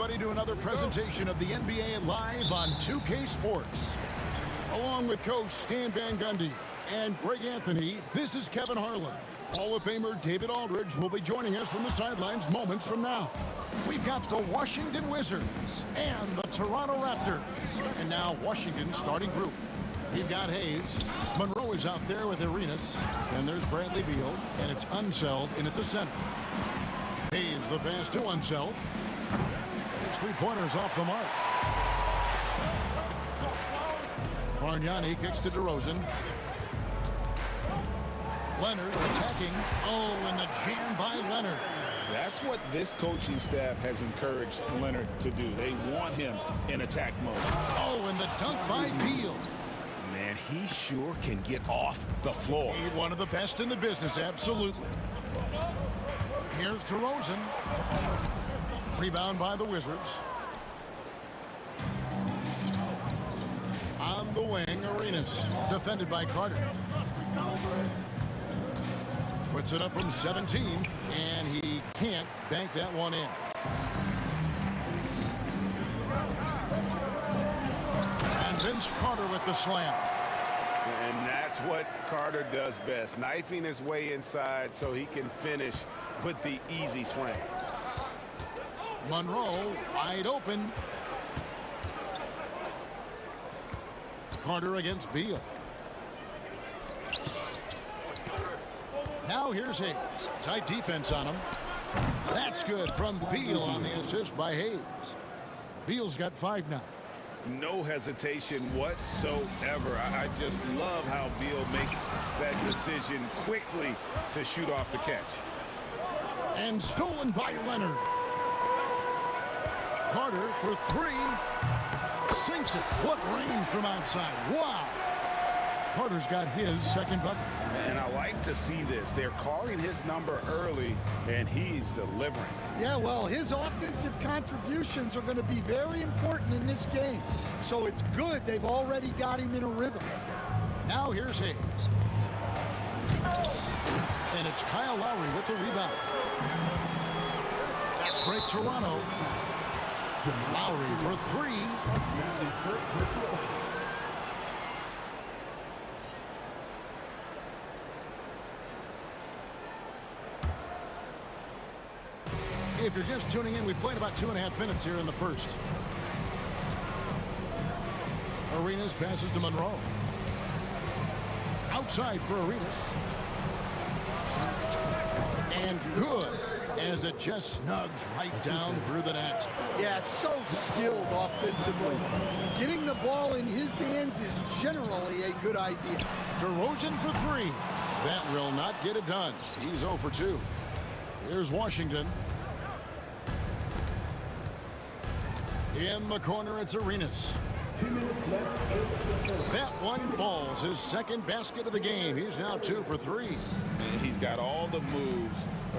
everybody, to another presentation of the NBA Live on 2K Sports. Along with Coach Stan Van Gundy and Greg Anthony, this is Kevin Harlan. Hall of Famer David Aldridge will be joining us from the sidelines moments from now. We've got the Washington Wizards and the Toronto Raptors. And now Washington's starting group. We've got Hayes. Monroe is out there with Arenas. And there's Bradley Beal. And it's Unseld in at the center. Hayes the pass to Unseld. His three-pointers off the mark. Bargnani kicks to DeRozan. Leonard attacking. Oh, and the jam by Leonard. That's what this coaching staff has encouraged Leonard to do. They want him in attack mode. Oh, and the dunk by Beal. Man, he sure can get off the floor. He's one of the best in the business, absolutely. Here's DeRozan. Rebound by the Wizards. On the wing, Arenas. Defended by Carter. Puts it up from 17, and he can't bank that one in. And Vince Carter with the slam. And that's what Carter does best, knifing his way inside so he can finish with the easy slam. Monroe wide open. Carter against Beal. Now here's Hayes. Tight defense on him. That's good from Beal on the assist by Hayes. Beal's got 5 now. No hesitation whatsoever. I just love how Beal makes that decision quickly to shoot off the catch. And stolen by Leonard. Carter for 3. Sinks it. What range from outside. Wow. Carter's got his second bucket. And I like to see this. They're calling his number early, and he's delivering. Yeah, well, his offensive contributions are going to be very important in this game. So it's good they've already got him in a rhythm. Now here's Hayes. And it's Kyle Lowry with the rebound. Fast break Toronto. Lowry for 3. If you're just tuning in, we've played about 2.5 minutes here in the first. Arenas passes to Monroe. Outside for Arenas. And good, as it just snugs right down through the net. Yeah, so skilled offensively. Getting the ball in his hands is generally a good idea. DeRozan for 3. That will not get it done. He's 0 for 2. Here's Washington. In the corner, it's Arenas. 2 minutes left. That one falls. His second basket of the game. He's now 2 for 3. And he's got all the moves.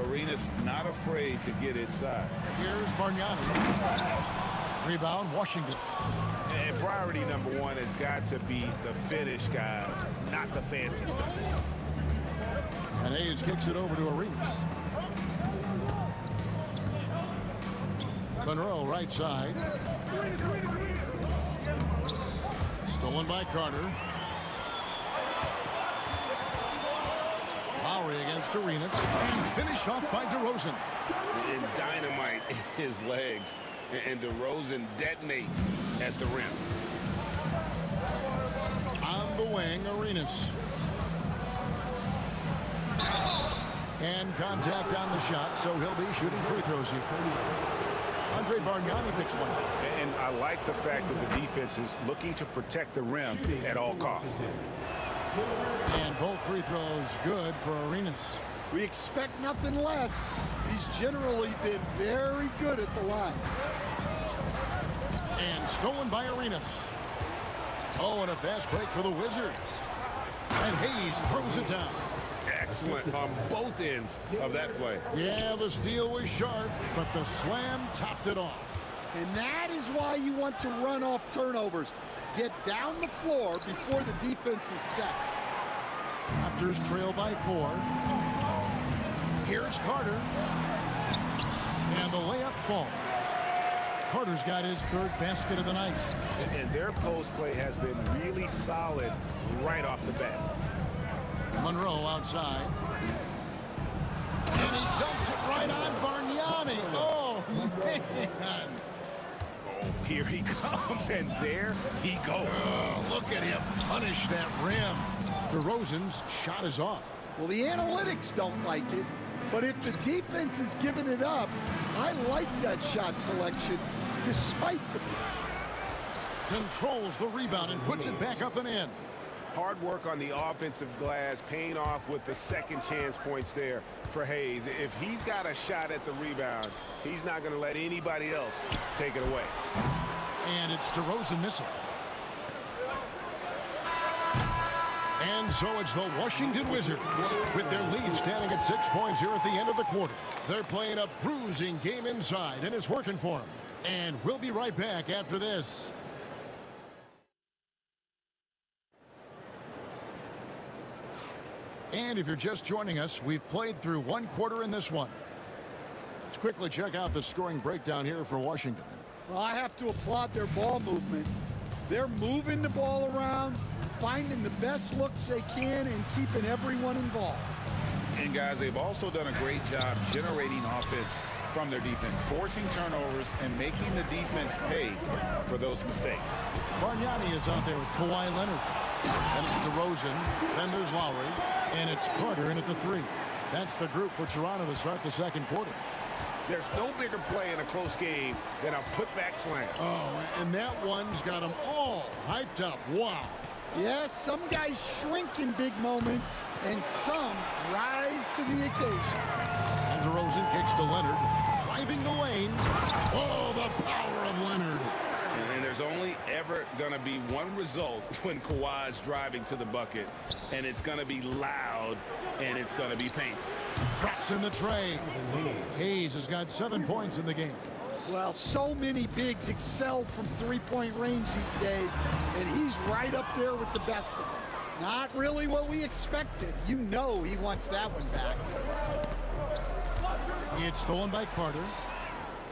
Arenas not afraid to get inside. Here's Bargnani. Rebound, Washington. And priority number 1 has got to be the finish, guys, not the fancy stuff. And Hayes kicks it over to Arenas. Monroe, right side. Stolen by Carter. Lowry against Arenas. And finished off by DeRozan. And dynamite in his legs. And DeRozan detonates at the rim. On the wing, Arenas. And contact on the shot, so he'll be shooting free throws here. Andre Bargnani picks one. And I like the fact that the defense is looking to protect the rim at all costs. And both free throws good for Arenas. We expect nothing less. He's generally been very good at the line. And stolen by Arenas. Oh, and a fast break for the Wizards. And Hayes throws it down. Excellent on both ends of that play. Yeah, the steal was sharp, but the slam topped it off. And that is why you want to run off turnovers. Get down the floor before the defense is set. Raptors trail by 4. Here's Carter. And the layup falls. Carter's got his third basket of the night. And their post play has been really solid right off the bat. Monroe outside. And he dumps it right on Bargnani. Oh, man. Oh, here he comes, and there he goes. Oh, look at him punish that rim. DeRozan's shot is off. Well, the analytics don't like it, but if the defense is giving it up, I like that shot selection despite the miss. Controls the rebound and puts it back up and in. Hard work on the offensive glass, paying off with the second chance points there for Hayes. If he's got a shot at the rebound, he's not going to let anybody else take it away. And it's DeRozan missing. And so it's the Washington Wizards with their lead standing at 6 points here at the end of the quarter. They're playing a bruising game inside, and it's working for them. And we'll be right back after this. And if you're just joining us, we've played through one quarter in this one. Let's quickly check out the scoring breakdown here for Washington. Well, I have to applaud their ball movement. They're moving the ball around, finding the best looks they can, and keeping everyone involved. And guys, they've also done a great job generating offense from their defense, forcing turnovers and making the defense pay for those mistakes. Bargnani is out there with Kawhi Leonard. And it's DeRozan. Then there's Lowry. And it's Carter in at the 3. That's the group for Toronto to start the second quarter. There's no bigger play in a close game than a putback slam. Oh, and that one's got them all hyped up. Wow. Yes, some guys shrink in big moments, and some rise to the occasion. And DeRozan kicks to Leonard, driving the lane. Oh, the power of Leonard. And there's only ever going to be one result when Kawhi's driving to the bucket, and it's going to be loud, and it's going to be painful. Drops in the tray. Hayes has got 7 points in the game. Well, so many bigs excel from three-point range these days, and he's right up there with the best of them. Not really what we expected. You know he wants that one back. It's stolen by Carter.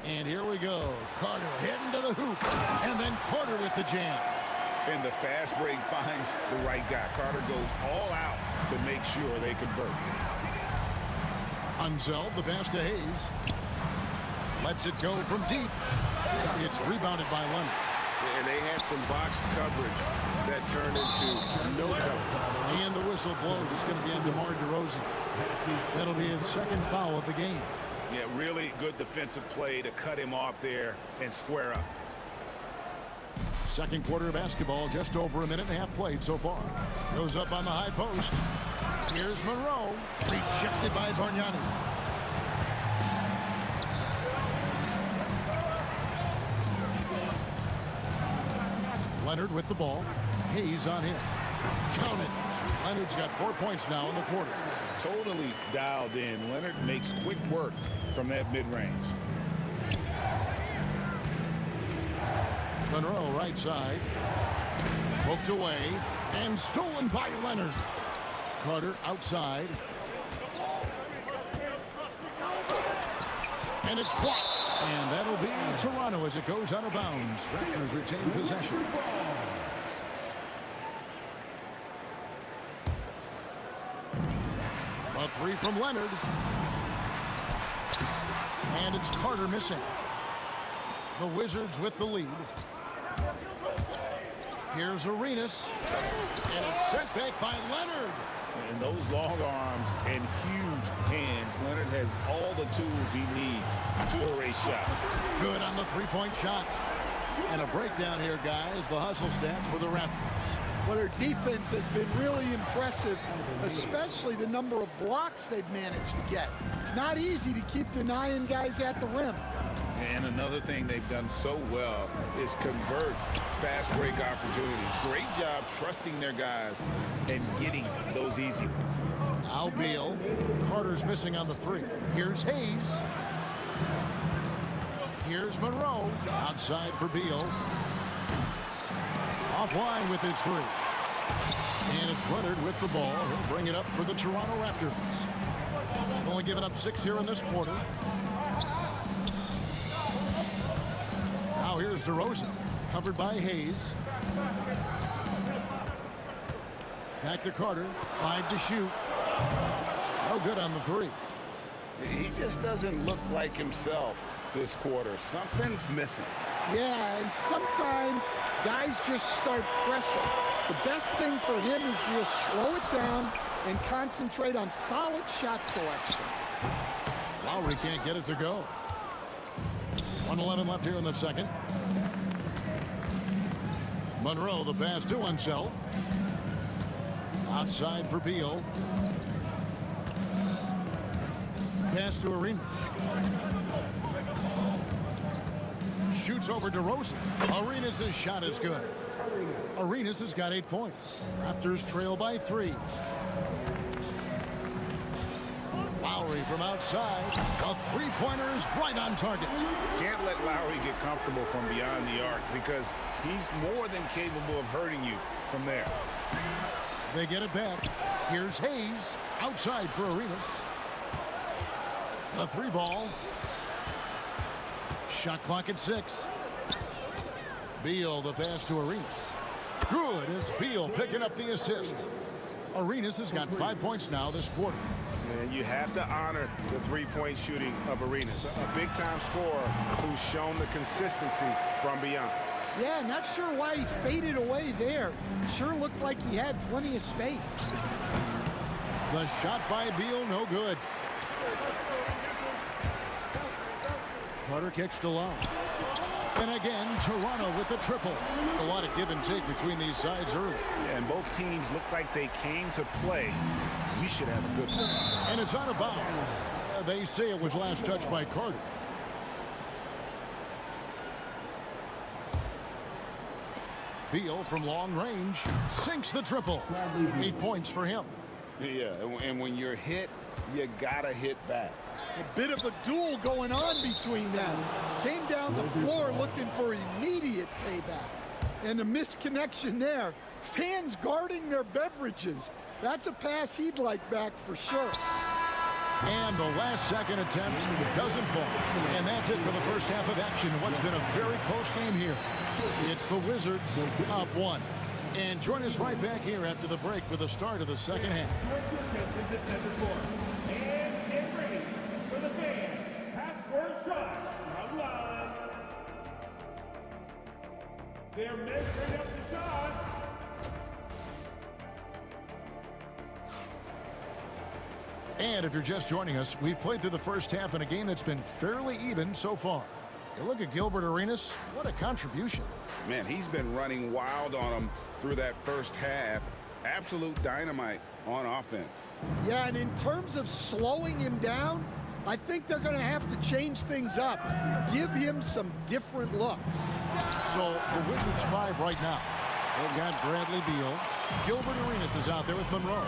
And here we go. Carter heading to the hoop. And then Carter with the jam. And the fast break finds the right guy. Carter goes all out to make sure they convert. Unzeld, the pass to Hayes. Lets it go from deep. It's rebounded by Leonard. And they had some botched coverage that turned into no coverage. And the whistle blows. It's going to be on DeMar DeRozan. That'll be his second foul of the game. Yeah, really good defensive play to cut him off there and square up. Second quarter of basketball, just over a minute and a half played so far. Goes up on the high post. Here's Monroe. Rejected by Bargnani. Leonard with the ball. Hayes on him. Count it. Leonard's got 4 points now in the quarter. Totally dialed in. Leonard makes quick work from that mid-range. Monroe right side. Poked away and stolen by Leonard. Carter outside. And it's blocked. And that'll be Toronto as it goes out of bounds. Raptors retain possession. A 3 from Leonard. And it's Carter missing. The Wizards with the lead. Here's Arenas. And it's sent back by Leonard. And those long arms and huge hands, Leonard has all the tools he needs to erase shots. Good on the three-point shot. And a breakdown here, guys. The hustle stats for the Raptors. Well, their defense has been really impressive, especially the number of blocks they've managed to get. It's not easy to keep denying guys at the rim. And another thing they've done so well is convert fast break opportunities. Great job trusting their guys and getting those easy ones. Now Beal. Carter's missing on the 3. Here's Hayes. Here's Monroe. Outside for Beal. Offline with his 3. And it's Leonard with the ball. He'll bring it up for the Toronto Raptors. Only giving up 6 here in this quarter. Now here's DeRozan, covered by Hayes. Back to Carter, 5 to shoot. No good on the three. He just doesn't look like himself this quarter. Something's missing. Yeah, and sometimes guys just start pressing. The best thing for him is to just slow it down and concentrate on solid shot selection. Lowry can't get it to go. 1:11 left here in the second. Monroe, the pass to Unseld. Outside for Beal. Pass to Arenas. Shoots over DeRozan. Arenas' shot is good. Arenas has got 8 points. Raptors trail by 3. Lowry from outside. A three-pointer is right on target. Can't let Lowry get comfortable from beyond the arc because he's more than capable of hurting you from there. They get it back. Here's Hayes. Outside for Arenas. A 3-ball. Shot clock at 6. Beal, the pass to Arenas. Good. It's Beal picking up the assist. Arenas has got 5 points now this quarter. And you have to honor the three-point shooting of Arenas. A big-time scorer who's shown the consistency from beyond. Yeah, not sure why he faded away there. Sure looked like he had plenty of space. The shot by Beal, no good. Carter kicks to Long. And again, Toronto with the triple. A lot of give and take between these sides early. Yeah, and both teams look like they came to play. We should have a good one. And it's out of bounds. They say it was last touched by Carter. Beal from long range sinks the triple. 8 points for him. Yeah, and when you're hit, you gotta hit back. A bit of a duel going on between them. Came down the floor looking for immediate payback. And a misconnection there. Fans guarding their beverages. That's a pass he'd like back for sure. And the last second attempt doesn't fall. And that's it for the first half of action. What's been a very close game here. It's the Wizards up 1. And join us right back here after the break for the start of the second half. And get ready for the fans. Half-court shot from line. They're measuring up the shot. And if you're just joining us, we've played through the first half in a game that's been fairly even so far. You look at Gilbert Arenas, what a contribution. Man, he's been running wild on him through that first half. Absolute dynamite on offense. Yeah, and in terms of slowing him down, I think they're going to have to change things up. Give him some different looks. So the Wizards 5 right now. They've got Bradley Beal. Gilbert Arenas is out there with Monroe.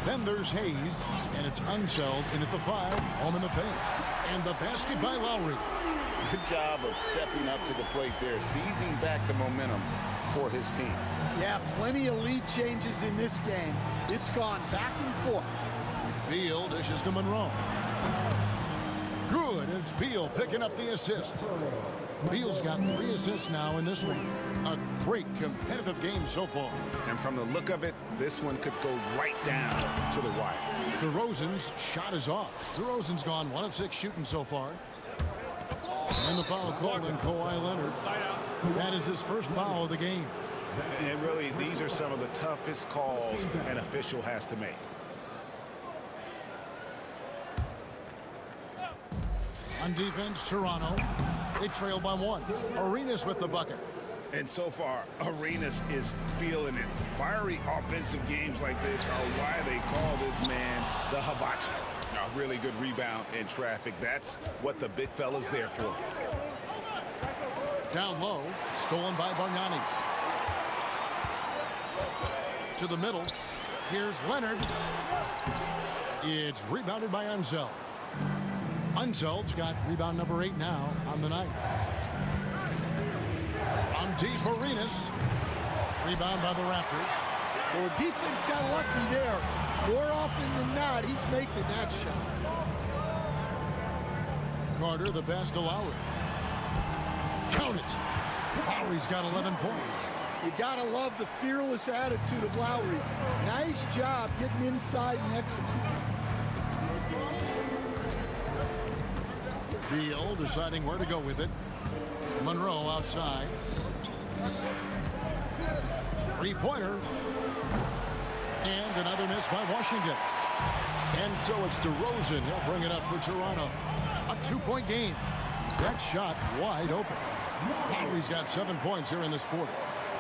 Then there's Hayes, and it's Unseld in at the 5, home in the paint. And the basket by Lowry. Good job of stepping up to the plate there, seizing back the momentum for his team. Yeah, plenty of lead changes in this game. It's gone back and forth. Beal dishes to Monroe. Good, it's Beal picking up the assist. Beal's got 3 assists now in this one. A great competitive game so far. And from the look of it, this one could go right down to the wire. DeRozan's shot is off. DeRozan's gone 1 of 6 shooting so far. And the foul called on Kawhi Leonard. That is his first foul of the game. And really, these are some of the toughest calls an official has to make. On defense, Toronto. They trail by 1. Arenas with the bucket. And so far, Arenas is feeling it. Fiery offensive games like this are why they call this man the hibachi. A really good rebound in traffic. That's what the big fella's there for. Down low, stolen by Bargnani. To the middle. Here's Leonard. It's rebounded by Unseld. Unseld's got rebound number 8 now on the night. From deep, Arenas. Rebound by the Raptors. Well, defense got lucky there. More often than not, he's making that shot. Carter, the pass to Lowry. Count it. Lowry's got 11 points. You gotta love the fearless attitude of Lowry. Nice job getting inside and executing. Beal deciding where to go with it. Monroe outside. Three-pointer. And another miss by Washington. And so it's DeRozan. He'll bring it up for Toronto. A 2-point game. That shot wide open. Lowry's got 7 points here in this quarter.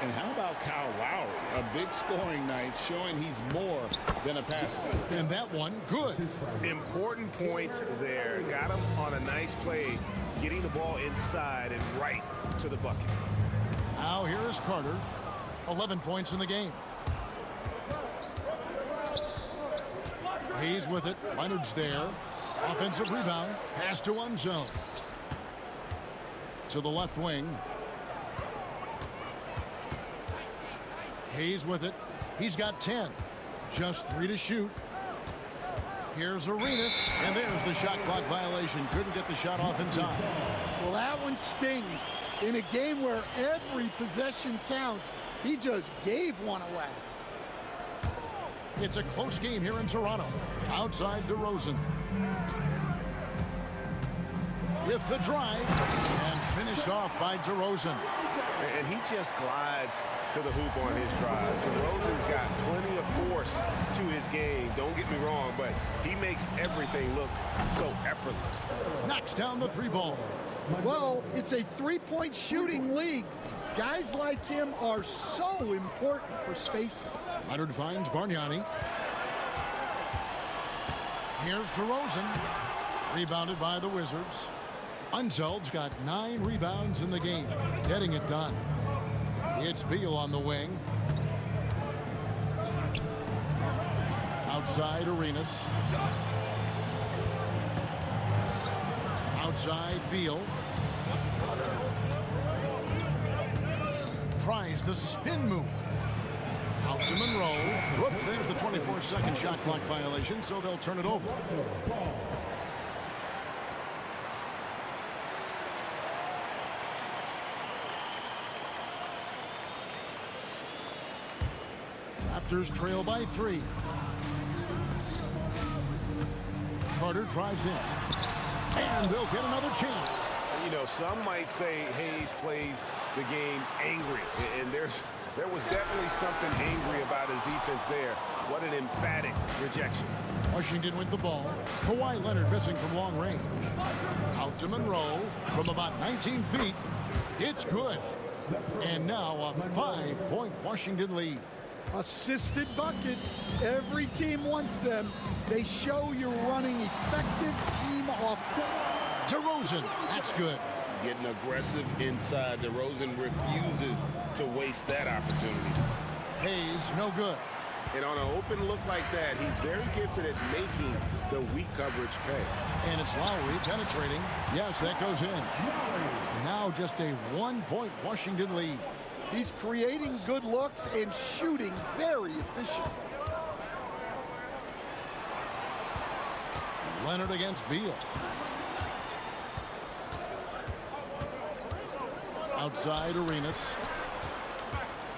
And how about Kyle Lowry? A big scoring night showing he's more than a passer. And that one, good. Important point there. Got him on a nice play, getting the ball inside and right to the bucket. Now here is Carter. 11 points in the game. Hayes with it. Leonard's there. Offensive rebound. Pass to one zone. To the left wing. Hayes with it. He's got 10. Just 3 to shoot. Here's Arenas. And there's the shot clock violation. Couldn't get the shot off in time. Well, that one stings. In a game where every possession counts, he just gave one away. It's a close game here in Toronto. Outside DeRozan. With the drive. And finished off by DeRozan. And he just glides to the hoop on his drive. DeRozan's got plenty of force to his game. Don't get me wrong, but he makes everything look so effortless. Knocks down the 3-ball. Well, it's a 3-point shooting league. Guys like him are so important for spacing. Leonard finds Bargnani. Here's DeRozan. Rebounded by the Wizards. Unzeld's got 9 rebounds in the game. Getting it done. It's Beal on the wing. Outside Arenas. Outside Beal. Tries the spin move. Out to Monroe. Whoops, there's the 24-second shot clock violation, so they'll turn it over. Raptors trail by 3. Carter drives in. And they'll get another chance. You know, some might say Hayes plays the game angry. And there was definitely something angry about his defense there. What an emphatic rejection. Washington with the ball. Kawhi Leonard missing from long range. Out to Monroe from about 19 feet. It's good. And now a 5-point Washington lead. Assisted buckets. Every team wants them. They show you're running effective team offense. DeRozan, that's good. Getting aggressive inside. DeRozan refuses to waste that opportunity. Hayes, no good. And on an open look like that, he's very gifted at making the weak coverage pay. And it's Lowry penetrating. Yes, that goes in. Now just a 1-point Washington lead. He's creating good looks and shooting very efficient. Leonard against Beal. Outside Arenas.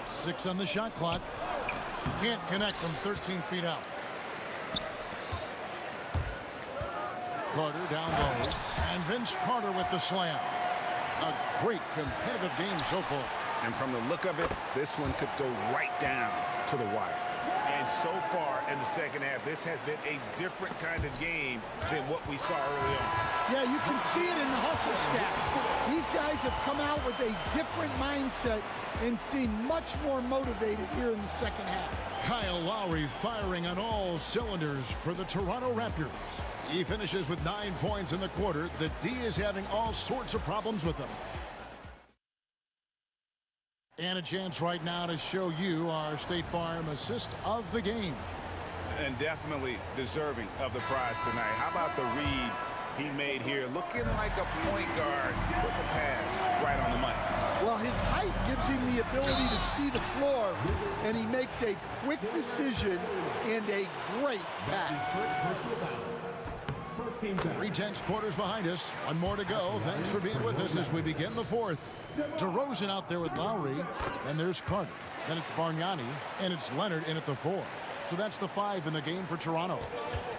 6 on the shot clock. Can't connect from 13 feet out. Carter down low. And Vince Carter with the slam. A great competitive game so far. And from the look of it, this one could go right down to the wire. And so far in the second half, this has been a different kind of game than what we saw early on. Yeah, you can see it in the hustle stats. These guys have come out with a different mindset and seem much more motivated here in the second half. Kyle Lowry firing on all cylinders for the Toronto Raptors. He finishes with 9 points in the quarter. The D is having all sorts of problems with him. And a chance right now to show you our State Farm assist of the game. And definitely deserving of the prize tonight. How about the read he made here? Looking like a point guard. Put the pass right on the money. Well, his height gives him the ability to see the floor, and he makes a quick decision and a great pass. came back. 3/10 quarters behind us. One more to go. Thanks for being with us as we begin the fourth. DeRozan out there with Lowry. And there's Carter. Then it's Bargnani. And it's Leonard in at the 4. So that's the 5 in the game for Toronto.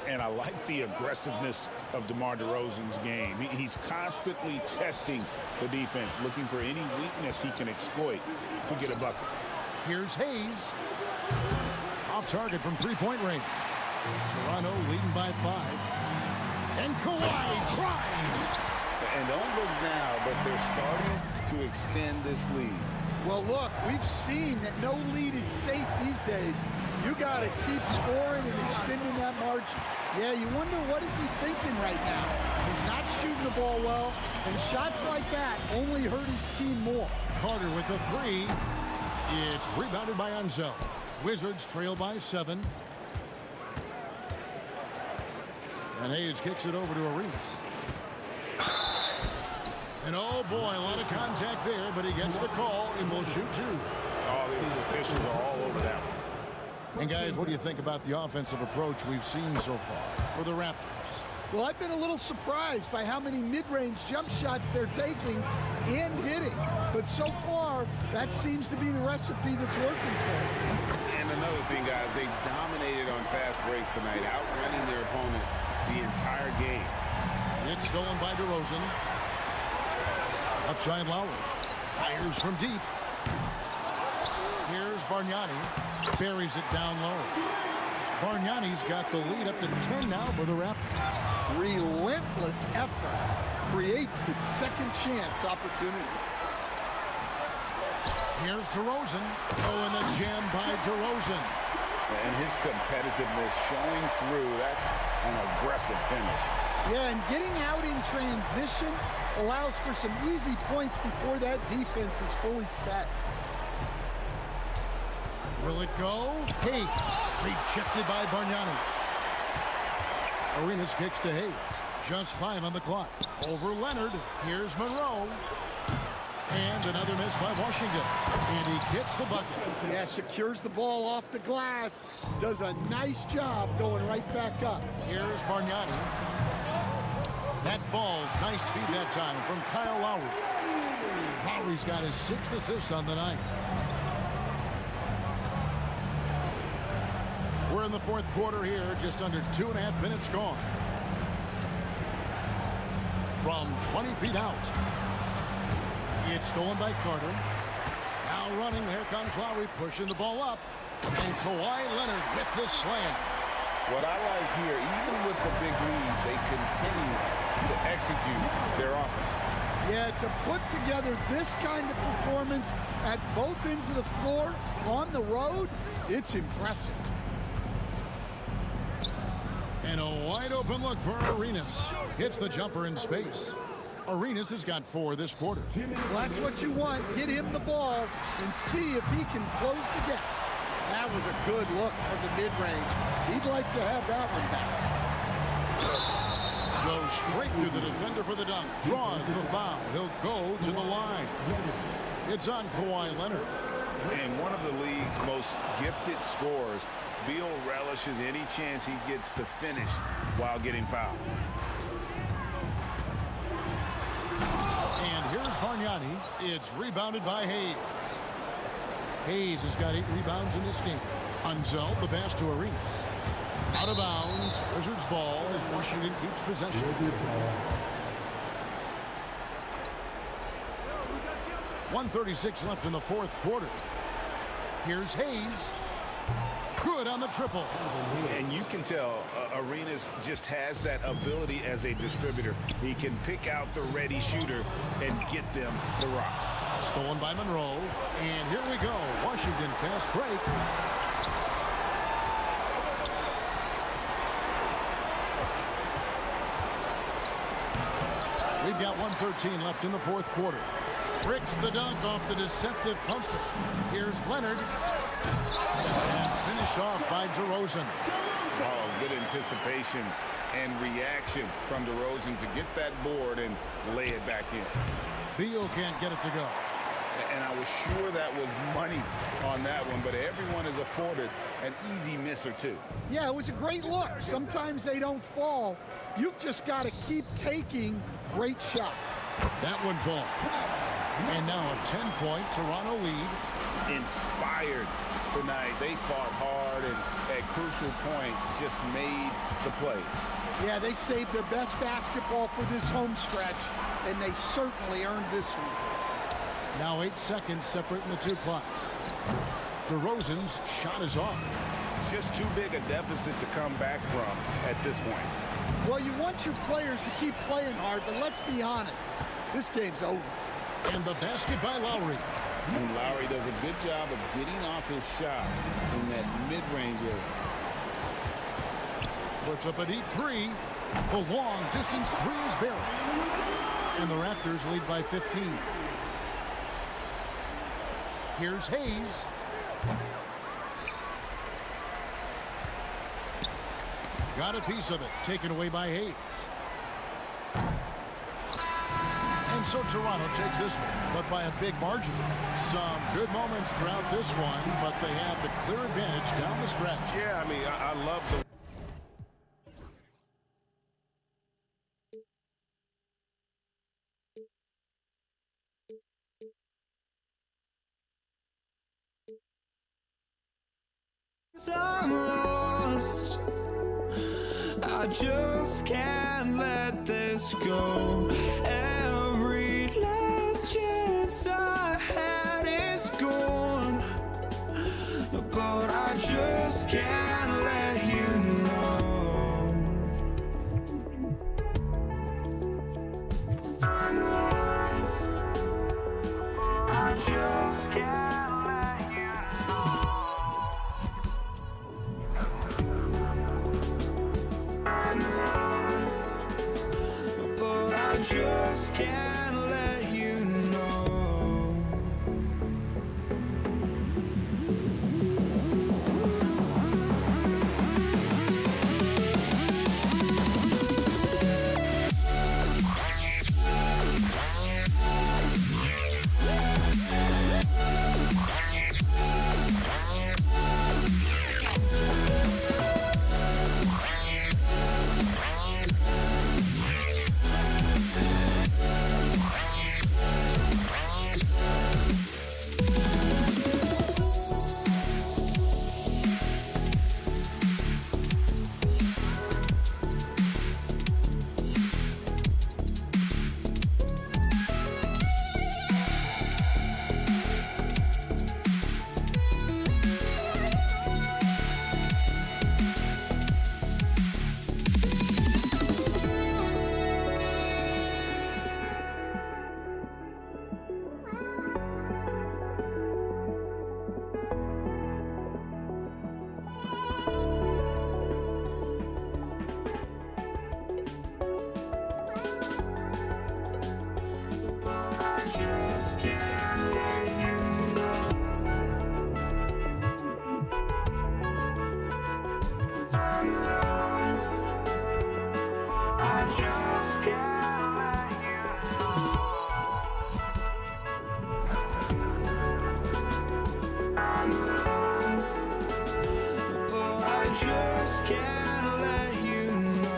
And I like the aggressiveness of DeMar DeRozan's game. He's constantly testing the defense, looking for any weakness he can exploit to get a bucket. Here's Hayes. Off target from three-point range. Toronto leading by 5. And Kawhi tries. And don't look now, but they're starting to extend this lead. Well, look, we've seen that no lead is safe these days. You got to keep scoring and extending that margin. Yeah, you wonder what is he thinking right now. He's not shooting the ball well, and shots like that only hurt his team more. Carter with the 3. It's rebounded by Enzo. Wizards trail by 7. And Hayes kicks it over to Arenas. And oh boy, a lot of contact there, but he gets the call and will shoot 2. All the officials are all over that one. And guys, what do you think about the offensive approach we've seen so far for the Raptors? Well, I've been a little surprised by how many mid-range jump shots they're taking and hitting. But so far, that seems to be the recipe that's working for them. And another thing, guys, they've dominated on fast breaks tonight, outrunning their opponent the entire game. It's stolen by DeRozan. Left side Lowry. Fires from deep. Here's Bargnani. Buries it down low. Bargnani's got the lead up to 10 now for the Raptors. Relentless effort creates the second chance opportunity. Here's DeRozan. Oh, and the jam by DeRozan. And his competitiveness showing through. That's an aggressive finish. Yeah, and getting out in transition allows for some easy points before that defense is fully set. Will it go? Hayes. Rejected by Bargnani. Arenas kicks to Hayes. Just 5 on the clock. Over Leonard. Here's Monroe. And another miss by Washington. And he gets the bucket. Yeah, secures the ball off the glass. Does a nice job going right back up. Here's Bargnani. That falls. Nice feed that time from Kyle Lowry. Lowry's got his 6th assist on the night. We're in the fourth quarter here, just under 2.5 minutes gone. From 20 feet out. It's stolen by Carter. Now running, here comes Lowry pushing the ball up. And Kawhi Leonard with the slam. What I like here, even with the big lead, they continue to execute their offense. Yeah, to put together this kind of performance at both ends of the floor on the road, it's impressive. And a wide open look for Arenas. Hits the jumper in space. Arenas has got 4 this quarter. Well, that's what you want. Get him the ball and see if he can close the gap. That was a good look from the mid-range. He'd like to have that one back. Goes straight through the defender for the dunk. Draws the foul. He'll go to the line. It's on Kawhi Leonard. And one of the league's most gifted scorers, Beal relishes any chance he gets to finish while getting fouled. And here's Bargnani. It's rebounded by Hayes. Hayes has got 8 rebounds in this game. Unzel, the pass to Arenas. Out of bounds. Wizards ball as Washington keeps possession. 1:36 left in the fourth quarter. Here's Hayes. Good on the triple. And you can tell Arenas just has that ability as a distributor. He can pick out the ready shooter and get them the rock. Stolen by Monroe. And here we go. Washington fast break. We've got 1:13 left in the fourth quarter. Bricks the dunk off the deceptive pump fake. Here's Leonard. And finished off by DeRozan. Oh, good anticipation and reaction from DeRozan to get that board and lay it back in. Beal can't get it to go. And I was sure that was money on that one, but everyone is afforded an easy miss or two. Yeah, it was a great look. Sometimes they don't fall. You've just got to keep taking great shots. That one falls. And now a 10-point Toronto lead. Inspired tonight. They fought hard and at crucial points just made the plays. Yeah, they saved their best basketball for this home stretch, and they certainly earned this one. Now 8 seconds separating the two clocks. DeRozan's shot is off. Just too big a deficit to come back from at this point. Well, you want your players to keep playing hard, but let's be honest, this game's over. And the basket by Lowry. And Lowry does a good job of getting off his shot in that mid-range area. Puts up a deep three. The long distance three is buried. And the Raptors lead by 15. Here's Hayes. Got a piece of it, taken away by Hayes. And so Toronto takes this one, but by a big margin. Some good moments throughout this one, but they have the clear advantage down the stretch. Yeah, I mean, I love the... I'm lost. I just can't let this go. Every last chance I had is gone, but I just can't let you know. I just can't let you but I just can't let you know. Can't let you know.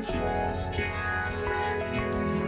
just can't let you know.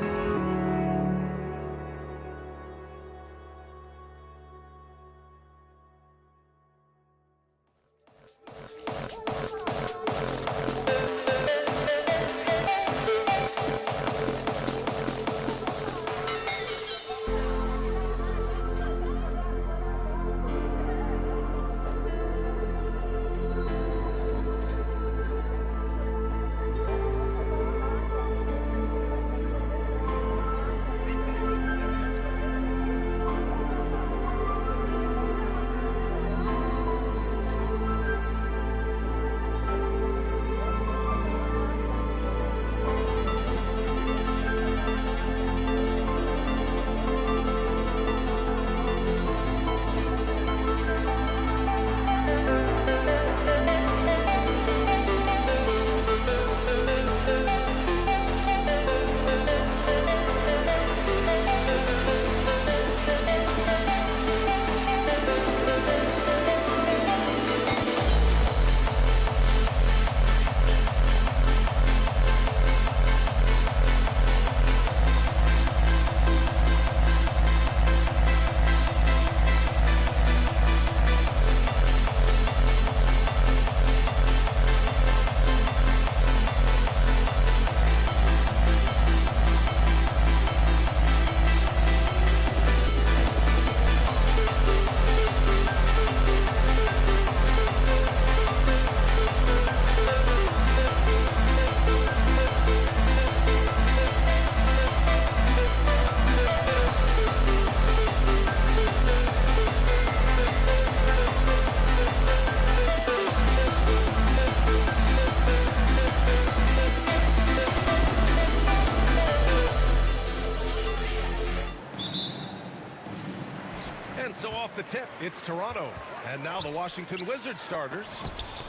And so off the tip, it's Toronto. And now the Washington Wizards starters.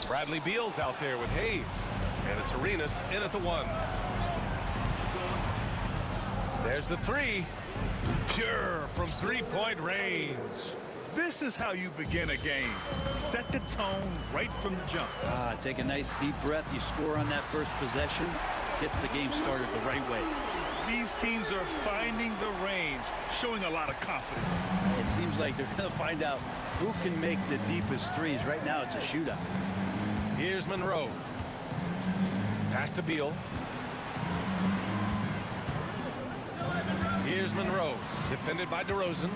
Bradley Beal's out there with Hayes. And it's Arenas in at the 1. There's the 3. Pure from three-point range. This is how you begin a game. Set the tone right from the jump. Take a nice deep breath. You score on that first possession. Gets the game started the right way. These teams are finding the range, showing a lot of confidence. It seems like they're going to find out who can make the deepest threes. Right now, it's a shootout. Here's Monroe. Pass to Beal. Here's Monroe. Defended by DeRozan.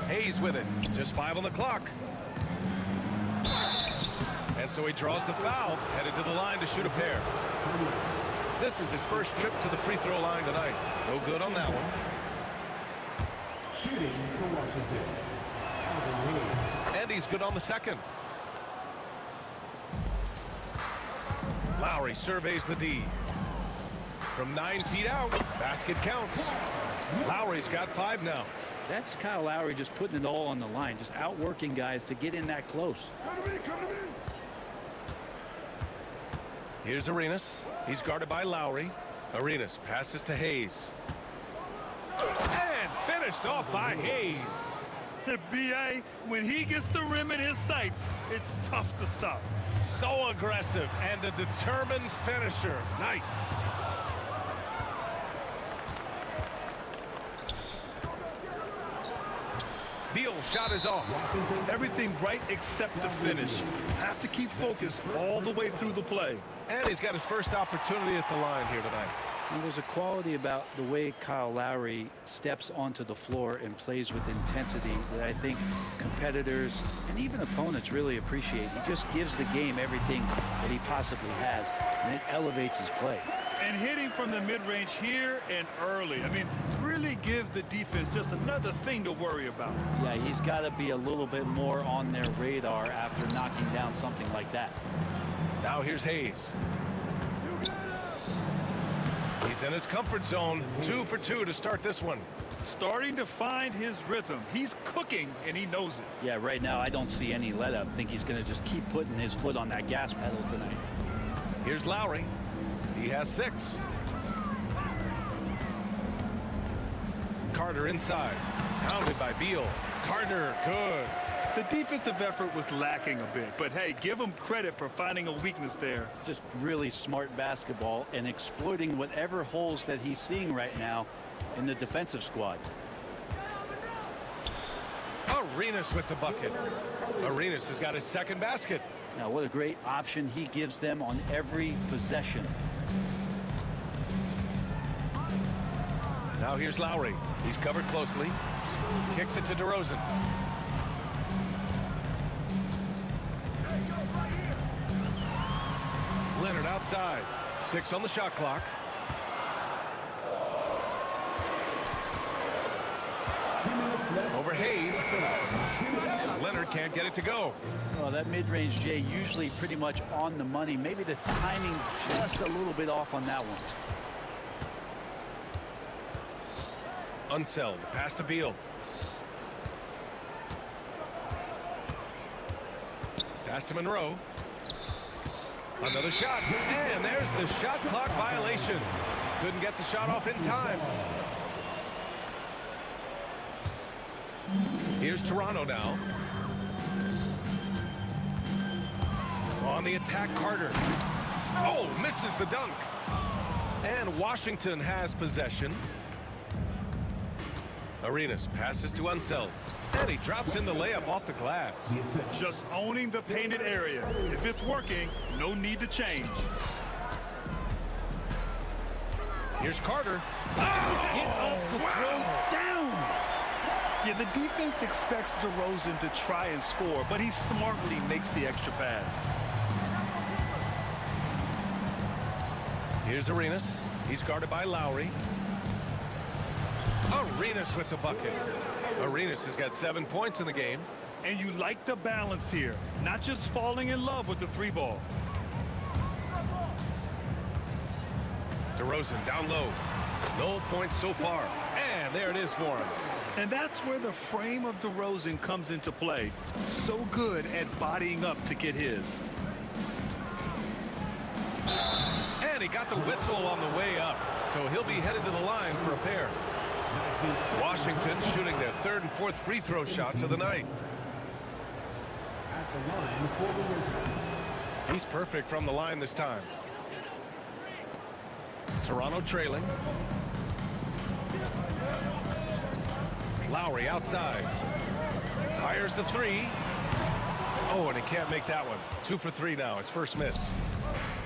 Hayes with it. Just 5 on the clock. And so he draws the foul. Headed to the line to shoot a pair. This is his first trip to the free throw line tonight. No good on that one. Shooting for Washington, Alvin Hayes. And he's good on the second. Lowry surveys the D. From 9 feet out, basket counts. Lowry's got 5 now. That's Kyle Lowry just putting it all on the line, just outworking guys to get in that close. Come to me, come to me. Here's Arenas. He's guarded by Lowry. Arenas passes to Hayes. And finished off by Hayes. B.A., when he gets the rim in his sights, it's tough to stop. So aggressive and a determined finisher. Nice. Beal's shot is off. Everything right except the finish. Have to keep focused all the way through the play. And he's got his first opportunity at the line here tonight. And there's a quality about the way Kyle Lowry steps onto the floor and plays with intensity that I think competitors and even opponents really appreciate. He just gives the game everything that he possibly has, and it elevates his play. And hitting from the mid-range here and early. I mean, really give the defense just another thing to worry about. Yeah, he's got to be a little bit more on their radar after knocking down something like that. Now here's Hayes. He's in his comfort zone. 2 for 2 to start this one. Starting to find his rhythm. He's cooking, and he knows it. Yeah, right now I don't see any let-up. I think he's going to just keep putting his foot on that gas pedal tonight. Here's Lowry. He has 6. Carter inside. Pounded by Beal. Carter, good. The defensive effort was lacking a bit, but hey, give him credit for finding a weakness there. Just really smart basketball and exploiting whatever holes that he's seeing right now in the defensive squad. Arenas with the bucket. Arenas has got his second basket. Now, what a great option he gives them on every possession. Now here's Lowry. He's covered closely. Kicks it to DeRozan. Leonard outside. 6 on the shot clock. Over Hayes. Leonard can't get it to go. Well, that mid-range, Jay, usually pretty much on the money. Maybe the timing just a little bit off on that one. Unseld. Pass to Beal. Pass to Monroe. Another shot. And there's the shot clock violation. Couldn't get the shot off in time. Here's Toronto now. On the attack, Carter. Oh, misses the dunk. And Washington has possession. Arenas passes to Unseld. And he drops in the layup off the glass. Just owning the painted area. If it's working, no need to change. Here's Carter. Get up to throw down. Yeah, the defense expects DeRozan to try and score, but he smartly makes the extra pass. Here's Arenas. He's guarded by Lowry. Arenas with the bucket. Arenas has got 7 points in the game. And you like the balance here, not just falling in love with the 3-ball. DeRozan down low. No points so far. And there it is for him. And that's where the frame of DeRozan comes into play. So good at bodying up to get his. And he got the whistle on the way up. So he'll be headed to the line for a pair. Washington shooting their 3rd and 4th free throw shots of the night. He's perfect from the line this time. Toronto trailing. Lowry outside. Fires the 3. Oh, and he can't make that one. 2 for 3 now. His first miss.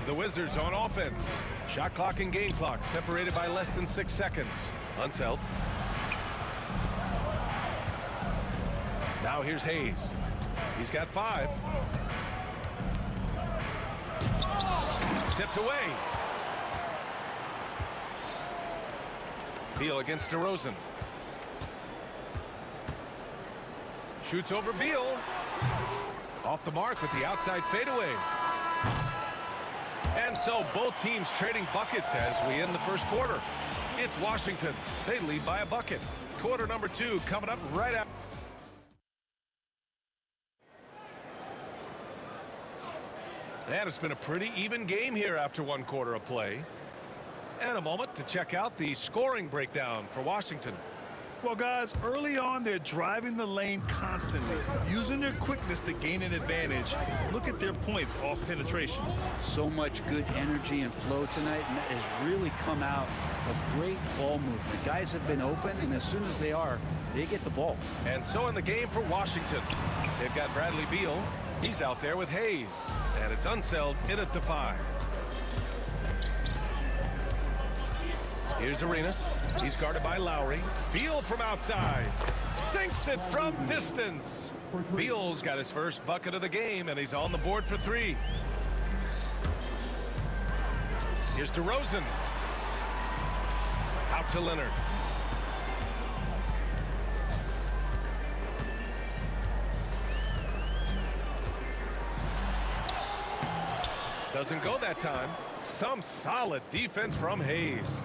The Wizards on offense. Shot clock and game clock separated by less than 6 seconds. Unseld. Now here's Hayes. He's got 5. Tipped away. Beal against DeRozan. Shoots over Beal. Off the mark with the outside fadeaway. And so both teams trading buckets as we end the first quarter. It's Washington. They lead by a bucket. Quarter number 2 coming up right after. And it's been a pretty even game here after 1 quarter of play. And a moment to check out the scoring breakdown for Washington. Well, guys, early on, they're driving the lane constantly, using their quickness to gain an advantage. Look at their points off penetration. So much good energy and flow tonight, and that has really come out of great ball movement. Guys have been open, and as soon as they are, they get the ball. And so in the game for Washington, they've got Bradley Beal. He's out there with Hayes. And it's Unseld in at the 5. Here's Arenas. He's guarded by Lowry. Beal from outside. Sinks it from distance. Beal's got his first bucket of the game, and he's on the board for 3. Here's DeRozan. Out to Leonard. Doesn't go that time. Some solid defense from Hayes.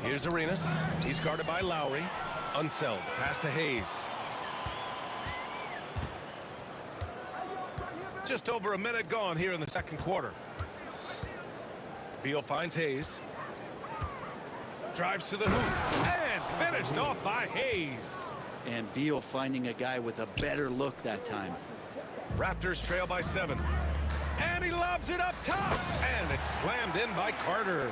Here's Arenas. He's guarded by Lowry. Unseld. Pass to Hayes. Just over a minute gone here in the second quarter. Beal finds Hayes. Drives to the hoop. And finished off by Hayes. And Beal finding a guy with a better look that time. Raptors trail by 7. And he lobs it up top. And it's slammed in by Carter.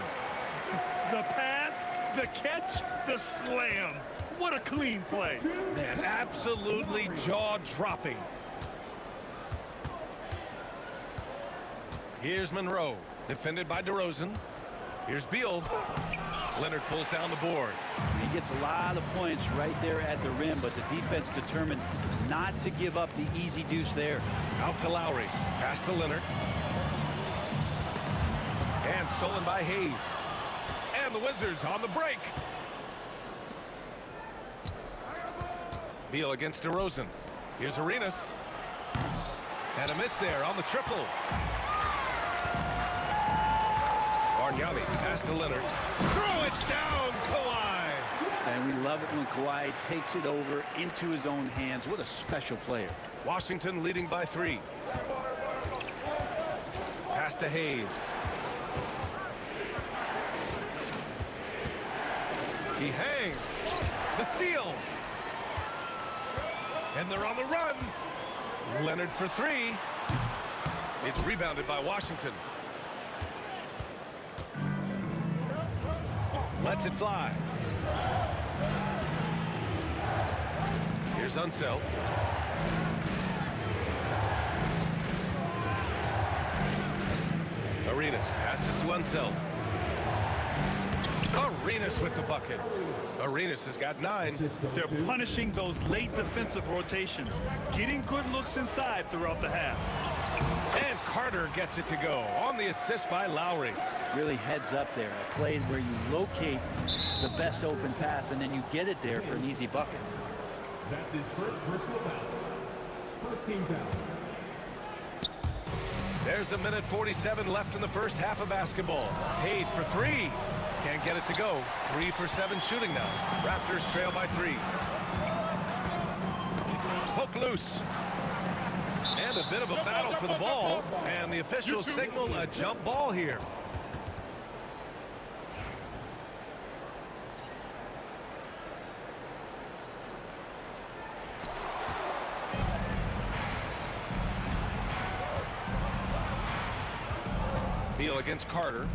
The pass, the catch, the slam. What a clean play. Man, absolutely jaw-dropping. Here's Monroe, defended by DeRozan. Here's Beal. Leonard pulls down the board. He gets a lot of points right there at the rim, but the defense determined not to give up the easy deuce there. Out to Lowry. Pass to Leonard. And stolen by Hayes. And the Wizards on the break. Beal against DeRozan. Here's Arenas. And a miss there on the triple. Bargnani, pass to Leonard. Throw it down, Kawhi. And we love it when Kawhi takes it over into his own hands. What a special player. Washington leading by 3. Pass to Hayes. He hangs. The steal. And they're on the run. Leonard for 3. It's rebounded by Washington. Lets it fly. Here's Unseld. Arenas passes to Unseld. Arenas with the bucket. Arenas has got 9. They're punishing those late defensive rotations, getting good looks inside throughout the half. And Carter gets it to go on the assist by Lowry. Really heads up there. A play where you locate the best open pass and then you get it there for an easy bucket. That's his first personal foul. First team foul. There's a minute 47 left in the first half of basketball. Hayes for 3. Can't get it to go. 3 for 7 shooting now. Raptors trail by 3. Poke loose. And a bit of a battle for the ball. And the officials signal a jump ball here. Beal against Carter.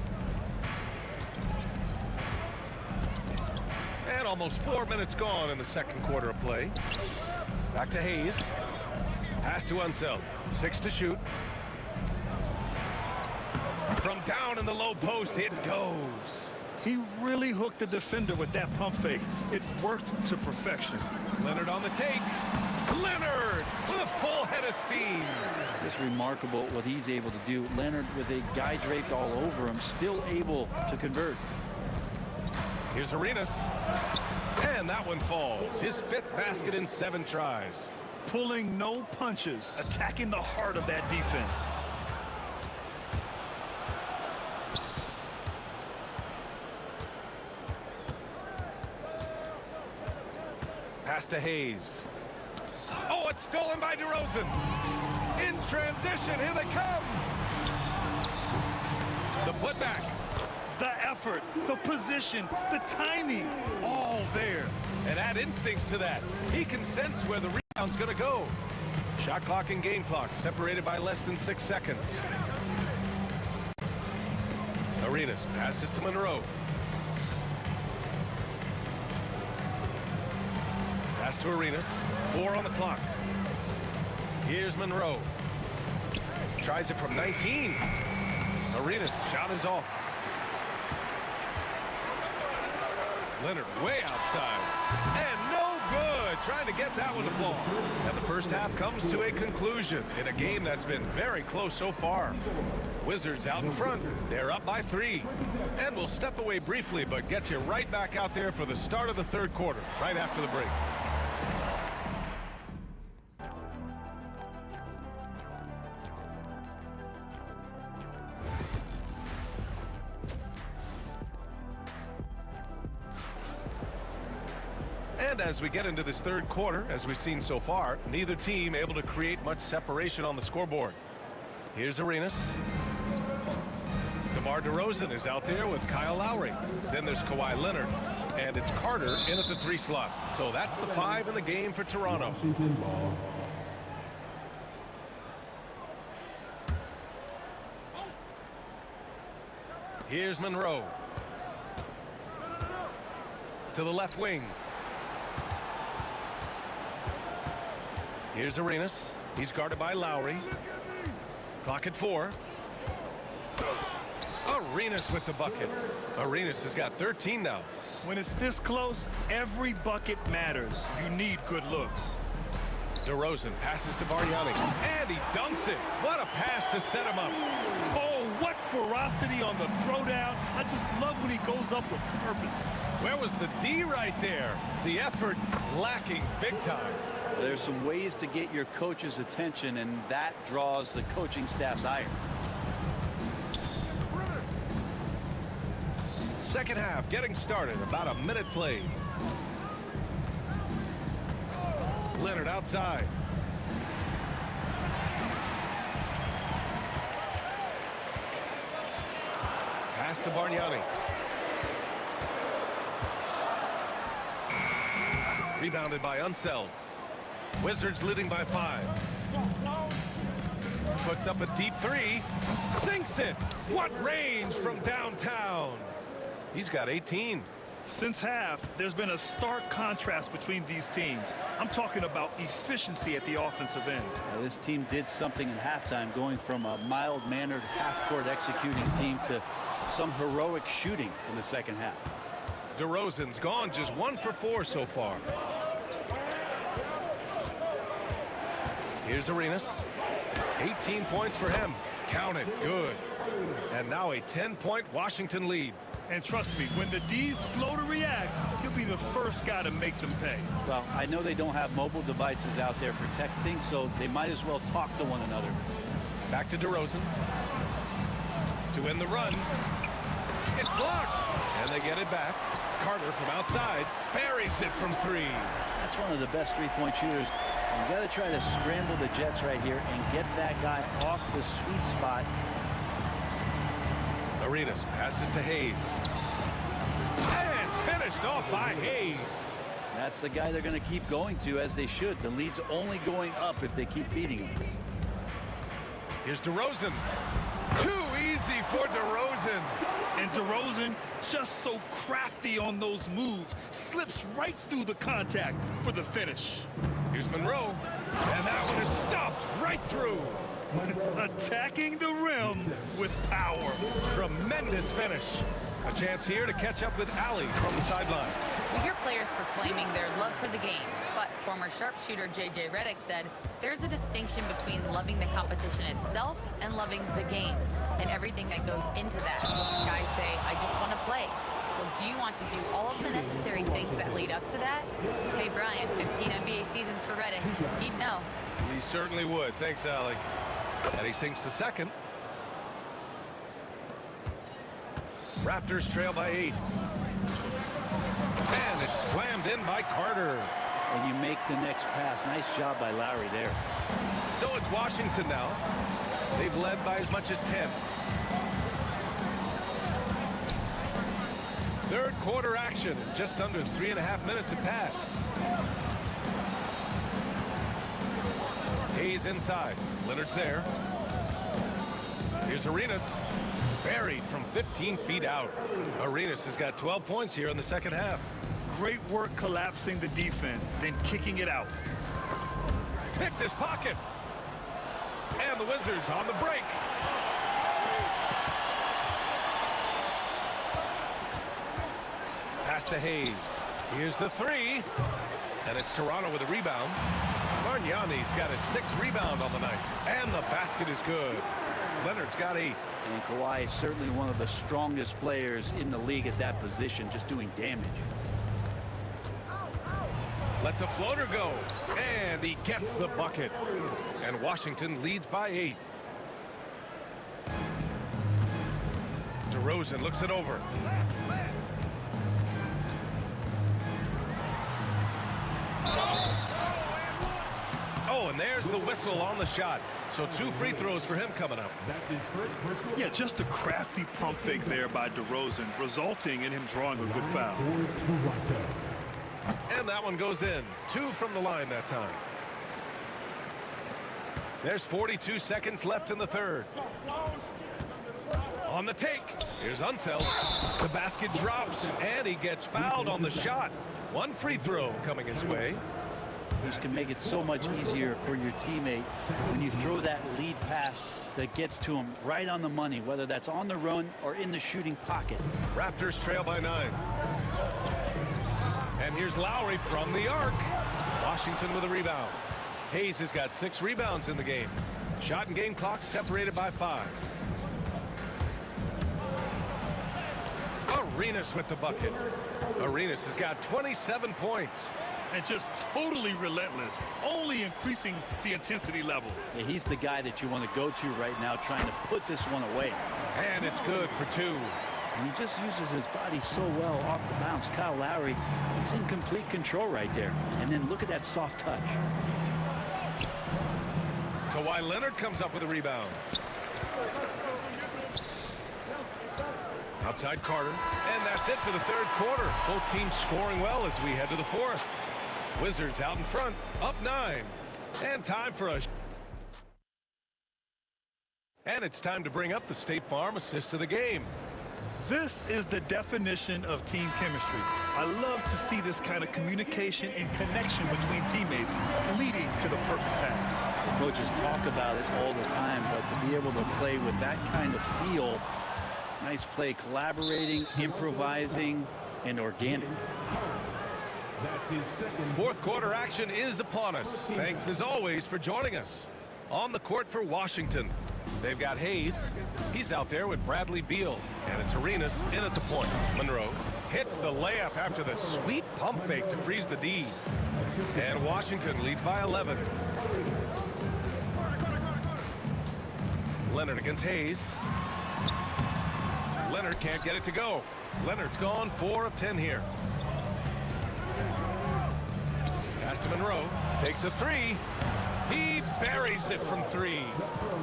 And almost 4 minutes gone in the second quarter of play. Back to Hayes. Pass to Unseld. 6 to shoot. From down in the low post, it goes. He really hooked the defender with that pump fake. It worked to perfection. Leonard on the take. Leonard with a full head of steam. It's remarkable what he's able to do. Leonard with a guy draped all over him, still able to convert. Here's Arenas. And that one falls. His 5th basket in 7 tries. Pulling no punches, attacking the heart of that defense. Pass to Hayes. Oh, it's stolen by DeRozan. In transition, here they come. The putback. The effort, the position, the timing, all there. And add instincts to that. He can sense where the rebound's going to go. Shot clock and game clock separated by less than 6 seconds. Arenas passes to Monroe. Pass to Arenas. 4 on the clock. Here's Monroe. Tries it from 19. Arenas' shot is off. Leonard way outside. And no good. Trying to get that one to fall. And the first half comes to a conclusion in a game that's been very close so far. Wizards out in front. They're up by 3. And we'll step away briefly, but get you right back out there for the start of the third quarter, right after the break. And as we get into this third quarter, as we've seen so far, neither team able to create much separation on the scoreboard. Here's Arenas. DeMar DeRozan is out there with Kyle Lowry. Then there's Kawhi Leonard. And it's Carter in at the 3 slot. So that's the 5 in the game for Toronto. Washington ball. Here's Monroe. To the left wing. Here's Arenas. He's guarded by Lowry. Clock at 4. Arenas with the bucket. Arenas has got 13 now. When it's this close, every bucket matters. You need good looks. DeRozan passes to Bargnani. And he dunks it. What a pass to set him up. Oh, what ferocity on the throwdown. I just love when he goes up with purpose. Where was the D right there? The effort lacking big time. There's some ways to get your coach's attention, and that draws the coaching staff's ire. Second half getting started. About a minute played. Leonard outside. Pass to Bargnani. Rebounded by Unseld. Wizards leading by 5. Puts up a deep 3. Sinks it. What range from downtown. He's got 18. Since half, there's been a stark contrast between these teams. I'm talking about efficiency at the offensive end. Now, this team did something in halftime, going from a mild-mannered half-court executing team to some heroic shooting in the second half. DeRozan's gone just 1 for 4 so far. Here's Arenas. 18 points for him. Count it. Good. And now a 10-point Washington lead. And trust me, when the D's slow to react, he'll be the first guy to make them pay. Well, I know they don't have mobile devices out there for texting, so they might as well talk to one another. Back to DeRozan. To end the run. It's blocked. And they get it back. Carter from outside buries it from 3. That's one of the best three-point shooters. You got to try to scramble the Jets right here and get that guy off the sweet spot. Arenas passes to Hayes. And finished off by Hayes. That's the guy they're going to keep going to, as they should. The lead's only going up if they keep feeding him. Here's DeRozan. Too easy for DeRozan. And DeRozan, just so crafty on those moves, slips right through the contact for the finish. Here's Monroe. And that one is stuffed right through. Attacking the rim with power. Tremendous finish. A chance here to catch up with Ali from the sideline. We hear players proclaiming their love for the game, but former sharpshooter J.J. Redick said there's a distinction between loving the competition itself and loving the game and everything that goes into that. Guys say, I just want to play. Well, do you want to do all of the necessary things that lead up to that? Hey, Brian, 15 NBA seasons for Redick. He'd know. He certainly would. Thanks, Ali. And he sinks the second. Raptors trail by 8. And it's slammed in by Carter. And you make the next pass. Nice job by Lowry there. So it's Washington now. They've led by as much as 10. Third quarter action. Just under 3.5 minutes have passed. Hayes inside. Leonard's there. Here's Arenas. Buried from 15 feet out. Arenas has got 12 points here in the second half. Great work collapsing the defense, then kicking it out. Picked his pocket. And the Wizards on the break. Pass to Hayes. Here's the 3. And it's Toronto with a rebound. Bargnani's got his 6th rebound on the night. And the basket is good. Leonard's got 8. And Kawhi is certainly one of the strongest players in the league at that position, just doing damage. Lets a floater go. And he gets the bucket. And Washington leads by 8. DeRozan looks it over. Oh, and there's the whistle on the shot. So 2 free throws for him coming up. Yeah, just a crafty pump fake there by DeRozan, resulting in him drawing a good foul. And that one goes in. 2 from the line that time. There's 42 seconds left in the third. On the take, here's Unseld. The basket drops, and he gets fouled on the shot. 1 free throw coming his way. This can make it so much easier for your teammate when you throw that lead pass that gets to him right on the money, whether that's on the run or in the shooting pocket. Raptors trail by 9. And here's Lowry from the arc. Washington with a rebound. Hayes has got 6 rebounds in the game. Shot and game clock separated by 5. Arenas with the bucket. Arenas has got 27 points. And just totally relentless, only increasing the intensity level. Yeah, he's the guy that you want to go to right now, trying to put this one away. And it's good for 2. And he just uses his body so well off the bounce. Kyle Lowry, he's in complete control right there. And then look at that soft touch. Kawhi Leonard comes up with a rebound. Outside Carter. And that's it for the third quarter. Both teams scoring well as we head to the fourth. Wizards out in front, up 9. And time for a... And it's time to bring up the State Farm assist of the game. This is the definition of team chemistry. I love to see this kind of communication and connection between teammates leading to the perfect pass. Coaches talk about it all the time, but to be able to play with that kind of feel, nice play, collaborating, improvising, and organic. Fourth quarter action is upon us. Thanks as always for joining us. On the court for Washington, they've got Hayes. He's out there with Bradley Beal. And it's Arenas in at the point. Monroe hits the layup after the sweet pump fake to freeze the D. And Washington leads by 11. Leonard against Hayes. Leonard can't get it to go. Leonard's gone 4 of 10 here. Pass to Monroe. Takes a 3. He buries it from 3.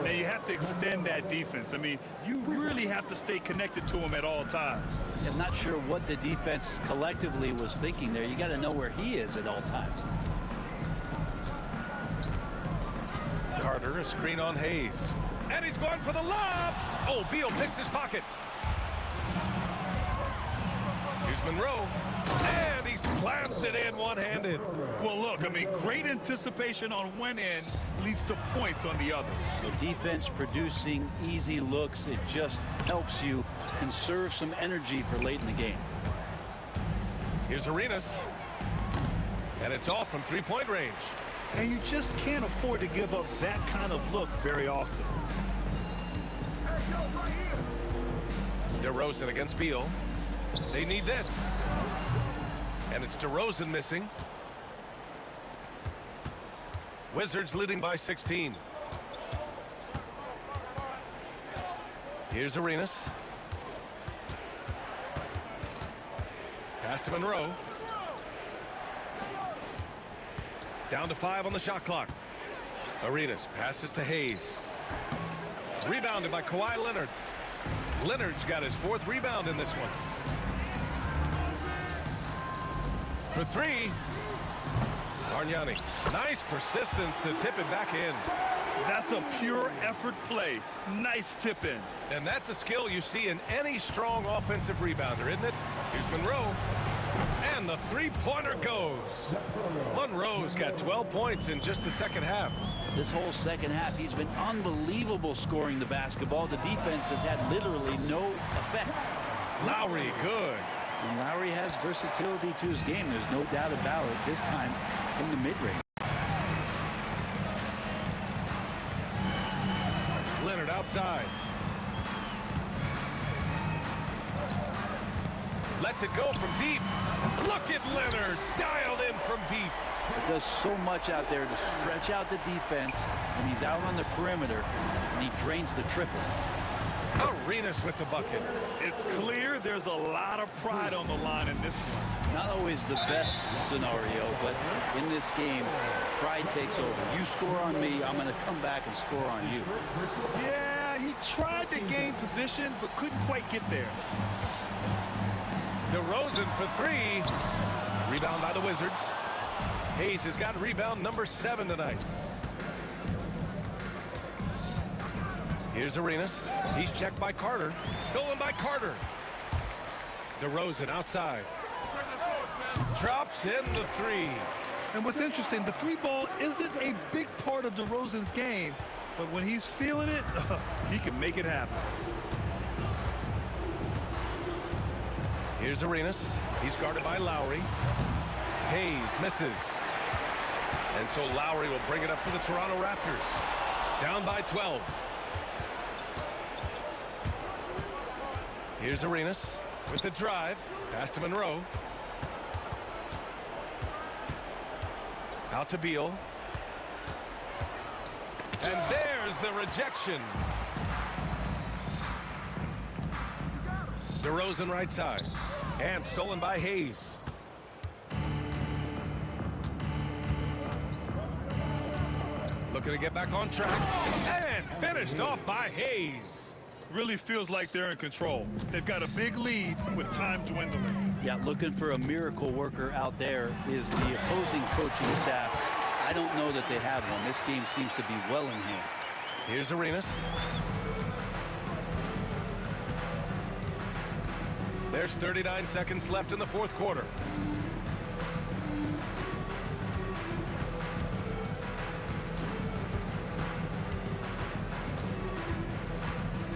And you have to extend that defense. I mean, you really have to stay connected to him at all times. I'm not sure what the defense collectively was thinking there. You got to know where he is at all times. Carter, a screen on Hayes. And he's going for the lob. Oh, Beal picks his pocket. Here's Monroe. And he slams it in one-handed. Well, look, I mean, great anticipation on one end leads to points on the other. The defense producing easy looks, it just helps you conserve some energy for late in the game. Here's Arenas. And it's off from 3-point range. And you just can't afford to give up that kind of look very often. DeRozan against Beal. They need this. And it's DeRozan missing. Wizards leading by 16. Here's Arenas. Pass to Monroe. Down to 5 on the shot clock. Arenas passes to Hayes. Rebounded by Kawhi Leonard. Leonard's got his 4th rebound in this one. For 3, Bargnani. Nice persistence to tip it back in. That's a pure effort play. Nice tip in. And that's a skill you see in any strong offensive rebounder, isn't it? Here's Monroe. And the 3-pointer goes. Monroe's got 12 points in just the second half. This whole second half, he's been unbelievable scoring the basketball. The defense has had literally no effect. Lowry, good. And Lowry has versatility to his game. There's no doubt about it. This time from the mid-range. Leonard outside. Lets it go from deep. Look at Leonard dialed in from deep. It does so much out there to stretch out the defense when he's out on the perimeter, and he drains the triple. Arenas with the bucket. It's clear there's a lot of pride on the line in this one. Not always the best scenario, but in this game, pride takes over. You score on me, I'm going to come back and score on you. Yeah, he tried to gain position, but couldn't quite get there. DeRozan for three. Rebound by the Wizards. Hayes has got rebound number 7 tonight. Here's Arenas. He's checked by Carter. Stolen by Carter. DeRozan outside. Drops in the three. And what's interesting, the three ball isn't a big part of DeRozan's game, but when he's feeling it, he can make it happen. Here's Arenas. He's guarded by Lowry. Hayes misses. And so Lowry will bring it up for the Toronto Raptors. Down by 12. Here's Arenas with the drive. Pass to Monroe. Out to Beal. And there's the rejection. DeRozan right side. And stolen by Hayes. Looking to get back on track. And finished off by Hayes. Really feels like they're in control. They've got a big lead with time dwindling. Yeah, looking for a miracle worker out there is the opposing coaching staff. I don't know that they have one. This game seems to be well in hand. Here's Arenas. There's 39 seconds left in the fourth quarter.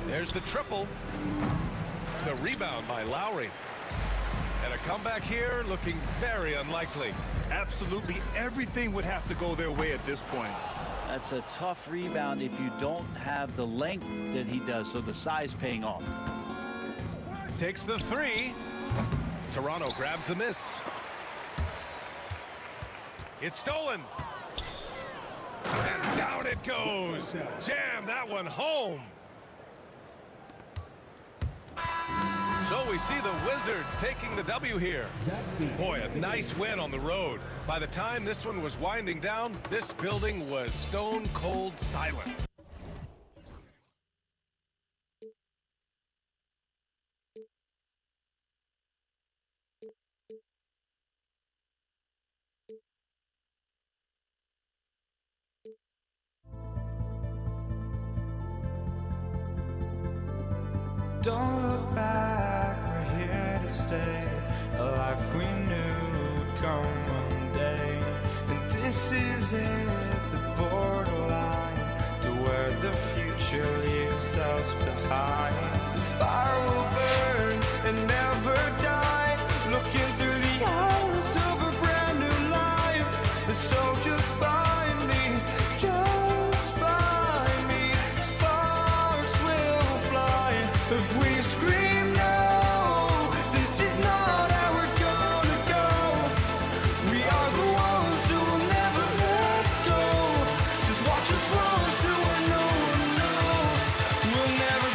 There's the triple. The rebound by Lowry. And a comeback here looking very unlikely. Absolutely everything would have to go their way at this point. That's a tough rebound if you don't have the length that he does, so the size paying off. Takes the three. Toronto grabs the miss. It's stolen. And down it goes. Jam that one home. So we see the Wizards taking the W here. Boy, a nice win on the road. By the time this one was winding down, this building was stone cold silent. Don't look back, we're here to stay. A life we knew would come one day. And this is it, the borderline to where the future leaves us behind. The fire will burn and never die. Looking through the eyes of a brand new life. And so just find me, just find me. Sparks will fly. If we scream no, this is not how we're gonna go. We are the ones who will never let go. Just watch us run to where no one knows. We'll never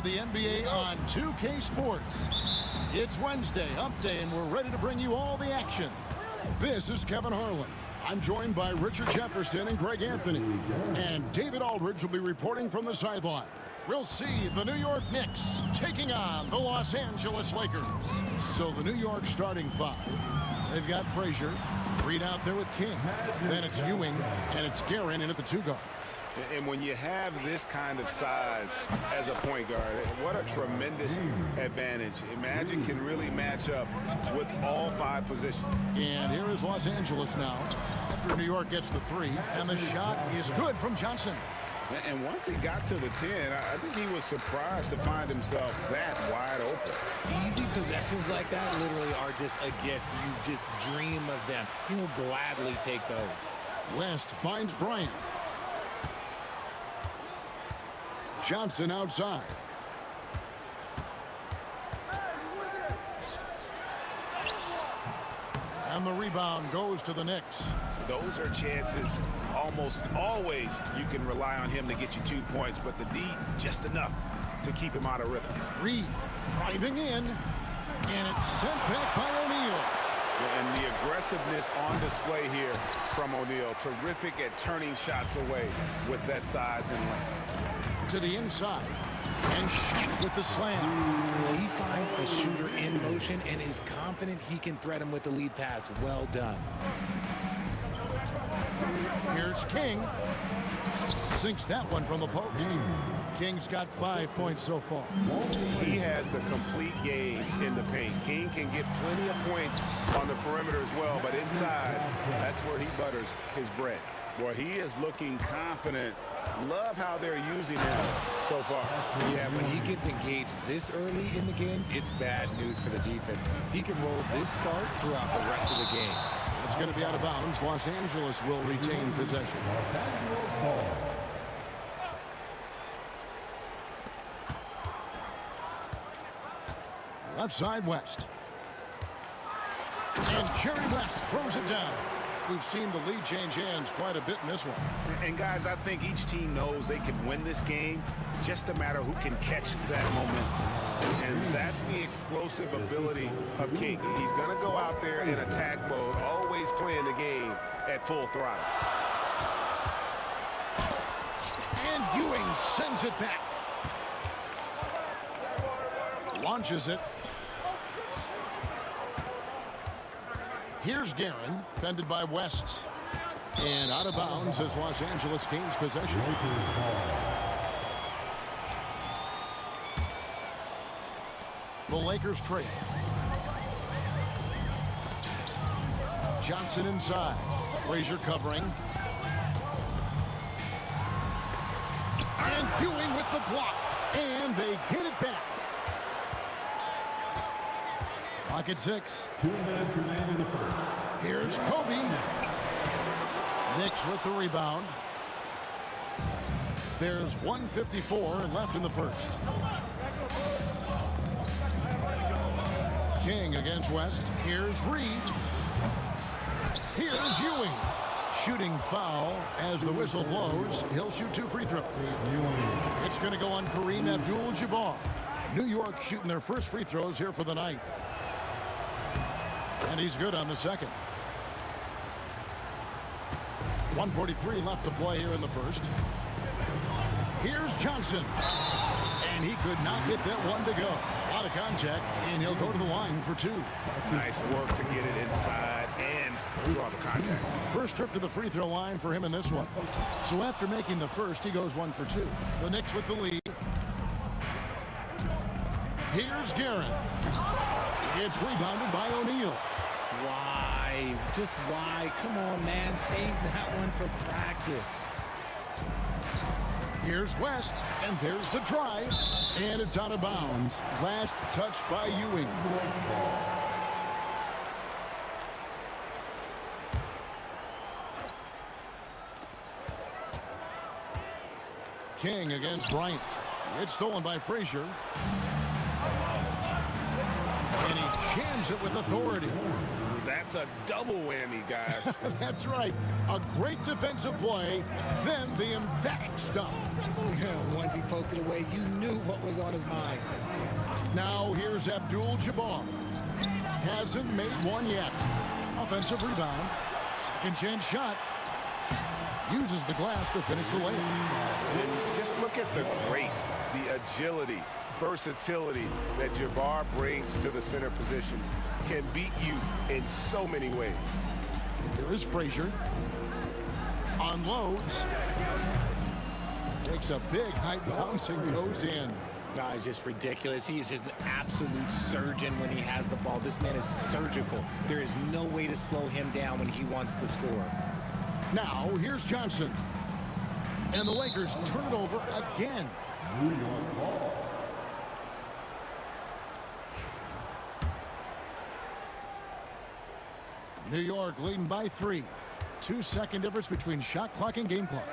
to the NBA on 2K Sports. It's Wednesday, Hump Day, and we're ready to bring you all the action. This is Kevin Harlan. I'm joined by Richard Jefferson and Greg Anthony. And David Aldridge will be reporting from the sideline. We'll see the New York Knicks taking on the Los Angeles Lakers. So the New York starting five. They've got Frazier, Reed out there with King. Then it's Ewing, and it's Guerin in at the 2 guard. And when you have this kind of size as a point guard, what a tremendous advantage. Magic can really match up with all 5 positions. And here is Los Angeles now after New York gets the 3, and the shot is good from Johnson. And once he got to the 10, I think he was surprised to find himself that wide open. Easy possessions like that literally are just a gift. You just dream of them. He'll gladly take those. West finds Bryant. Johnson outside. And the rebound goes to the Knicks. Those are chances almost always you can rely on him to get you 2 points, but the D just enough to keep him out of rhythm. Reed driving in, and it's sent back by O'Neal. And the aggressiveness on display here from O'Neal. Terrific at turning shots away with that size and length. To the inside, and shot with the slam. He finds a shooter in motion and is confident he can thread him with the lead pass. Well done. Here's King. Sinks that one from the post. King's got 5 points so far. He has the complete game in the paint. King can get plenty of points on the perimeter as well, but inside, that's where he butters his bread. Boy, he is looking confident. Love how they're using him so far. Yeah, when he gets engaged this early in the game, it's bad news for the defense. He can roll this start throughout the rest of the game. It's going to be out of bounds. Los Angeles will retain possession. Left side, West. And Jerry West throws it down. We've seen the lead change hands quite a bit in this one. And guys, I think each team knows they can win this game. Just a matter who can catch that momentum. And that's the explosive ability of King. He's going to go out there in attack mode, always playing the game at full throttle. And Ewing sends it back. Launches it. Here's Guerin, fended by West. And out of bounds as Los Angeles gains possession. The Lakers trail. Johnson inside. Frazier covering. And Ewing with the block. And they get it back. Clock at 6. 2 minutes remaining in the first. Here's Kobe. Knicks with the rebound. There's 1:54 left in the first. King against West. Here's Reed. Here's Ewing. Shooting foul as the whistle blows. He'll shoot 2 free throws. It's going to go on Kareem Abdul-Jabbar. New York shooting their first free throws here for the night. And he's good on the second. 1:43 left to play here in the first. Here's Johnson. And he could not get that one to go. A lot of contact, and he'll go to the line for 2. Nice work to get it inside and draw the contact. First trip to the free throw line for him in this one. So after making the first, he goes 1 for 2. The Knicks with the lead. Here's Guerin. It's rebounded by O'Neal. Why? Just why? Come on, man. Save that one for practice. Here's West, and there's the drive, and it's out of bounds. Last touch by Ewing. King against Bryant. It's stolen by Frazier. And he jams it with authority. That's a double whammy, guys. That's right. A great defensive play, then the emphatic stuff. Once he poked it away, you knew what was on his mind. Now here's Abdul-Jabbar. Hasn't made one yet. Offensive rebound. Second chance shot. Uses the glass to finish the layup. And just look at the grace, the agility, versatility that Jabbar brings to the center position. Can beat you in so many ways. Here is Frazier. Unloads. Takes a big height bounce and goes in. No, it's just ridiculous. He is just an absolute surgeon when he has the ball. This man is surgical. There is no way to slow him down when he wants to score. Now, here's Johnson. And the Lakers turn it over again. New York leading by 3. 2-second difference between shot clock and game clock.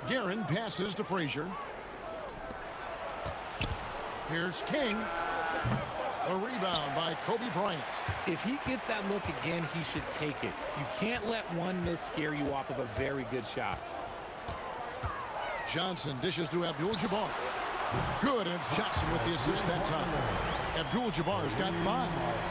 Guerin passes to Frazier. Here's King. A rebound by Kobe Bryant. If he gets that look again, he should take it. You can't let one miss scare you off of a very good shot. Johnson dishes to Abdul-Jabbar. Good, and it's Johnson with the assist that time. Abdul-Jabbar's got 5.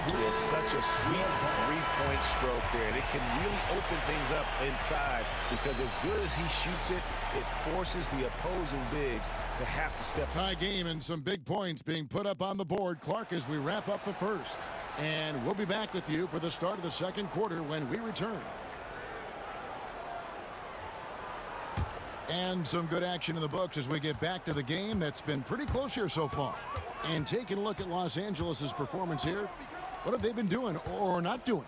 It's such a sweet three-point stroke there, and it can really open things up inside because as good as he shoots it, it forces the opposing bigs to have to step. Tie game and some big points being put up on the board. Clark, as we wrap up the first. And we'll be back with you for the start of the second quarter when we return. And some good action in the books as we get back to the game that's been pretty close here so far. And taking a look at Los Angeles' performance here, what have they been doing or not doing?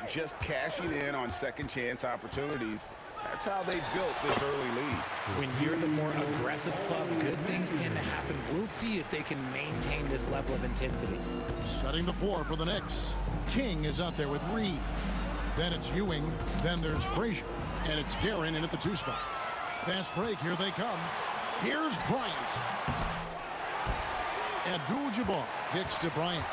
Just cashing in on second chance opportunities. That's how they built this early lead. When you're the more aggressive club, good things tend to happen. We'll see if they can maintain this level of intensity. Setting the floor for the Knicks. King is out there with Reed. Then it's Ewing. Then there's Frazier. And it's Guerin in at the 2 spot. Fast break. Here they come. Here's Bryant. Abdul-Jabbar kicks to Bryant.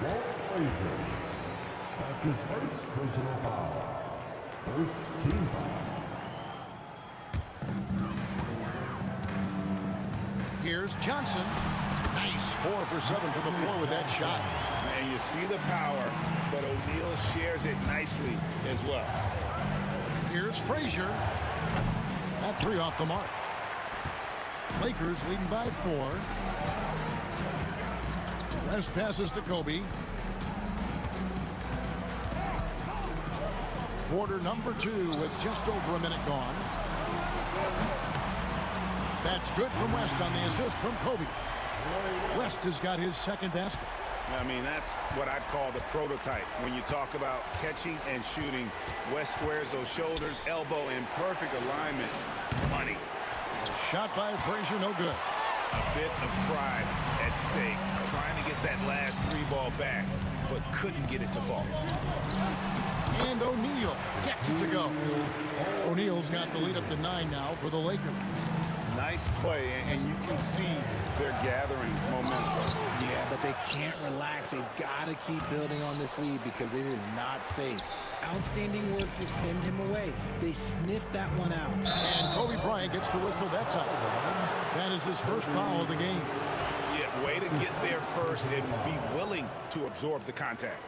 Walt Frazier. That's his first personal foul. First team foul. Here's Johnson. Nice 4 for 7 from the floor with that shot. And you see the power, but O'Neal shares it nicely as well. Here's Frazier. That 3 off the mark. Lakers leading by 4. Rest passes to Kobe. Quarter number 2 with just over a minute gone. That's good from West on the assist from Kobe. West has got his second basket. I mean, that's what I'd call the prototype. When you talk about catching and shooting, West squares those shoulders, elbow in perfect alignment. Money. Shot by Frazier, no good. A bit of pride at stake, trying to get that last 3 ball back, but couldn't get it to fall. And O'Neal gets it to go. O'Neal's got the lead up to 9 now for the Lakers. Nice play, and you can see they're gathering momentum. Yeah, but they can't relax. They've got to keep building on this lead because it is not safe. Outstanding work to send him away. They sniffed that one out. And Kobe Bryant gets the whistle that time. That is his first foul of the game. Yeah, way to get there first and be willing to absorb the contact.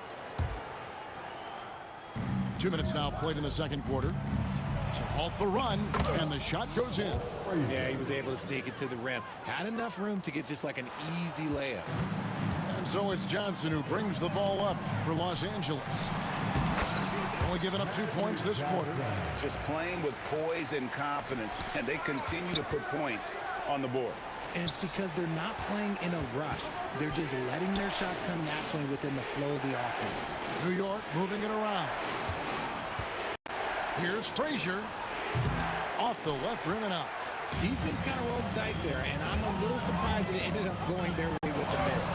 2 minutes now played in the second quarter. To halt the run, and the shot goes in. Yeah, he was able to sneak it to the rim. Had enough room to get just like an easy layup. And so it's Johnson who brings the ball up for Los Angeles. Only giving up 2 points this quarter. Just playing with poise and confidence, and they continue to put points on the board. And it's because they're not playing in a rush. They're just letting their shots come naturally within the flow of the offense. New York moving it around. Here's Frazier. Off the left rim and out. Defense kind of rolled the dice there, and I'm a little surprised it ended up going their way with the miss.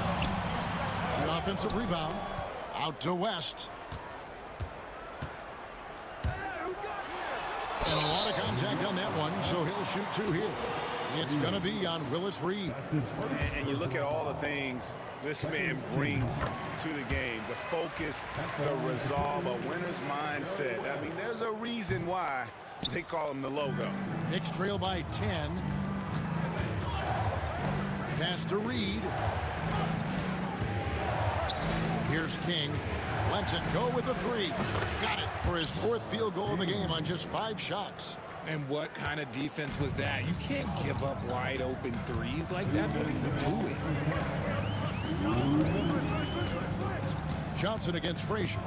An offensive rebound. Out to West. And a lot of contact on that one, so he'll shoot 2 here. It's going to be on Willis Reed. And you look at all the things this man brings to the game. The focus, the resolve, a winner's mindset. I mean, there's a reason why they call him the logo. Knicks trail by 10. Pass to Reed. Here's King. Lets it go with a three. Got it for his 4th field goal of the game on just 5 shots. And what kind of defense was that? You can't give up wide open threes like that. What are you doing? Johnson against Frazier.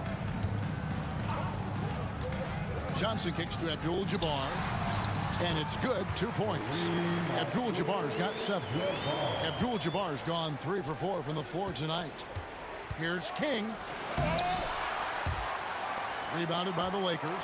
Johnson kicks to Abdul-Jabbar. And it's good, 2 points. Abdul-Jabbar's got 7. Abdul-Jabbar's gone 3 for 4 from the floor tonight. Here's King. Rebounded by the Lakers.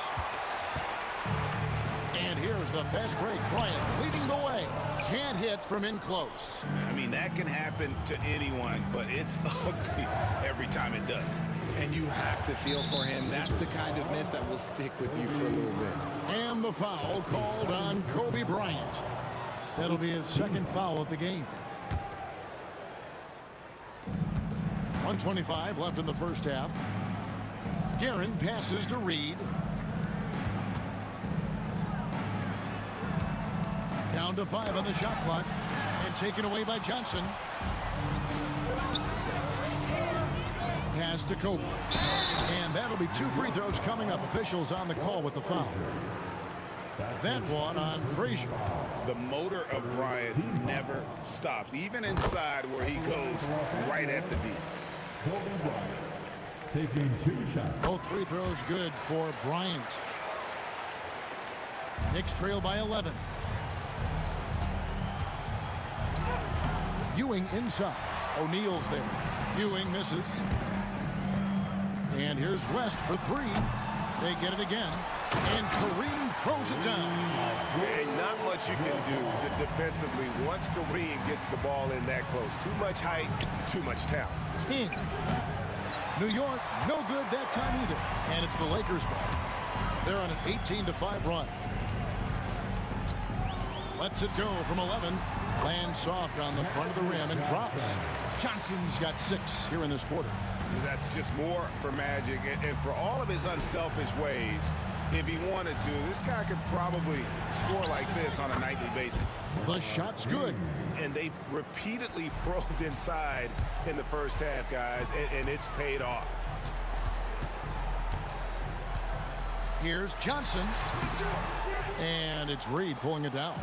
And here's the fast break. Bryant leading the way. Can't hit from in close. I mean, that can happen to anyone, but it's ugly every time it does. And you have to feel for him. That's the kind of miss that will stick with you for a little bit. And the foul called on Kobe Bryant. That'll be his 2nd foul of the game. 1:25 left in the first half. Guerin passes to Reed. Down to 5 on the shot clock. And taken away by Johnson. Pass to Kobe. And that'll be 2 free throws coming up. Officials on the call with the foul. That one on Frazier. The motor of Bryant never stops, even inside where he goes right at the D. Taking 2 shots. Both free throws good for Bryant. Knicks trail by 11. Ewing inside. O'Neal's there. Ewing misses. And here's West for 3. They get it again. And Kareem throws it down. And not much you can do defensively once Kareem gets the ball in that close. Too much height, too much talent. King. New York, no good that time either. And it's the Lakers ball. They're on an 18-5 run. Lets it go from 11. Lands soft on the front of the rim and drops. Johnson's got 6 here in this quarter. That's just more for Magic. And for all of his unselfish ways, if he wanted to, this guy could probably score like this on a nightly basis. The shot's good. And they've repeatedly probed inside in the first half, guys, and it's paid off. Here's Johnson. And it's Reed pulling it down.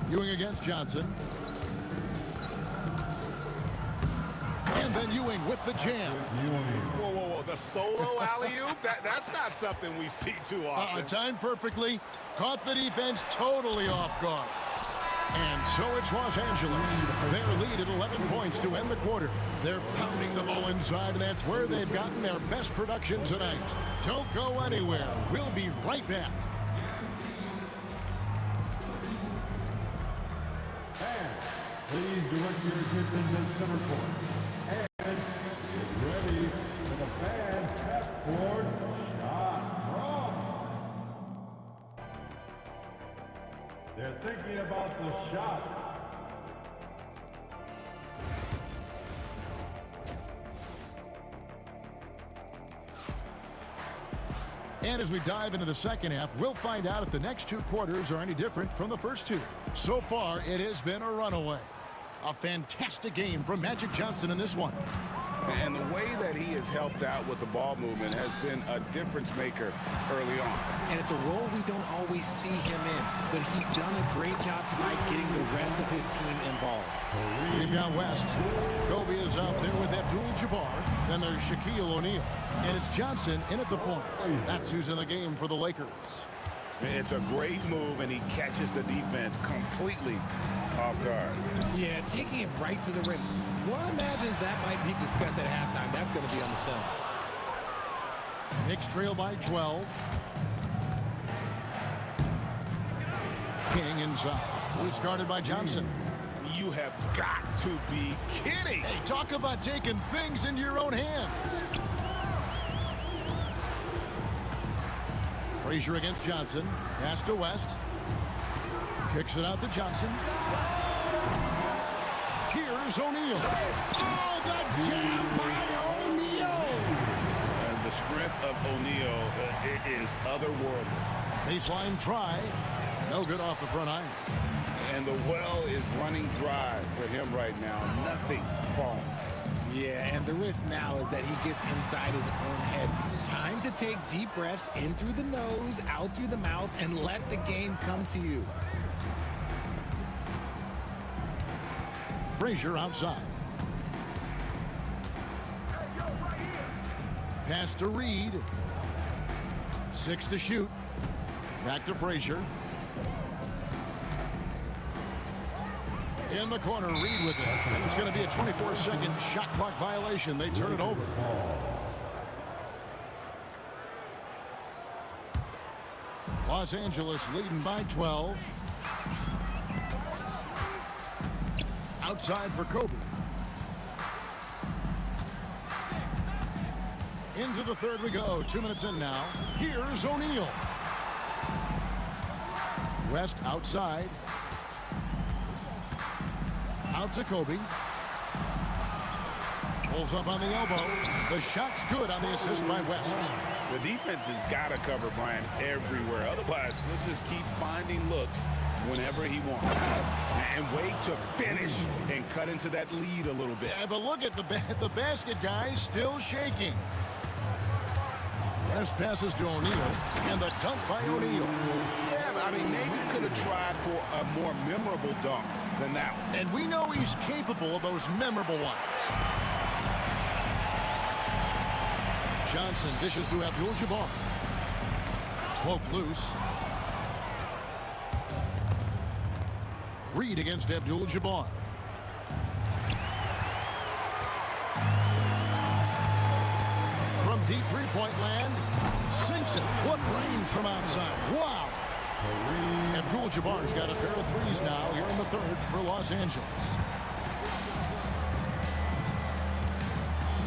Ewing against Johnson. And then Ewing with the jam. Whoa, whoa, whoa. The solo alley-oop? That's not something we see too often. Timed perfectly. Caught the defense totally off guard. And so it's Los Angeles. Their lead at 11 points to end the quarter. They're pounding the ball inside, and that's where they've gotten their best production tonight. Don't go anywhere. We'll be right back. Please direct your attention to center court. And get ready for the fan half-court shot from. They're thinking about the shot. And as we dive into the second half, we'll find out if the next 2 quarters are any different from the first 2. So far, it has been a runaway. A fantastic game from Magic Johnson in this one. And the way that he has helped out with the ball movement has been a difference maker early on. And it's a role we don't always see him in, but he's done a great job tonight getting the rest of his team involved. We've got West. Kobe is out there with Abdul-Jabbar. Then there's Shaquille O'Neal. And it's Johnson in at the point. That's who's in the game for the Lakers. It's a great move, and he catches the defense completely off guard. Yeah, taking it right to the rim. One imagines that might be discussed at halftime. That's going to be on the film. Knicks trail by 12. King inside. Who's guarded by Johnson. You have got to be kidding. Hey, talk about taking things into your own hands. Frazier against Johnson. Pass to West. Kicks it out to Johnson. Here's O'Neal. Oh, the jam by O'Neal. And the strength of O'Neal is otherworldly. Baseline try. No good off the front iron. And the well is running dry for him right now. Nothing falling. Yeah, and the risk now is that he gets inside his own head. Time to take deep breaths in through the nose, out through the mouth, and let the game come to you. Frazier outside. Pass to Reed. 6 to shoot. Back to Frazier. In the corner, Reed with it. And it's going to be a 24-second shot clock violation. They turn it over. Los Angeles leading by 12. Outside for Kobe. Into the third we go. 2 minutes in now. Here's O'Neal. West outside. Out to Kobe. Pulls up on the elbow. The shot's good on the assist by West. The defense has got to cover Bryant everywhere. Otherwise, he'll just keep finding looks whenever he wants. And wait to finish and cut into that lead a little bit. Yeah, but look at the basket, guys, still shaking. West passes to O'Neal, and the dunk by O'Neal. Yeah, I mean, maybe could have tried for a more memorable dunk than that one. And we know he's capable of those memorable ones. Johnson dishes to Abdul-Jabbar. Poke loose. Reed against Abdul-Jabbar. From deep three-point land, sinks it. What range from outside. Wow. Abdul-Jabbar's got a pair of threes now here in the third for Los Angeles.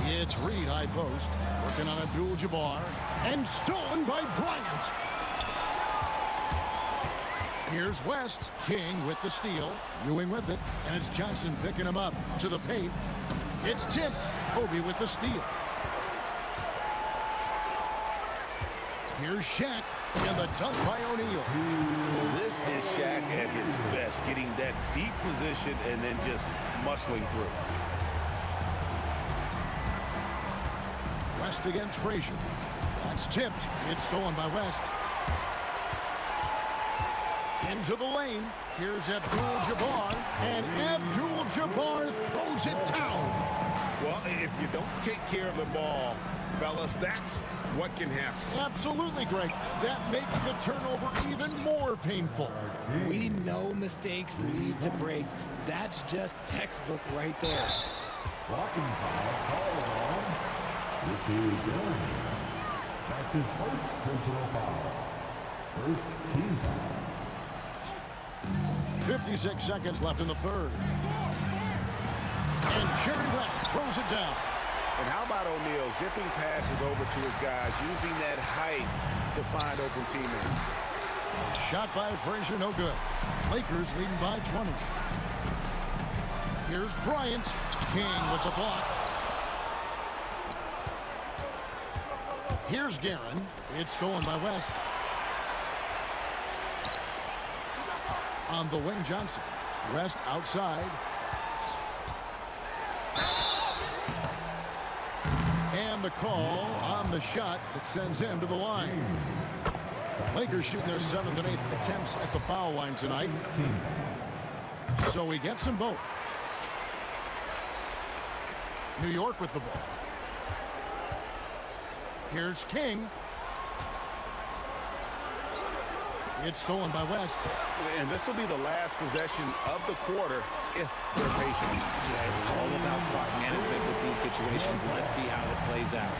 It's Reed, high post, working on Abdul-Jabbar, and stolen by Bryant. Here's West. King with the steal. Ewing with it, and it's Johnson picking him up to the paint. It's tipped. Kobe with the steal. Here's Shaq, and the dunk by O'Neal. This is Shaq at his best, getting that deep position and then just muscling through. West against Frazier. That's tipped. It's stolen by West. Into the lane. Here's Abdul-Jabbar, and Abdul-Jabbar throws it down. Well, if you don't take care of the ball, fellas, that's what can happen. Absolutely, Greg. That makes the turnover even more painful. We know mistakes lead to breaks. That's just textbook right there. Blocking foul called on Richie Dillon. That's his first personal foul. First team foul. 56 seconds left in the third. And Jerry West throws it down. And how about O'Neal zipping passes over to his guys, using that height to find open teammates. Shot by Frazier, no good. Lakers leading by 20. Here's Bryant. King with the block. Here's Guerin. It's stolen by West. On the wing, Johnson. West outside. And the call on the shot that sends him to the line. Lakers shooting their 7th and 8th attempts at the foul line tonight. So he gets them both. New York with the ball. Here's King. It's stolen by West. And this will be the last possession of the quarter if they're patient. Yeah, it's all about clock management with these situations. Let's see how it plays out.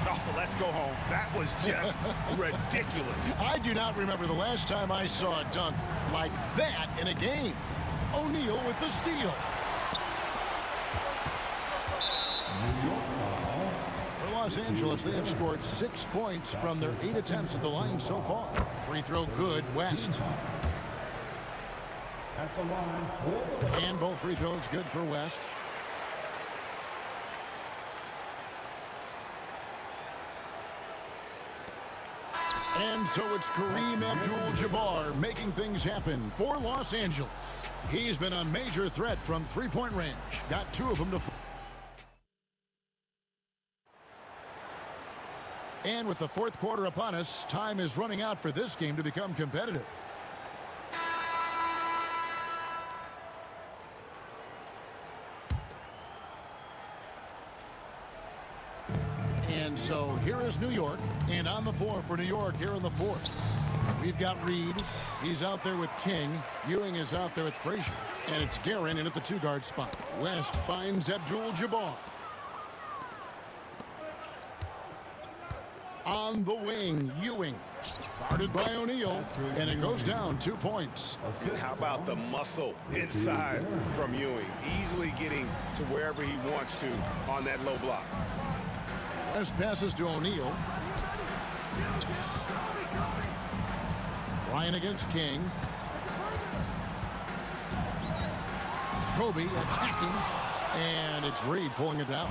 Oh, let's go home. That was just ridiculous. I do not remember the last time I saw a dunk like that in a game. O'Neal with the steal. For Los Angeles, they have scored 6 points from their 8 attempts at the line so far. Free throw good, West. At the line for And both free throws good for West. And so it's Kareem Abdul-Jabbar making things happen for Los Angeles. He's been a major threat from three-point range. Got 2 of them to... And with the fourth quarter upon us, time is running out for this game to become competitive. And so here is New York, and on the floor for New York here in the fourth. We've got Reed. He's out there with King. Ewing is out there with Frazier. And it's Guerin in at the 2-guard spot. West finds Abdul-Jabbar. On the wing, Ewing. Guarded by O'Neal, and it goes down 2 points. And how about the muscle inside from Ewing? Easily getting to wherever he wants to on that low block. West passes to O'Neal. Ryan against King. Kobe attacking, and it's Reed pulling it down.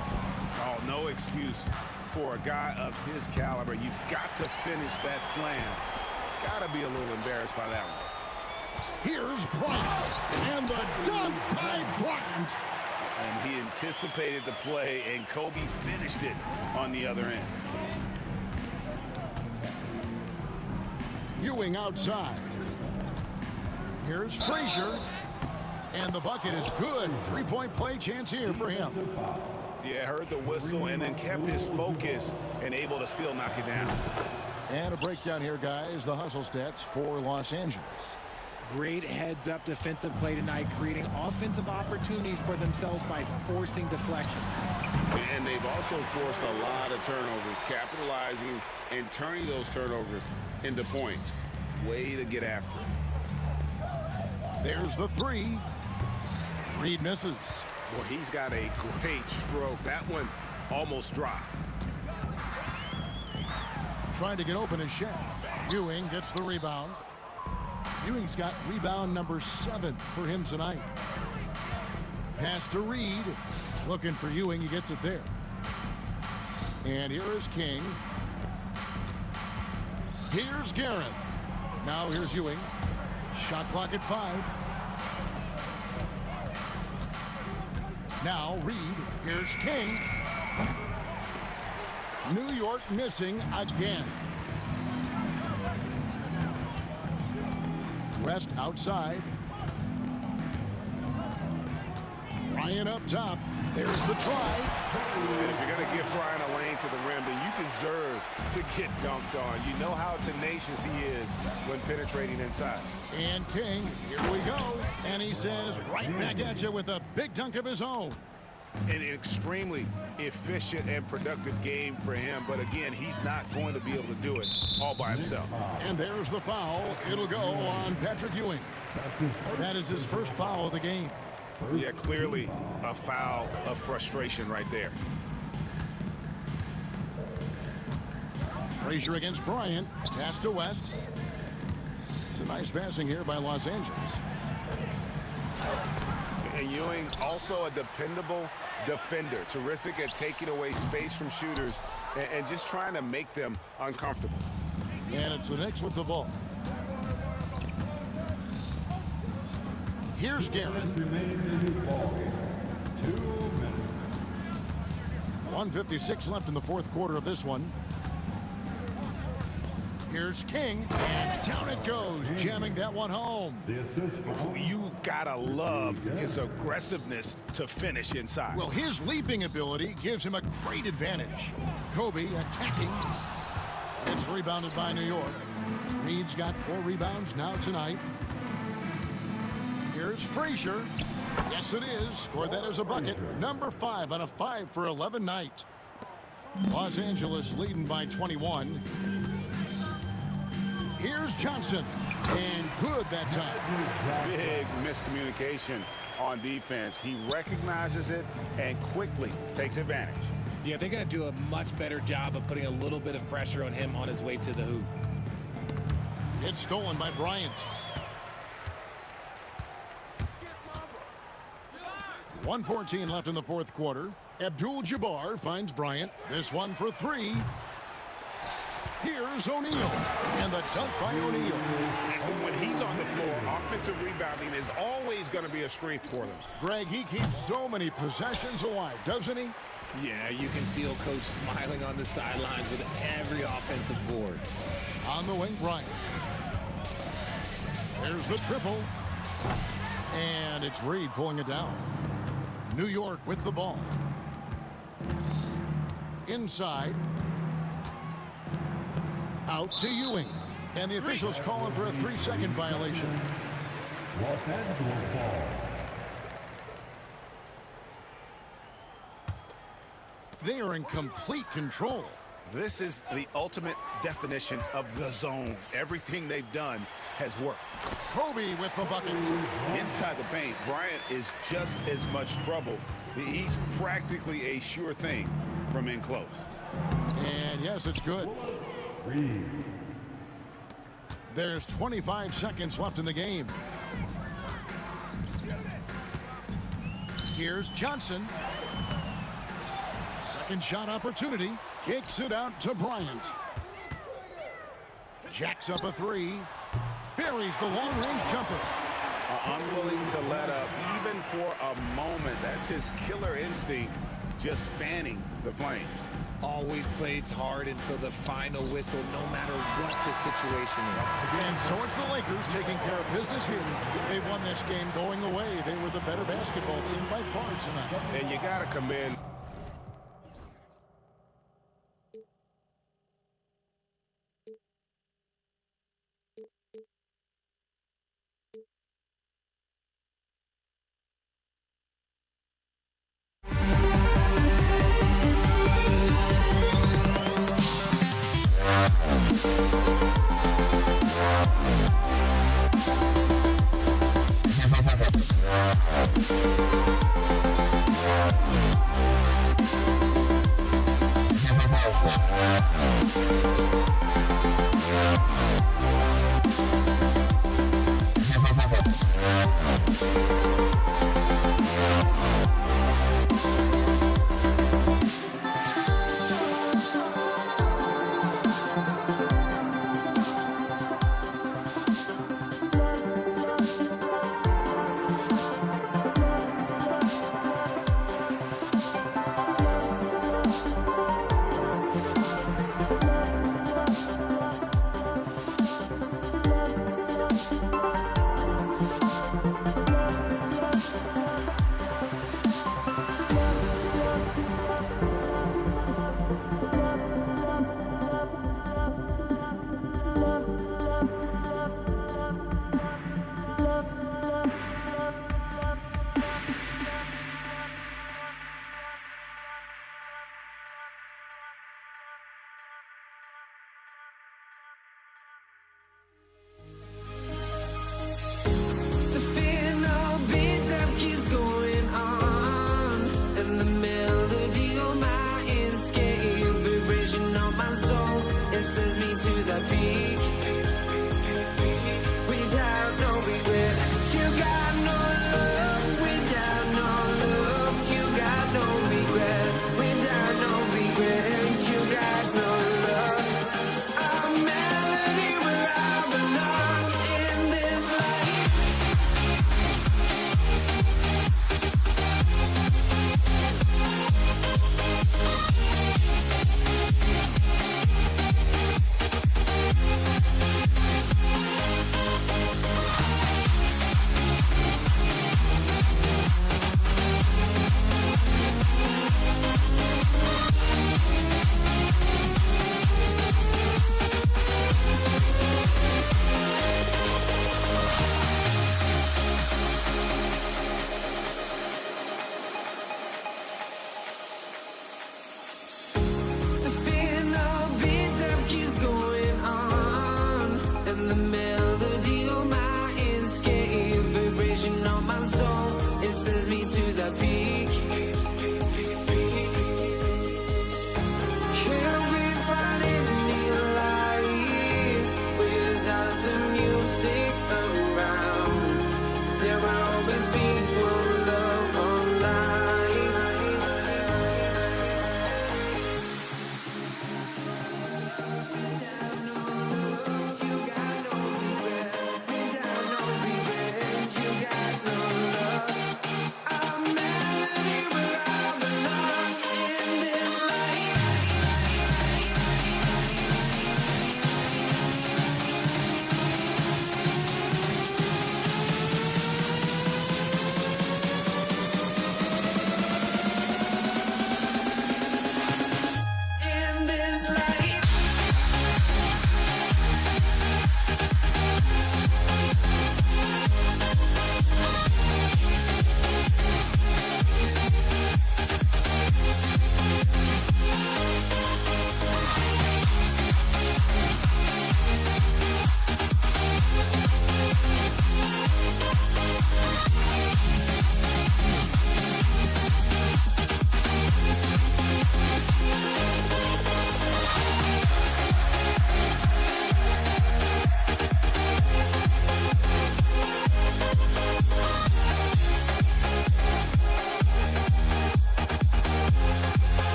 Oh, no excuse for a guy of his caliber. You've got to finish that slam. Got to be a little embarrassed by that one. Here's Bryant, and the dunk by Bryant. And he anticipated the play, and Kobe finished it on the other end. Ewing outside. Here's Frazier, and the bucket is good. 3-point play chance here for him. Yeah, heard the whistle and then kept his focus and able to still knock it down. And a breakdown here, guys. The hustle stats for Los Angeles. Great heads-up defensive play tonight, creating offensive opportunities for themselves by forcing deflections. And they've also forced a lot of turnovers, capitalizing and turning those turnovers into points. Way to get after it. There's the 3. Reed misses. Well, he's got a great stroke. That one almost dropped. Trying to get open is Shaq. Ewing gets the rebound. Ewing's got rebound number 7 for him tonight. Pass to Reed. Looking for Ewing. He gets it there. And here is King. Here's Guerin. Now here's Ewing. Shot clock at 5. Now Reed. Here's King. New York missing again. West outside. Ryan up top. There's the try. And if you're going to give Brian a lane to the rim, then you deserve to get dunked on. You know how tenacious he is when penetrating inside. And King, here we go. And he says right back at you with a big dunk of his own. An extremely efficient and productive game for him. But again, he's not going to be able to do it all by himself. And there's the foul. It'll go on Patrick Ewing. That is his first foul of the game. Yeah, clearly a foul of frustration right there. Frazier against Bryant. Pass to West. It's a nice passing here by Los Angeles. And Ewing, also a dependable defender. Terrific at taking away space from shooters and just trying to make them uncomfortable. And it's the Knicks with the ball. Here's Guerin. remaining in this ballgame. 2 minutes. 1:56 left in the fourth quarter of this one. Here's King, and down it goes, jamming that one home. The assist for You've got to love his aggressiveness to finish inside. Well, his leaping ability gives him a great advantage. Kobe attacking. It's rebounded by New York. Reed's got 4 rebounds now tonight. Here's Frazier. Yes, it is. Scored that as a bucket. Number 5 on a 5 for 11 night. Los Angeles leading by 21. Here's Johnson. And good that time. Big miscommunication on defense. He recognizes it and quickly takes advantage. Yeah, they're going to do a much better job of putting a little bit of pressure on him on his way to the hoop. It's stolen by Bryant. 1:14 left in the fourth quarter. Abdul-Jabbar finds Bryant. This one for three. Here's O'Neal. And the dunk by O'Neal. When he's on the floor, offensive rebounding is always going to be a strength for them. Greg, he keeps so many possessions alive, doesn't he? Yeah, you can feel Coach smiling on the sidelines with every offensive board. On the wing, Bryant. There's the triple. And it's Reed pulling it down. New York with the ball. Inside. Out to Ewing. And the officials calling for a 3-second violation. Los Angeles ball. They are in complete control. This is the ultimate definition of the zone. Everything they've done has worked. Kobe with the bucket. Inside the paint, Bryant is just as much trouble. He's practically a sure thing from in close. And yes, it's good. There's 25 seconds left in the game. Here's Johnson. Second shot opportunity. Kicks it out to Bryant. Jacks up a three. Buries the long-range jumper. Unwilling to let up even for a moment. That's his killer instinct, just fanning the flame. Always plays hard until the final whistle, no matter what the situation is. And so it's the Lakers taking care of business here. They won this game going away. They were the better basketball team by far tonight. And you got to commend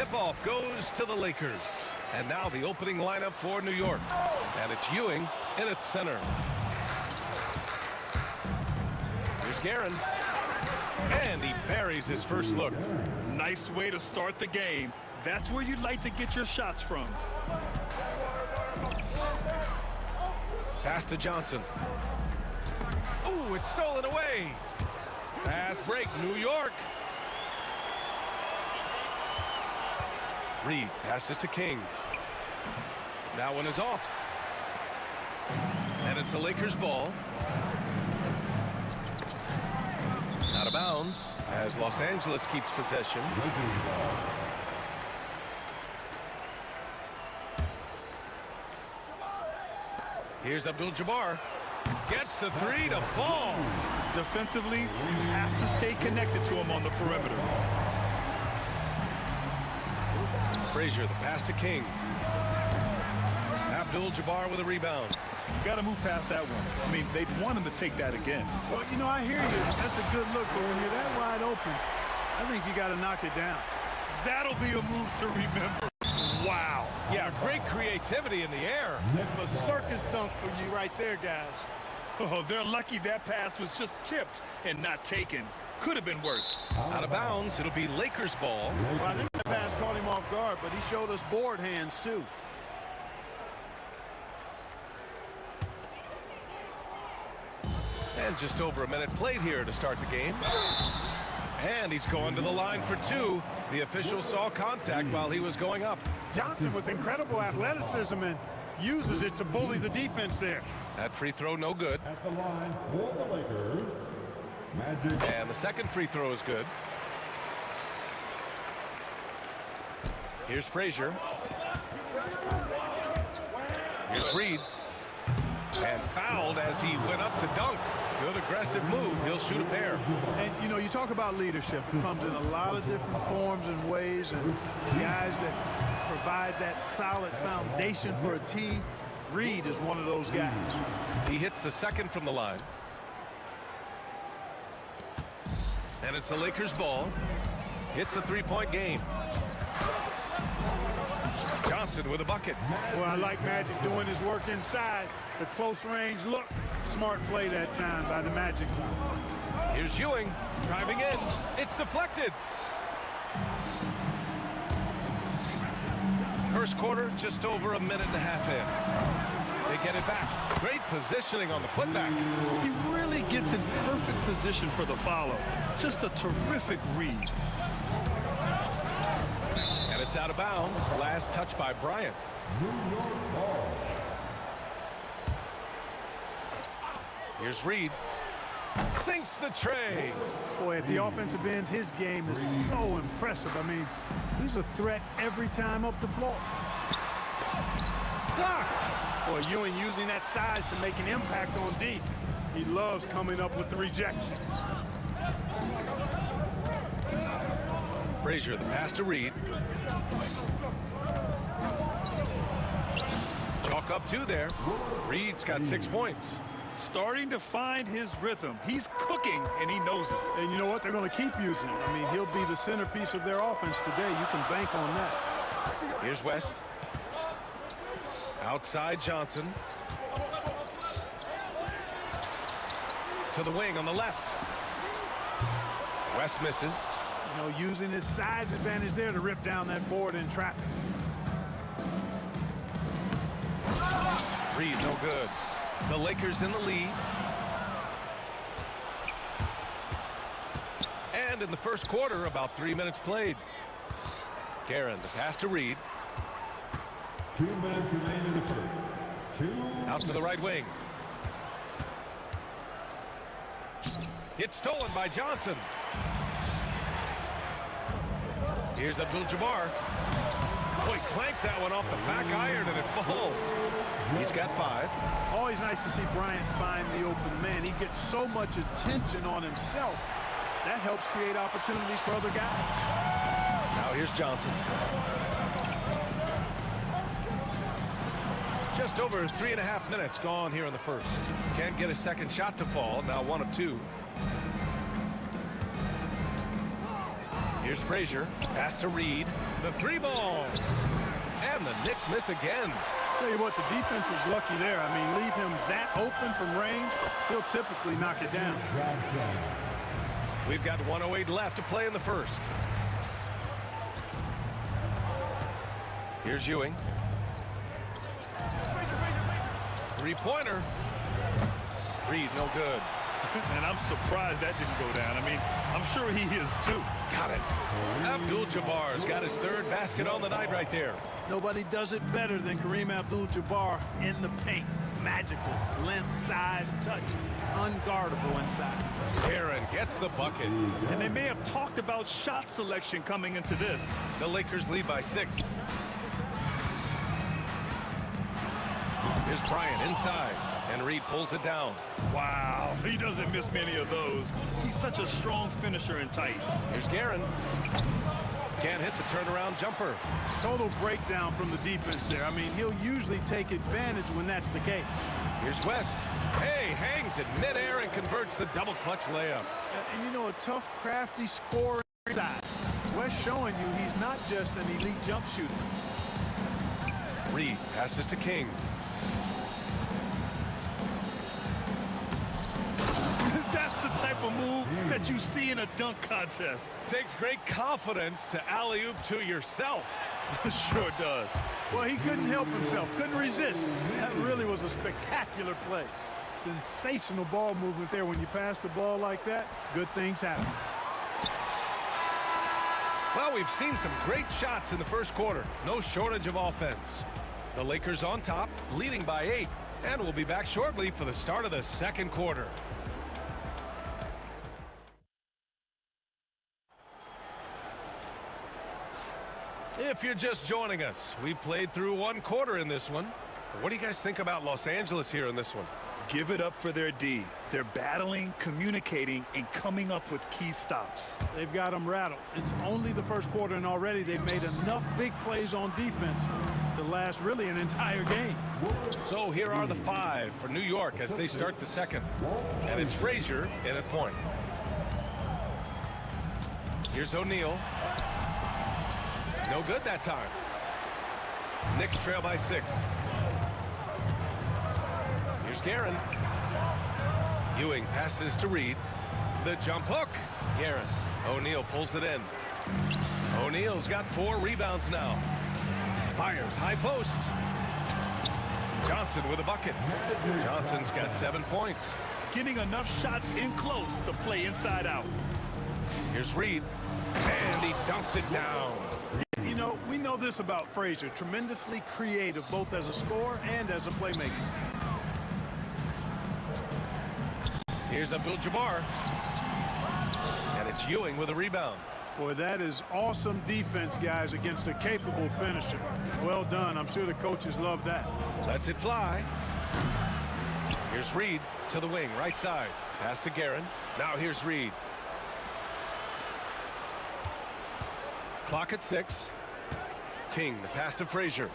Tip-off goes to the Lakers. And now the opening lineup for New York. And it's Ewing in at center. Here's Guerin. And he buries his first look. Nice way to start the game. That's where you'd like to get your shots from. Pass to Johnson. Ooh, it's stolen away. Fast break, New York. Reed passes to King. That one is off. And it's the Lakers' ball. Out of bounds as Los Angeles keeps possession. Here's Abdul-Jabbar. Gets the three to fall. Defensively, you have to stay connected to him on the perimeter. Frazier, the pass to King. Abdul-Jabbar with a rebound. You got to move past that one. I mean, they'd want him to take that again. Well, you know, I hear you. That's a good look, but when you're that wide open, I think you got to knock it down. That'll be a move to remember. Wow. Yeah, great creativity in the air. A circus dunk for you right there, guys. Oh, they're lucky that pass was just tipped and not taken. Could have been worse. Out of bounds, it'll be Lakers ball. Well, I think that pass caught him off guard, but he showed us board hands, too. And just over a minute played here to start the game. And he's going to the line for two. The official saw contact while he was going up. Johnson with incredible athleticism and uses it to bully the defense there. That free throw no good. At the line for the Lakers, Magic. And the second free throw is good. Here's Frazier. Here's Reed. And fouled as he went up to dunk. Good aggressive move. He'll shoot a pair. And, you know, you talk about leadership. It comes in a lot of different forms and ways. And guys that provide that solid foundation for a team, Reed is one of those guys. He hits the second from the line. And it's the Lakers' ball. It's a three-point game. Johnson with a bucket. Well, I like Magic doing his work inside. The close range look. Smart play that time by the Magic. Here's Ewing driving in. It's deflected. First quarter, just over a minute and a half in. They get it back. Great positioning on the putback. He really gets in perfect position for the follow. Just a terrific read. And it's out of bounds. Last touch by Bryant. New York ball. Here's Reed. Sinks the tray. Boy, at the offensive end, his game is so impressive. I mean, he's a threat every time up the floor. Blocked. Boy, Ewing using that size to make an impact on D. He loves coming up with the rejections. Frazier, the pass to Reed. Chalk up two there. Reed's got 6 points. Starting to find his rhythm. He's cooking, and he knows it. And you know what? They're going to keep using him. I mean, he'll be the centerpiece of their offense today. You can bank on that. Here's West. Outside Johnson. To the wing on the left. West misses. You know, using his size advantage there to rip down that board in traffic. Reed, no good. The Lakers in the lead. And in the first quarter, about 3 minutes played. Guerin, the pass to Reed. 2 minutes remain in the first. Out to the right wing. It's stolen by Johnson. Here's Abdul-Jabbar. Boy, clanks that one off the back iron and it falls. He's got 5. Always nice to see Bryant find the open man. He gets so much attention on himself. That helps create opportunities for other guys. Now here's Johnson. Just over 3.5 minutes gone here in the first. Can't get a second shot to fall. Now 1 of 2. Here's Frazier. Pass to Reed. The three ball. And the Knicks miss again. Tell you what, the defense was lucky there. I mean, leave him that open from range, he'll typically knock it down. We've got 1:08 left to play in the first. Here's Ewing. Three-pointer. Reed, no good. And I'm surprised that didn't go down. I mean, I'm sure he is too. Got it. Abdul-Jabbar's got his third basket on the night right there. Nobody does it better than Kareem Abdul-Jabbar in the paint. Magical, length, size, touch, unguardable inside. Aaron gets the bucket. And they may have talked about shot selection coming into this. The Lakers lead by 6. Here's Bryant inside, and Reed pulls it down. Wow, he doesn't miss many of those. He's such a strong finisher and tight. Here's Guerin. Can't hit the turnaround jumper. Total breakdown from the defense there. I mean, he'll usually take advantage when that's the case. Here's West. Hey, hangs it midair and converts the double clutch layup. And you know, a tough, crafty scorer inside. West showing you he's not just an elite jump shooter. Reed passes to King. That's the type of move that you see in a dunk contest. Takes great confidence to alley-oop to yourself. Sure does. Well, he couldn't help himself, couldn't resist. That really was a spectacular play. Sensational ball movement there. When you pass the ball like that, good things happen. Well, we've seen some great shots in the first quarter. No shortage of offense. The Lakers on top, leading by 8. And we'll be back shortly for the start of the second quarter. If you're just joining us, we've played through one quarter in this one. What do you guys think about Los Angeles here in this one? Give it up for their D. They're battling, communicating, and coming up with key stops. They've got them rattled. It's only the first quarter, and already they've made enough big plays on defense to last really an entire game. So here are the 5 for New York as they start the second. And it's Frazier in at point. Here's O'Neal. No good that time. Knicks trail by 6. Here's Guerin. Ewing passes to Reed. The jump hook. Guerin. O'Neal pulls it in. O'Neal's got 4 rebounds now. Fires high post. Johnson with a bucket. Johnson's got 7 points. Getting enough shots in close to play inside out. Here's Reed. And he dunks it down. You know, we know this about Frazier. Tremendously creative, both as a scorer and as a playmaker. Here's Abdul-Jabbar. And it's Ewing with a rebound. Boy, that is awesome defense, guys, against a capable finisher. Well done. I'm sure the coaches love that. Lets it fly. Here's Reed to the wing, right side. Pass to Guerin. Now here's Reed. Clock at 6. King, the pass to Frazier.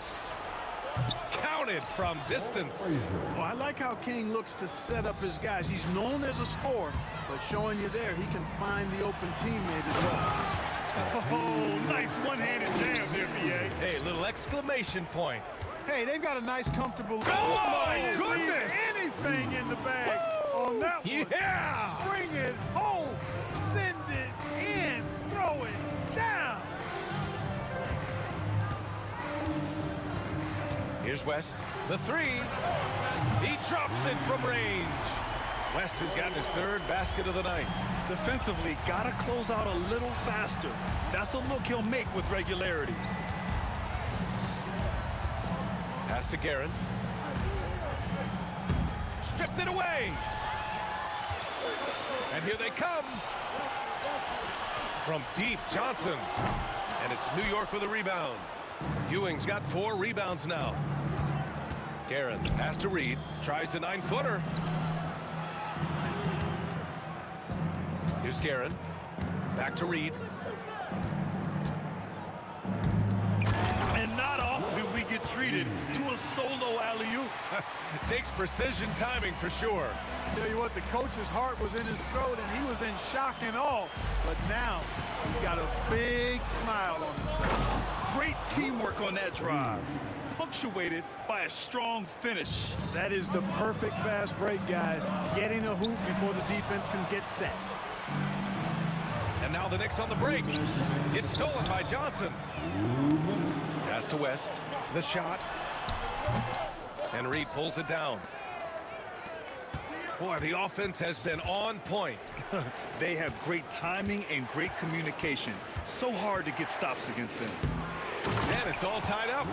Counted from distance. Well, I like how King looks to set up his guys. He's known as a scorer, but showing you there, he can find the open teammate as well. Oh, nice one-handed jam there, B.A. Hey, little exclamation point. Hey, they've got a nice, comfortable... Oh, my goodness! Anything in the bag on that one. Yeah! Bring it home. Send it in. Throw it down. Here's West. The 3. He drops it from range. West has gotten his 3rd basket of the night. Defensively, gotta close out a little faster. That's a look he'll make with regularity. Pass to Guerin. Stripped it away. And here they come. From deep, Johnson. And it's New York with a rebound. Ewing's got 4 rebounds now. Guerin, the pass to Reed. Tries the 9-footer. Here's Guerin. Back to Reed. And not often we get treated to a solo alley-oop. Takes precision timing for sure. Tell you what, the coach's heart was in his throat, and he was in shock and awe. But now he's got a big smile on his face. Great teamwork on that drive, punctuated by a strong finish. That is the perfect fast break, guys. Getting a hoop before the defense can get set. And now the Knicks on the break. It's stolen by Johnson. Pass to West. The shot. And Reed pulls it down. Boy, the offense has been on point. They have great timing and great communication. So hard to get stops against them. And it's all tied up.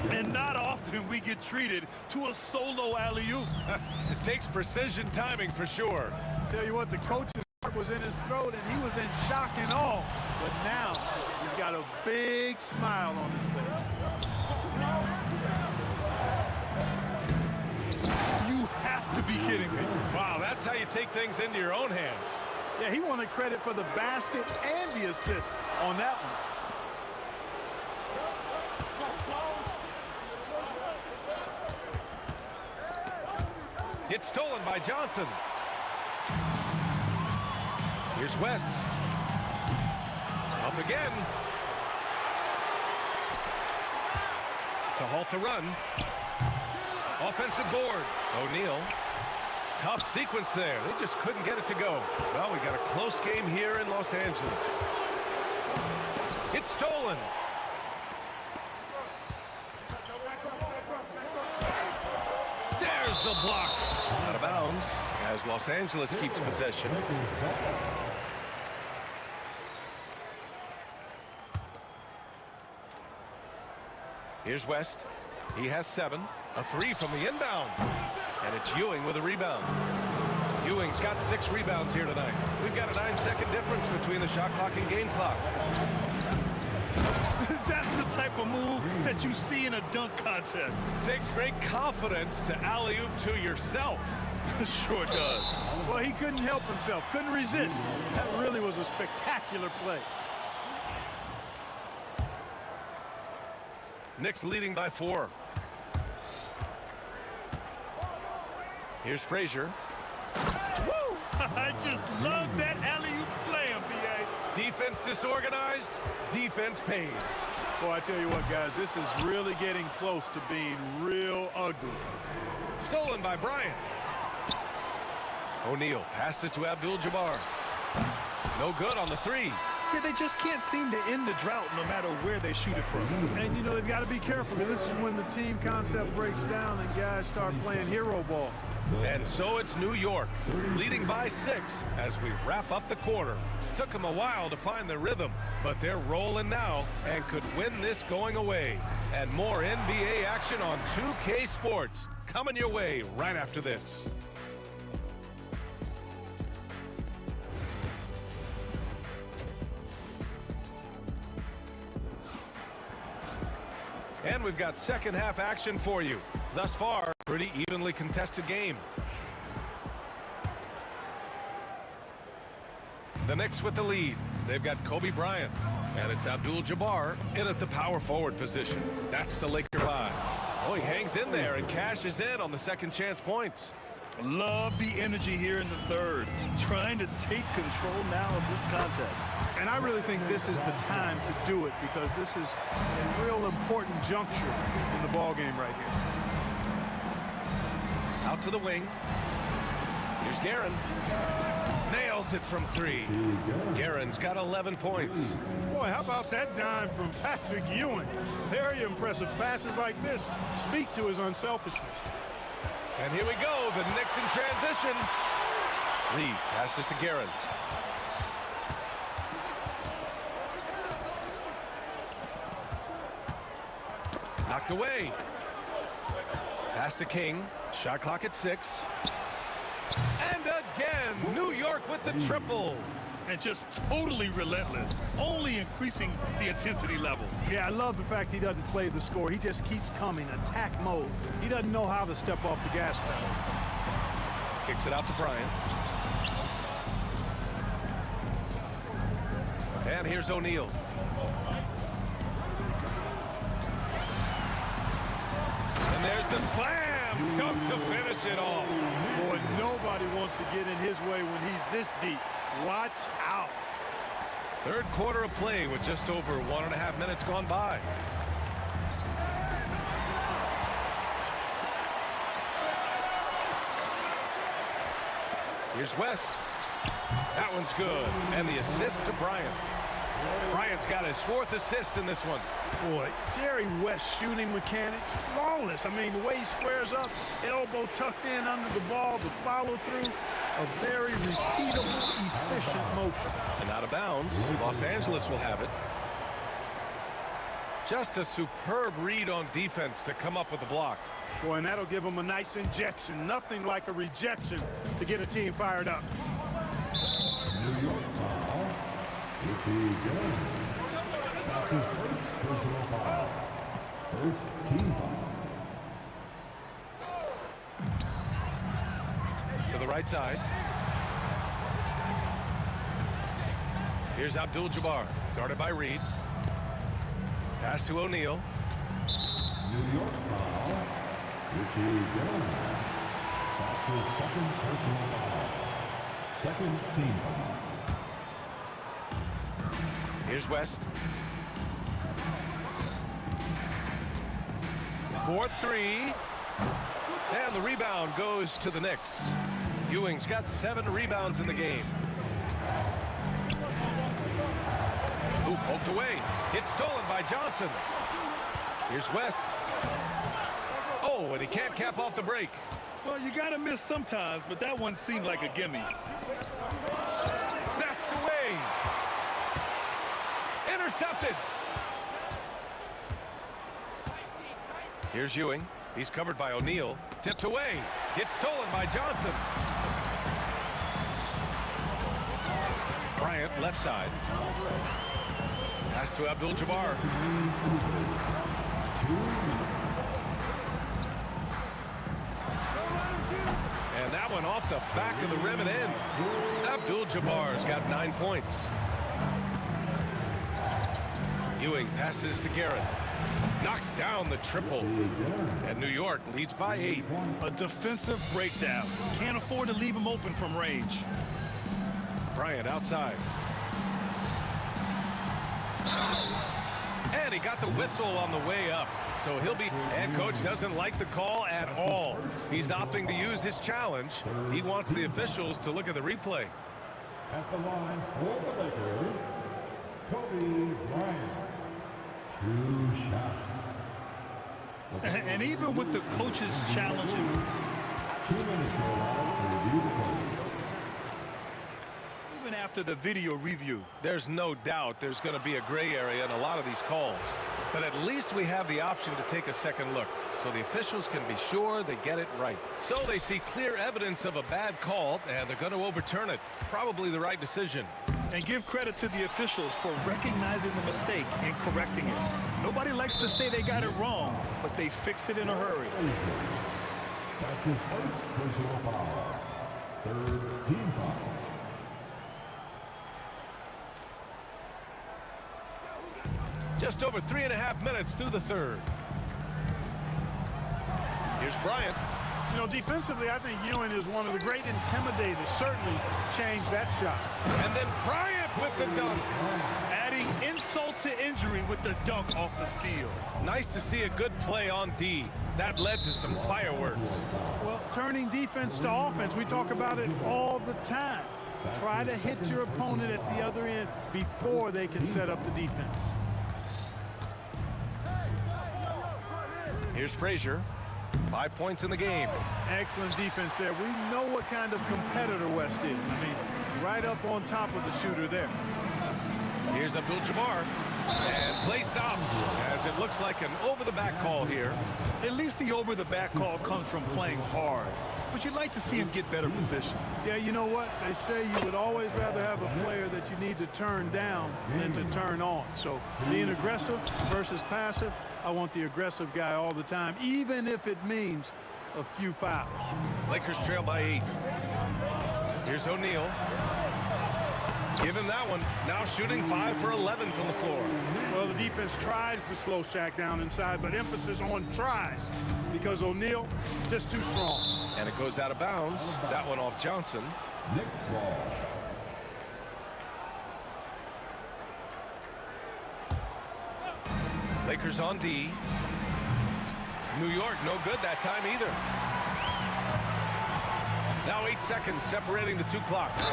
And not often we get treated to a solo alley-oop. It takes precision timing for sure. Tell you what, the coach's heart was in his throat, and he was in shock and awe. But now he's got a big smile on his face. You have to be kidding me. Wow, that's how you take things into your own hands. Yeah, he wanted credit for the basket and the assist on that one. It's stolen by Johnson. Here's West. Up again. To halt the run. Offensive board. O'Neal. Tough sequence there. They just couldn't get it to go. Well, we got a close game here in Los Angeles. It's stolen. There's the block. Out of bounds as Los Angeles keeps possession. Here's West. He has 7. A 3 from the inbound. And it's Ewing with a rebound. Ewing's got 6 rebounds here tonight. We've got a 9-second difference between the shot clock and game clock. That's the type of move that you see in a dunk contest. Takes great confidence to alley-oop to yourself. Sure does. Well, he couldn't help himself, couldn't resist. That really was a spectacular play. Knicks leading by 4. Here's Frazier. Woo! I just love that alley-oop slam, B.A. Defense disorganized, defense pays. Boy, I tell you what, guys, this is really getting close to being real ugly. Stolen by Bryant. O'Neal passes to Abdul-Jabbar. No good on the 3. Yeah, they just can't seem to end the drought no matter where they shoot it from. And, you know, they've got to be careful, because this is when the team concept breaks down and guys start playing hero ball. And so it's New York, leading by 6 as we wrap up the quarter. Took them a while to find their rhythm, but they're rolling now and could win this going away. And more NBA action on 2K Sports coming your way right after this. And we've got second half action for you. Thus far, pretty evenly contested game. The Knicks with the lead. They've got Kobe Bryant. And it's Abdul-Jabbar in at the power forward position. That's the Laker 5. Oh, he hangs in there and cashes in on the second chance points. Love the energy here in the third. Trying to take control now of this contest. And I really think this is the time to do it, because this is a real important juncture in the ball game right here. Out to the wing. Here's Guerin. Nails it from 3. Guerin's got 11 points. Boy, how about that dime from Patrick Ewing? Very impressive. Passes like this speak to his unselfishness. And here we go, the Knicks in transition. Reed passes to Guerin. Knocked away. Pass to King. Shot clock at 6. And again, New York with the triple. And just totally relentless, only increasing the intensity level. Yeah, I love the fact he doesn't play the score. He just keeps coming, attack mode. He doesn't know how to step off the gas pedal. Kicks it out to Bryant. And here's O'Neal. there's the slam dunk to finish it off. Boy, nobody wants to get in his way when he's this deep. Watch out. Third quarter of play with just over 1.5 minutes gone by. Here's West. That one's good. And the assist to Bryant. Bryant's got his 4th assist in this one. Boy, Jerry West shooting mechanics, flawless. I mean, the way he squares up, elbow tucked in under the ball, the follow through, a very repeatable, efficient motion. And out of bounds, Los Angeles will have it. Just a superb read on defense to come up with the block. Boy, and that'll give them a nice injection. Nothing like a rejection to get a team fired up. New York foul. Richie Jones. That's his first personal foul. First team foul. To the right side. Here's Abdul-Jabbar, guarded by Reed. Pass to O'Neal. New York foul. Richie Jones. That's his second personal foul. Second team foul. Here's West. 4-3. And the rebound goes to the Knicks. Ewing's got 7 rebounds in the game. Ooh, poked away. It's stolen by Johnson. Here's West. Oh, and he can't cap off the break. Well, you got to miss sometimes, but that one seemed like a gimme. Snatched away. Intercepted. Here's Ewing. He's covered by O'Neal. Tipped away. It's stolen by Johnson. Bryant, left side. Pass to Abdul-Jabbar. And that one off the back of the rim and in. Abdul-Jabbar's got 9 points. Ewing passes to Garrett. Knocks down the triple. And New York leads by 8. A defensive breakdown. Can't afford to leave him open from range. Bryant outside. And he got the whistle on the way up. So he'll be, and coach doesn't like the call at all. He's opting to use his challenge. He wants the officials to look at the replay. At the line for the Lakers, Kobe Bryant. 2 shots. And even with the coaches challenging, 2 minutes allowed to review the calls. even after the video review. There's no doubt there's going to be a gray area in a lot of these calls. But at least we have the option to take a second look, so the officials can be sure they get it right. So they see clear evidence of a bad call, and they're going to overturn it. Probably the right decision. And give credit to the officials for recognizing the mistake and correcting it. Nobody likes to say they got it wrong, but they fixed it in a hurry. That's his first personal foul. Third team foul. Just over 3.5 minutes through the third. Here's Bryant. You know, defensively, I think Ewing is one of the great intimidators. Certainly changed that shot. And then Bryant with the dunk. Adding insult to injury with the dunk off the steal. Nice to see a good play on D. That led to some fireworks. Well, turning defense to offense, we talk about it all the time. Try to hit your opponent at the other end before they can set up the defense. Here's Frazier. 5 points in the game. Excellent defense there. We know what kind of competitor West is. I mean, right up on top of the shooter there. Here's Abdul-Jabbar. And play stops as it looks like an over-the-back call here. At least the over-the-back call comes from playing hard. But you'd like to see him get better position. Yeah, you know what? They say you would always rather have a player that you need to turn down than to turn on. So being aggressive versus passive, I want the aggressive guy all the time, even if it means a few fouls. Lakers trail by 8. Here's O'Neal. Give him that one. Now shooting 5 for 11 from the floor. Well, the defense tries to slow Shaq down inside, but emphasis on tries because O'Neal just too strong. And it goes out of bounds. That one off Johnson. Knicks ball. Lakers on D. New York no good that time either. Now 8 seconds separating the two clocks.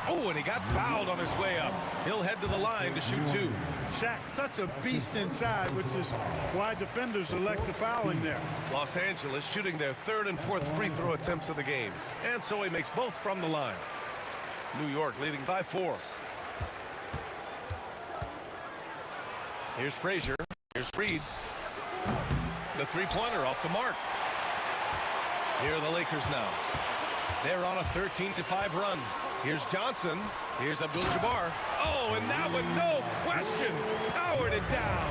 Oh, and he got fouled on his way up. He'll head to the line to shoot 2. Shaq, such a beast inside, which is why defenders elect the fouling there. Los Angeles shooting their 3rd and 4th free throw attempts of the game. And so he makes both from the line. New York leading by 4. Here's Frazier. Here's Reed. The three-pointer off the mark. Here are the Lakers now. They're on a 13-5 run. Here's Johnson. Here's Abdul-Jabbar. Oh, and that one, no question, powered it down.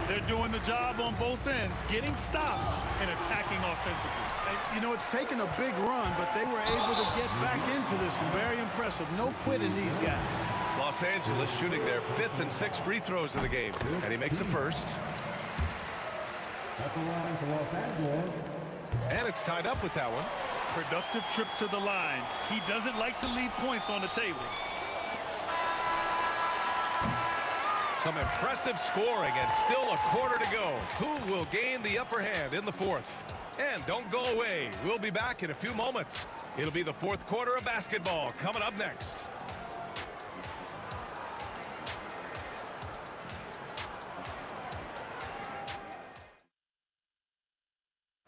They're doing the job on both ends, getting stops and attacking offensively. And, you know, it's taken a big run, but they were able to get back into this one. Very impressive. No quitting these guys. Los Angeles shooting their 5th and 6th free throws of the game. And he makes the first. At the line for Los Angeles. And it's tied up with that one. Productive trip to the line. He doesn't like to leave points on the table. Some impressive scoring and still a quarter to go. Who will gain the upper hand in the 4th? And don't go away. We'll be back in a few moments. It'll be the 4th quarter of basketball coming up next.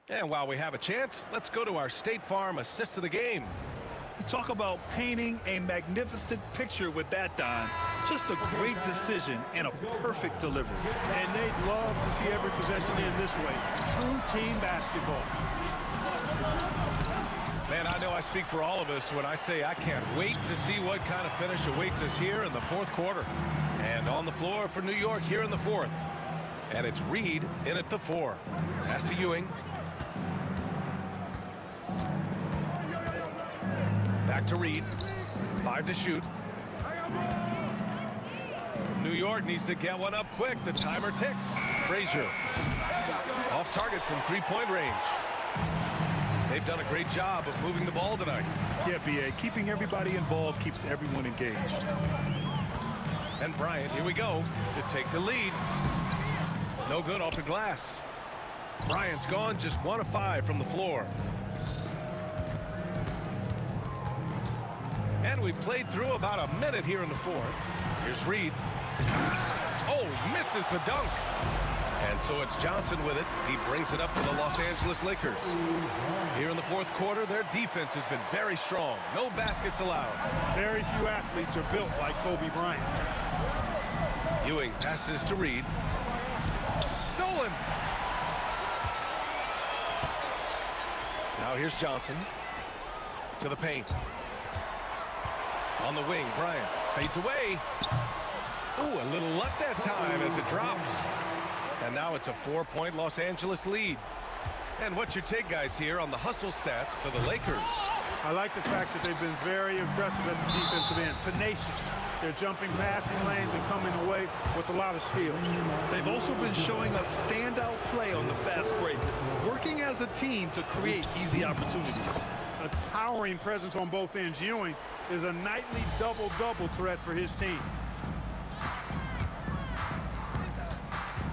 And while we have a chance, let's go to our State Farm assist of the game. You talk about painting a magnificent picture with that, Don. Just a great decision and a perfect delivery. And they'd love to see every possession in this way. True team basketball. Man, I know I speak for all of us when I say I can't wait to see what kind of finish awaits us here in the 4th quarter. And on the floor for New York here in the 4th. And it's Reed in at the 4. Pass to Ewing. Back to Reed. 5 to shoot. New York needs to get one up quick. The timer ticks. Frazier. Off target from 3-point range. They've done a great job of moving the ball tonight. Yeah, B.A. Keeping everybody involved keeps everyone engaged. And Bryant, here we go, to take the lead. No good off the glass. Bryant's gone just 1 of 5 from the floor. And we've played through about a minute here in the 4th. Here's Reed. Oh, misses the dunk. And so it's Johnson with it. He brings it up for the Los Angeles Lakers. Here in the 4th quarter, their defense has been very strong. No baskets allowed. Very few athletes are built like Kobe Bryant. Ewing passes to Reed. Stolen. Now here's Johnson. To the paint. On the wing, Bryant fades away. Ooh, a little luck that time as it drops. And now it's a 4-point Los Angeles lead. And what's your take, guys, here on the hustle stats for the Lakers? I like the fact that they've been very aggressive at the defensive end. Tenacious. They're jumping passing lanes and coming away with a lot of steals. They've also been showing a standout play on the fast break, working as a team to create easy opportunities. A towering presence on both ends. Ewing is a nightly double-double threat for his team.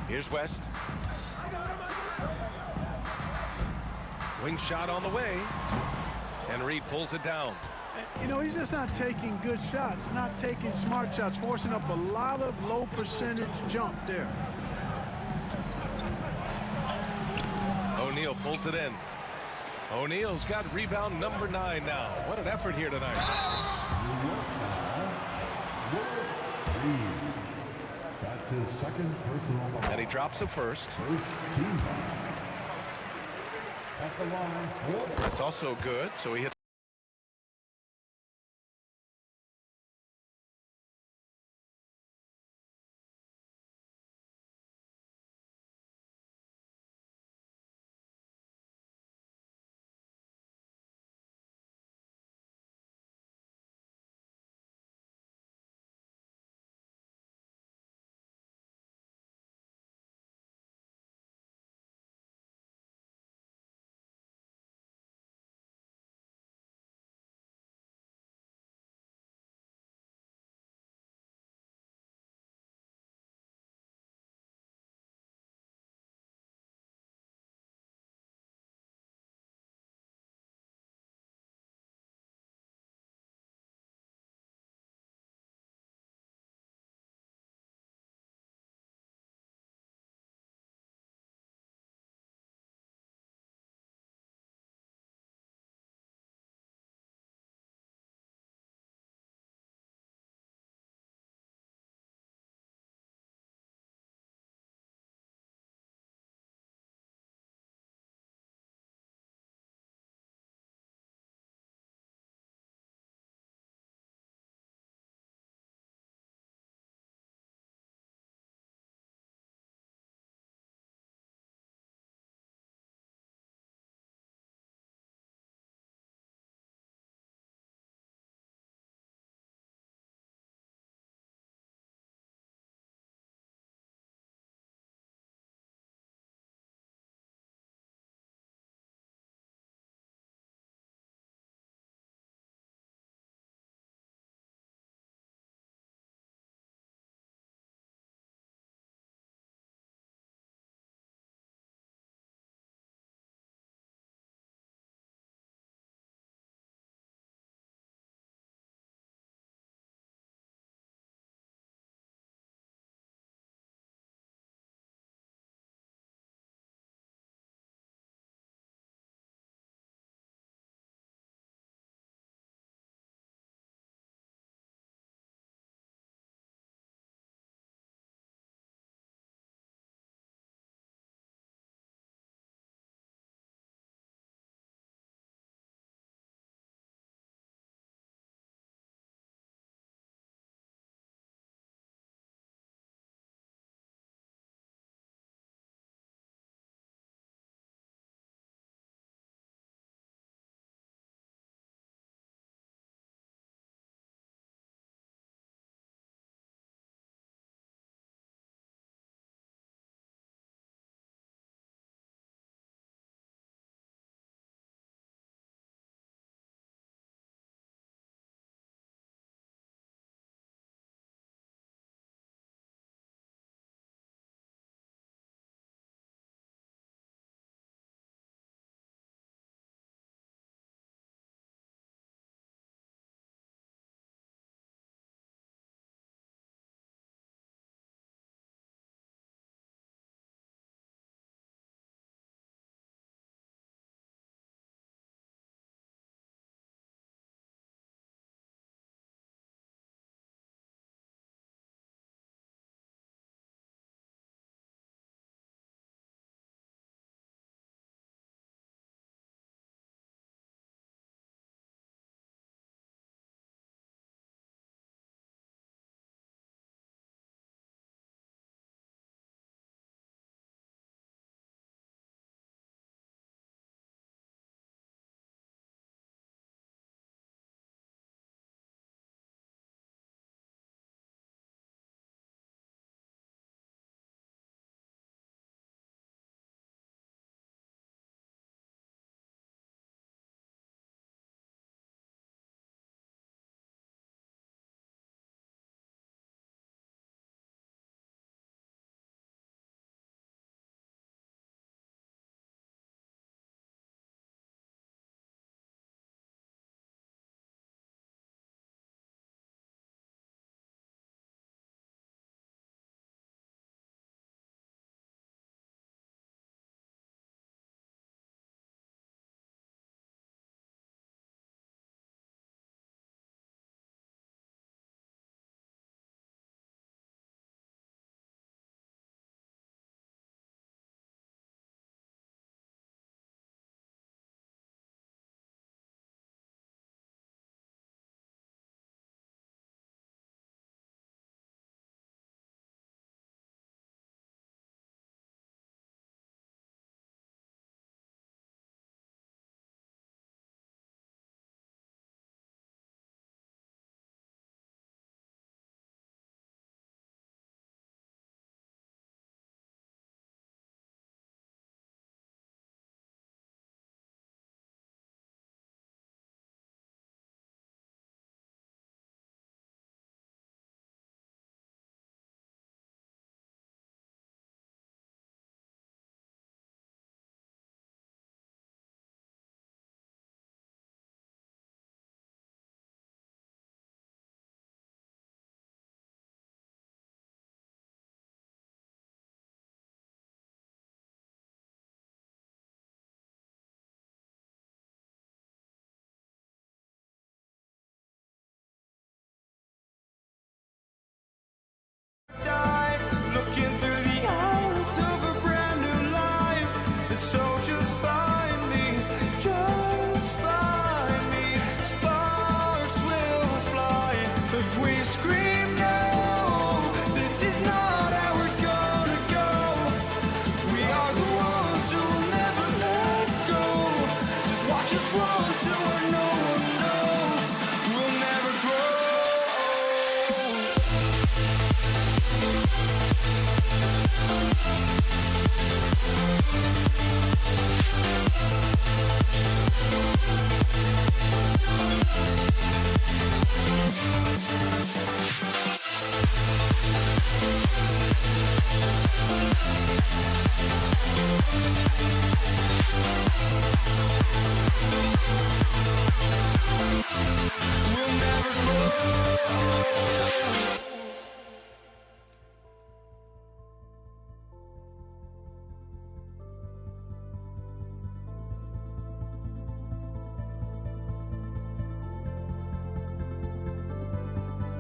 Here's West. Wing shot on the way. And Reed pulls it down. You know, he's just not taking good shots, not taking smart shots, forcing up a lot of low percentage jump there. O'Neal pulls it in. O'Neal's got rebound number 9 now. What an effort here tonight. That's his 2nd personal foul. And he drops the first. First team foul. At the line. That's also good. So he hits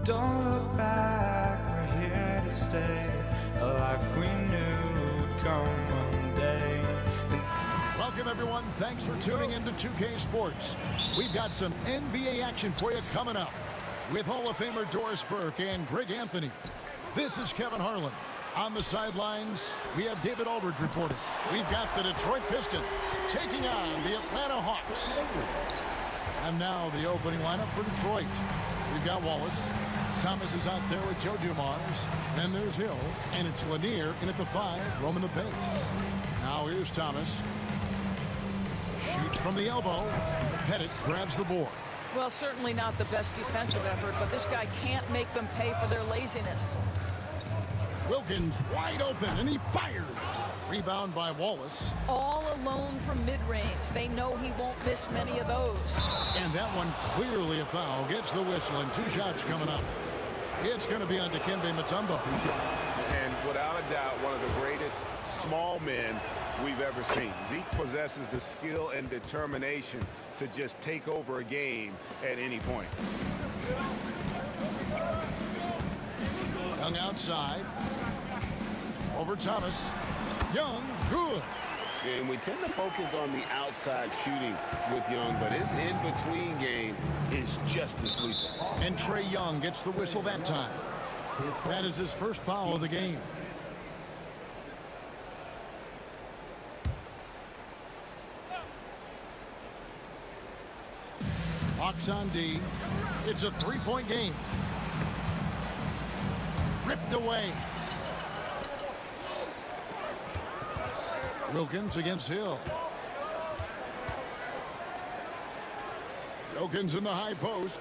Don't look back, we're here to stay. A life we knew would come one day. Welcome, everyone. Thanks for tuning into 2K Sports. We've got some NBA action for you coming up with Hall of Famer Doris Burke and Greg Anthony. This is Kevin Harlan. On the sidelines, we have David Aldridge reporting. We've got the Detroit Pistons taking on the Atlanta Hawks. And now the opening lineup for Detroit. We've got Wallace. Thomas is out there with Joe Dumars. Then there's Hill. And it's Lanier in at the 5, roaming the paint. Now here's Thomas. Shoots from the elbow. Pettit grabs the board. Well, certainly not the best defensive effort, but this guy can't make them pay for their laziness. Wilkins wide open, and he fires. Rebound by Wallace. All alone from mid-range. They know he won't miss many of those. And that one clearly a foul. Gets the whistle, and 2 shots coming up. It's going to be on Dikembe Mutombo. And without a doubt, one of the greatest small men we've ever seen. Zeke possesses the skill and determination to just take over a game at any point. Young outside. Over Thomas. Young, good. And we tend to focus on the outside shooting with Young, but his in-between game is just as lethal. And Trae Young gets the whistle that time. That is his first foul of the game. Hawks on D. It's a 3-point game. Ripped away. Wilkins against Hill. Wilkins in the high post.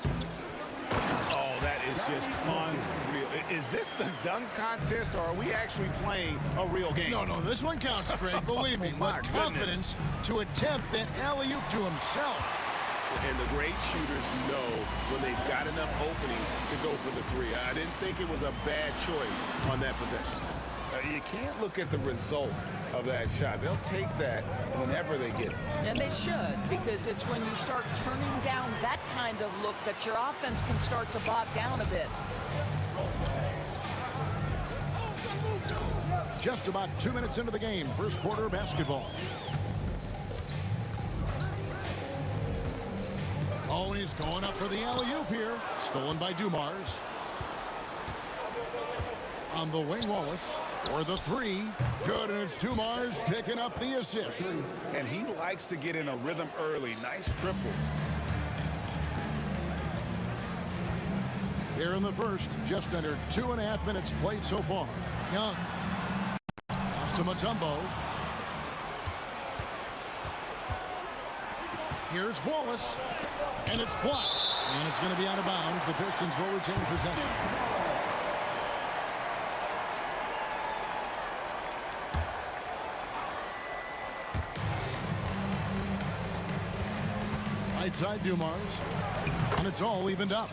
Oh, that is just unreal. Is this the dunk contest, or are we actually playing a real game? No, this one counts, Greg. Believe me. My With confidence to attempt that alley-oop to himself. And the great shooters know when they've got enough opening to go for the 3. I didn't think it was a bad choice on that possession. You can't look at the result of that shot. They'll take that whenever they get it. And they should, because it's when you start turning down that kind of look that your offense can start to bog down a bit. Just about 2 minutes into the game. First quarter basketball. Oh, he's going up for the alley-oop here. Stolen by Dumars. On the wing, Wallace. For the 3. Good, and it's Dumars picking up the assist. And he likes to get in a rhythm early. Nice triple. Here in the first, just under 2.5 minutes played so far. Young. Pass to Mutombo. Here's Wallace. And it's blocked. And it's going to be out of bounds. The Pistons will retain possession. Right side, Dumars. And it's all evened up.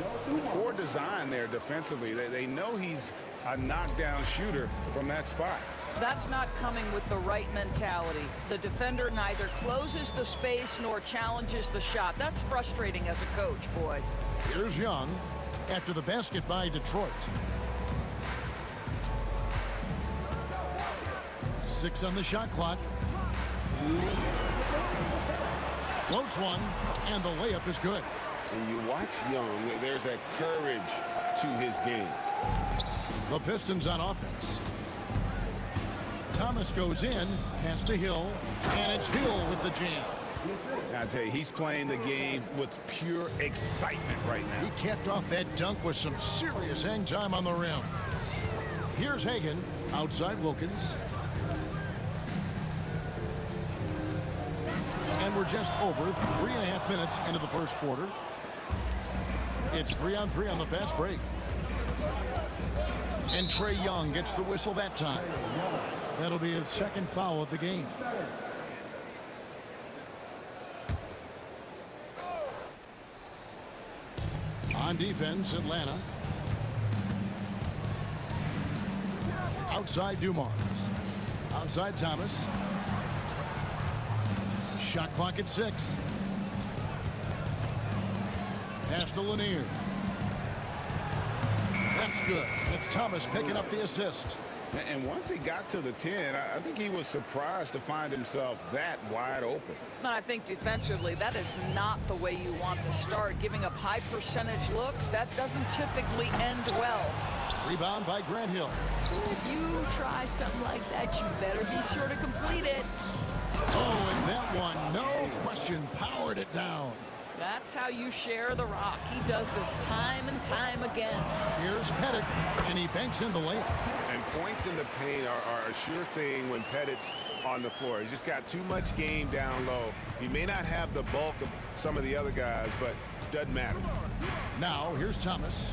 Poor design there defensively. They know he's a knockdown shooter from that spot. That's not coming with the right mentality. The defender neither closes the space nor challenges the shot. That's frustrating as a coach, boy. Here's Young after the basket by Detroit. 6 on the shot clock. Floats one, and the layup is good. And you watch Young, there's a courage to his game. The Pistons on offense. Thomas goes in, pass to Hill, and it's Hill with the jam. I tell you, he's playing the game with pure excitement right now. He capped off that dunk with some serious hang time on the rim. Here's Hagan. Outside Wilkins. And we're just over 3.5 minutes into the first quarter. It's 3-on-3 on the fast break. And Trey Young gets the whistle that time. That'll be his second foul of the game. On defense, Atlanta. Outside Dumars. Outside Thomas. Shot clock at 6. Pass to Lanier. That's good. It's Thomas picking up the assist. And once he got to the 10, I think he was surprised to find himself that wide open. I think defensively, that is not the way you want to start. Giving up high percentage looks, that doesn't typically end well. Rebound by Grant Hill. If you try something like that, you better be sure to complete it. Oh, and that one, no question, powered it down. That's how you share the rock. He does this time and time again. Here's Pettit, and he banks in the layup. And points in the paint are a sure thing when Pettit's on the floor. He's just got too much game down low. He may not have the bulk of some of the other guys, but it doesn't matter. Now, here's Thomas.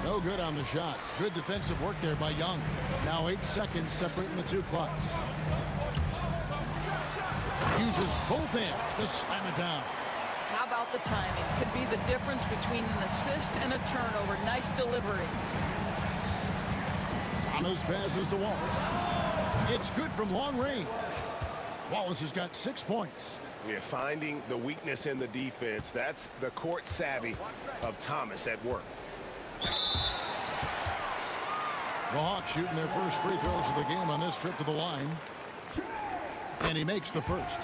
No good on the shot. Good defensive work there by Young. Now 8 seconds separating the two clocks. Uses both hands to slam it down. How about the timing? Could be the difference between an assist and a turnover. Nice delivery. Thomas passes to Wallace. It's good from long range. Wallace has got 6 points. Yeah, finding the weakness in the defense. That's the court savvy of Thomas at work. The Hawks shooting their first free throws of the game on this trip to the line. And he makes the first.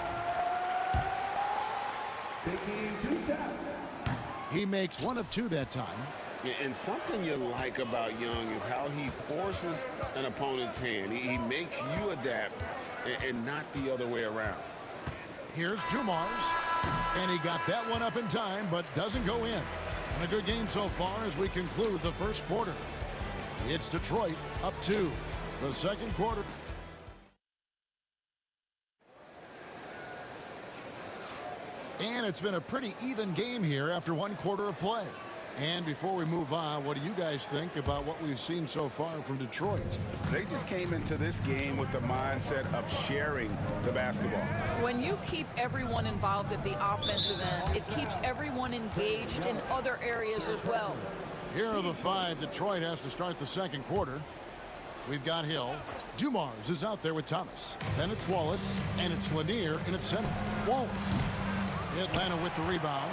Taking 2 shots. He makes 1 of 2 that time. Yeah, and something you like about Young is how he forces an opponent's hand. He makes you adapt and not the other way around. Here's Dumars. And he got that one up in time, but doesn't go in. And a good game so far as we conclude the first quarter. It's Detroit up 2. The second quarter. And it's been a pretty even game here after 1 quarter of play. And before we move on, what do you guys think about what we've seen so far from Detroit? They just came into this game with the mindset of sharing the basketball. When you keep everyone involved at the offensive end, it keeps everyone engaged in other areas as well. Here are the 5 Detroit has to start the second quarter. We've got Hill. Dumars is out there with Thomas. Then it's Wallace, and it's Lanier in its center. Wallace. Atlanta with the rebound.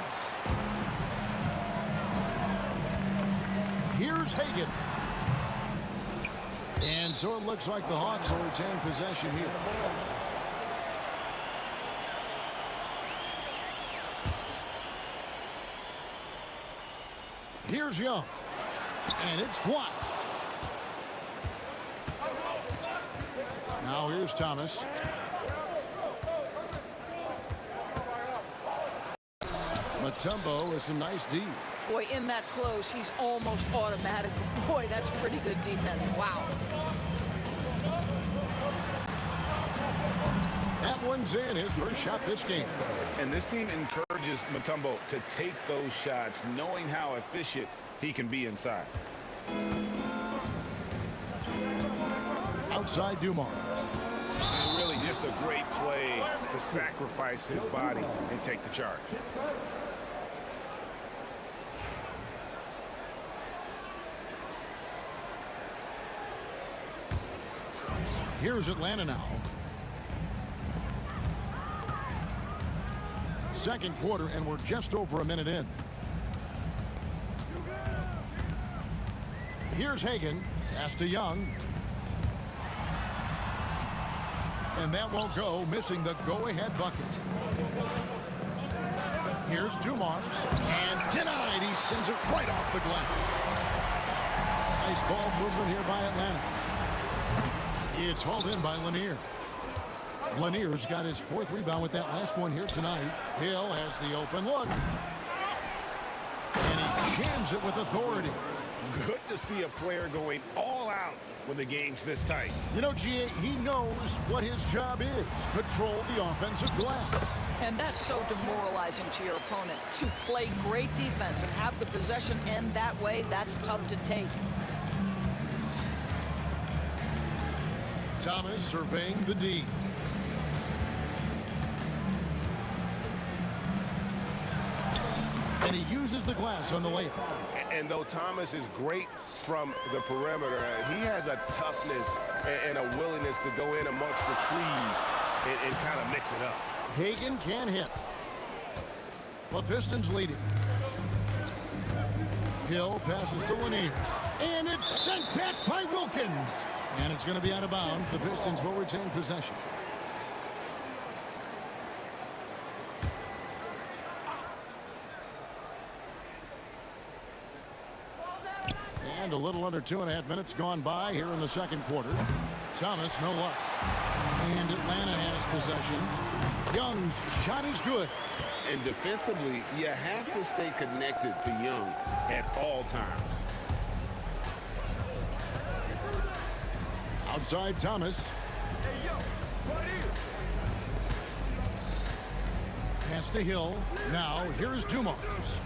Here's Hagan. And so it looks like the Hawks will retain possession here. Here's Young. And it's blocked. Now here's Thomas. Mutombo with some nice D. Boy, in that close, he's almost automatic. Boy, that's pretty good defense. Wow. That one's in, his first shot this game. And this team encourages Mutombo to take those shots, knowing how efficient he can be inside. Outside Dumars. And really just a great play to sacrifice his body and take the charge. Here's Atlanta now. Second quarter, and we're just over a minute in. Here's Hagan. Pass to Young. And that won't go, missing the go-ahead bucket. Here's Dumars. And denied. He sends it right off the glass. Nice ball movement here by Atlanta. It's hauled in by Lanier. Lanier's got his 4th rebound with that last one here tonight. Hill has the open look. And he jams it with authority. Good to see a player going all out when the game's this tight. You know, G.A., he knows what his job is. Control the offensive glass. And that's so demoralizing to your opponent. To play great defense and have the possession end that way, that's tough to take. Thomas surveying the D. And he uses the glass on the layup. And though Thomas is great from the perimeter, he has a toughness and a willingness to go in amongst the trees and kind of mix it up. Hagan can't hit. The Pistons leading. Hill passes to Lanier. And it's sent back by Wilkins. And it's going to be out of bounds. The Pistons will retain possession. And a little under 2.5 minutes gone by here in the second quarter. Thomas, no luck. And Atlanta has possession. Young's shot is good. And defensively, you have to stay connected to Young at all times. Outside Thomas. Pass to Hill. Now here is Dumars.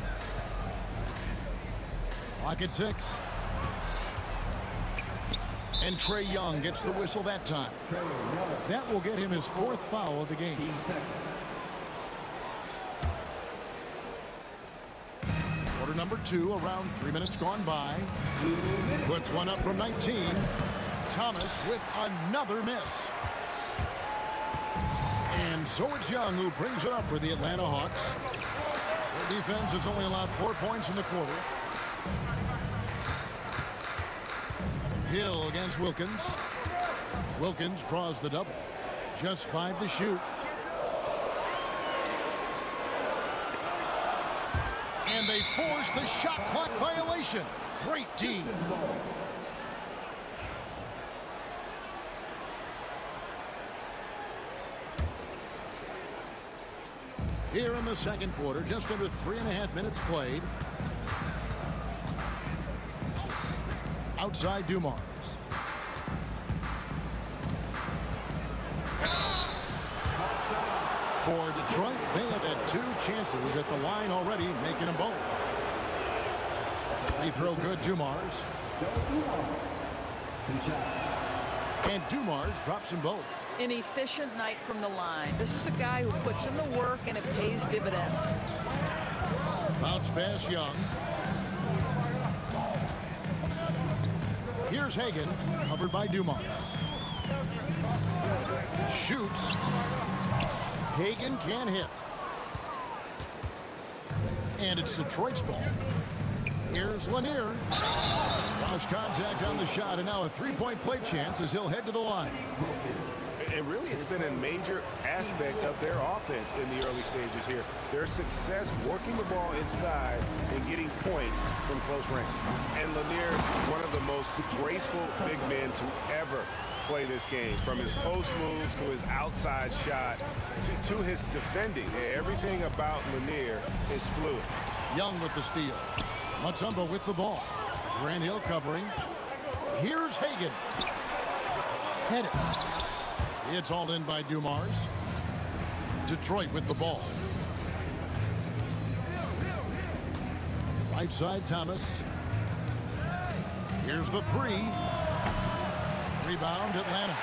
Clock at 6. And Trey Young gets the whistle that time. That will get him his 4th foul of the game. Quarter number 2, around 3 minutes gone by. Puts one up from 19. Thomas with another miss. And so it's Young who brings it up for the Atlanta Hawks. Their defense has only allowed 4 points in the quarter. Hill against Wilkins. Wilkins draws the double. Just 5 to shoot. And they force the shot clock violation. Great team. Here in the second quarter, just under 3.5 minutes played. Outside Dumars. For Detroit, they have had 2 chances at the line already, making them both. Free throw good, Dumars. And Dumars drops them both. An efficient night from the line. This is a guy who puts in the work and it pays dividends. Bounce pass Young. Here's Hagan, covered by Dumars. Shoots. Hagan can't hit. And it's Detroit's ball. Here's Lanier. Cross contact on the shot, and now a 3-point play chance as he'll head to the line. And really, it's been a major aspect of their offense in the early stages here. Their success working the ball inside and getting points from close range. And Lanier's one of the most graceful big men to ever play this game. From his post moves to his outside shot to his defending. Everything about Lanier is fluid. Young with the steal. Mutombo with the ball. Grant Hill covering. Here's Hagan. Head it. It's hauled in by Dumars. Detroit with the ball. Right side, Thomas. Here's the 3. Rebound, Atlanta.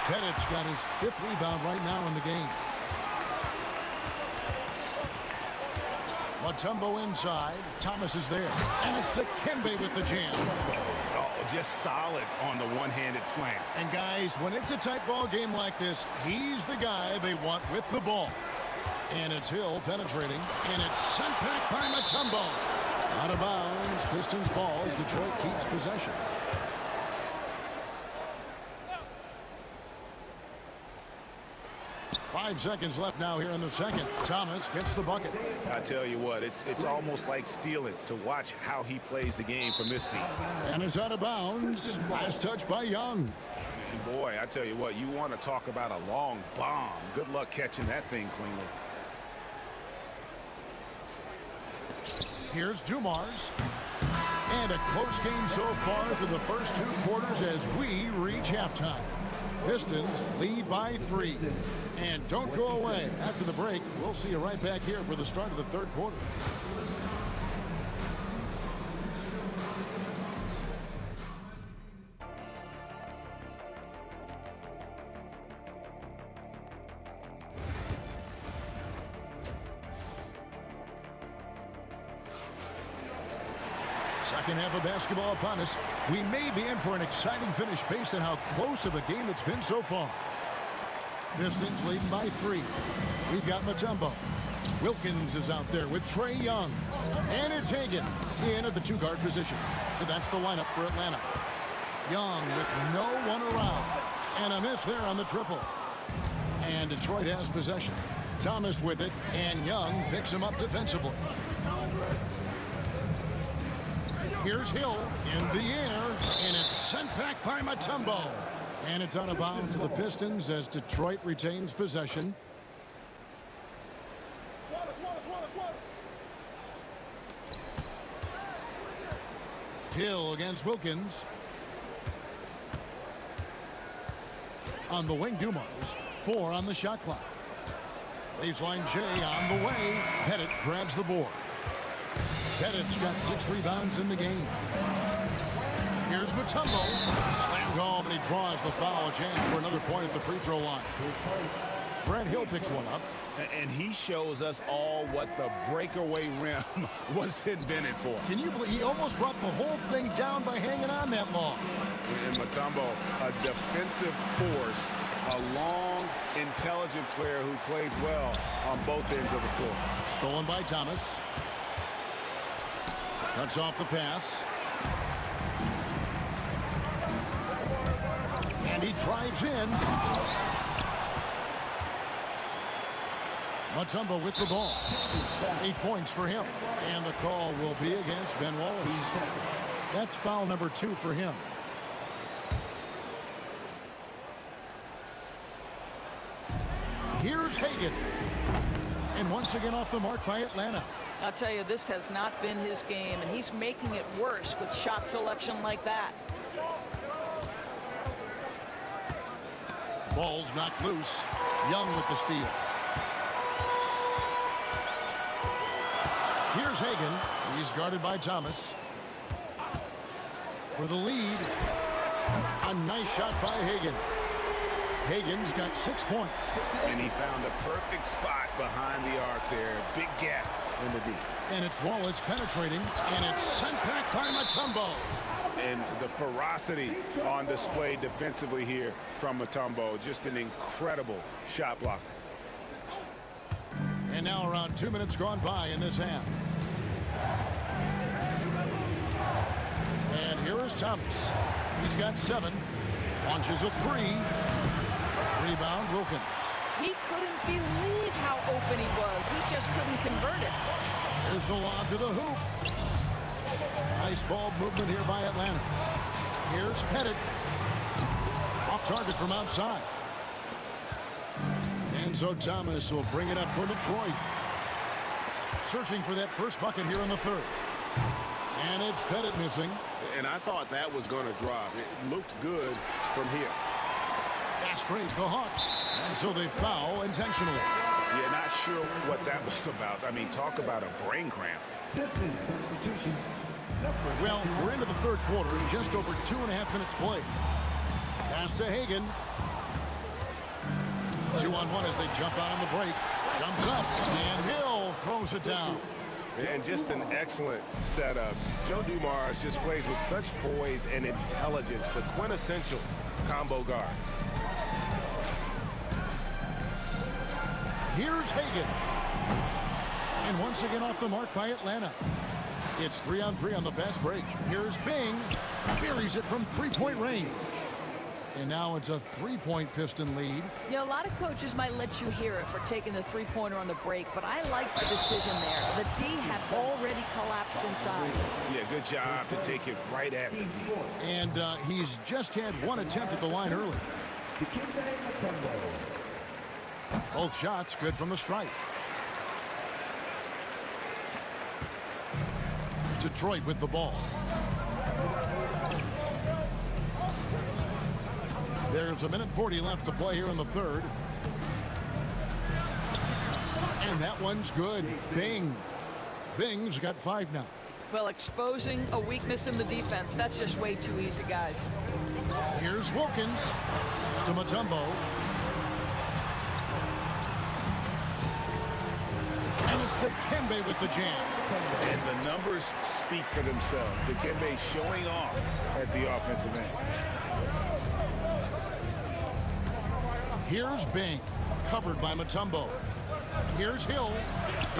Pettit's got his 5th rebound right now in the game. Mutombo inside. Thomas is there. And it's Dikembe with the jam. Just solid on the one-handed slam. And guys, when it's a tight ball game like this, he's the guy they want with the ball. And it's Hill penetrating, and it's sent back by Mutombo. Out of bounds, Pistons ball as Detroit keeps possession. Five seconds left now here in the second. Thomas gets the bucket. I tell you what, it's almost like stealing to watch how he plays the game from this seat. And it's out of bounds. Last touch by Young. And boy, I tell you what, you want to talk about a long bomb. Good luck catching that thing cleanly. Here's Dumars. And a close game so far for the first 2 quarters as we reach halftime. Pistons lead by 3. And don't go away. After the break, we'll see you right back here for the start of the 3rd quarter. Second half of basketball upon us. We may be in for an exciting finish based on how close of a game it's been so far. Pistons leading by 3. We've got Mutombo. Wilkins is out there with Trae Young. And it's Hagan in at the 2-guard position. So that's the lineup for Atlanta. Young with no one around. And a miss there on the triple. And Detroit has possession. Thomas with it, and Young picks him up defensively. Here's Hill in the air, and it's sent back by Mutombo. And it's out of bounds to the Pistons as Detroit retains possession. Hill against Wilkins. On the wing, Dumars. 4 on the shot clock. Baseline J on the way. Pettit grabs the board. Pettit's got 6 rebounds in the game. Here's Mutombo. Slammed home, and he draws the foul. A chance for another point at the free throw line. Brett Hill picks one up. And he shows us all what the breakaway rim was invented for. Can you believe he almost brought the whole thing down by hanging on that long? And Mutombo, a defensive force, a long, intelligent player who plays well on both ends of the floor. Stolen by Thomas. Cuts off the pass. And he drives in. Mutombo with the ball. 8 points for him. And the call will be against Ben Wallace. That's foul number 2 for him. Here's Hagan. And once again off the mark by Atlanta. I'll tell you, this has not been his game, and he's making it worse with shot selection like that. Ball's knocked loose. Young with the steal. Here's Hagan. He's guarded by Thomas. For the lead. A nice shot by Hagan. Hagan's got 6 points. And he found a perfect spot behind the arc there. Big gap in the D. And it's Wallace penetrating. And it's sent back by Mutombo. And the ferocity on display defensively here from Mutombo. Just an incredible shot blocker. And now around 2 minutes gone by in this half. And here is Thomas. He's got 7. Launches a 3. Rebound, Wilkins. He couldn't believe how open he was. He just couldn't convert it. Here's the lob to the hoop. Nice ball movement here by Atlanta. Here's Pettit. Off target from outside. And so Thomas will bring it up for Detroit. Searching for that first bucket here in the 3rd. And it's Pettit missing. And I thought that was going to drop. It looked good from here. Fast break, the Hawks. And so they foul intentionally. Yeah, not sure what that was about. I mean, talk about a brain cramp. Substitution. Well, we're into the 3rd quarter. Just over 2.5 minutes played. Pass to Hagan. 2-on-1 as they jump out on the break. Jumps up, and Hill throws it down. And just an excellent setup. Joe Dumars just plays with such poise and intelligence, the quintessential combo guard. Here's Hagan. And once again off the mark by Atlanta. It's 3-on-3 on the fast break. Here's Bing. Buries it from 3-point range. And now it's a 3-point Piston lead. Yeah, a lot of coaches might let you hear it for taking the 3-pointer on the break, but I like the decision there. The D had already collapsed inside. Yeah, good job to take it right at the D. And he's just had 1 attempt at the line early. Both shots good from the stripe. Detroit with the ball. There's 1:40 left to play here in the third. And that one's good. Bing. Bing's got 5 now. Well, exposing a weakness in the defense, that's just way too easy, guys. Here's Wilkins. It's to Mutombo. And it's to Kembe with the jam. And the numbers speak for themselves. Dikembe showing off at the offensive end. Here's Bing, covered by Mutombo. Here's Hill,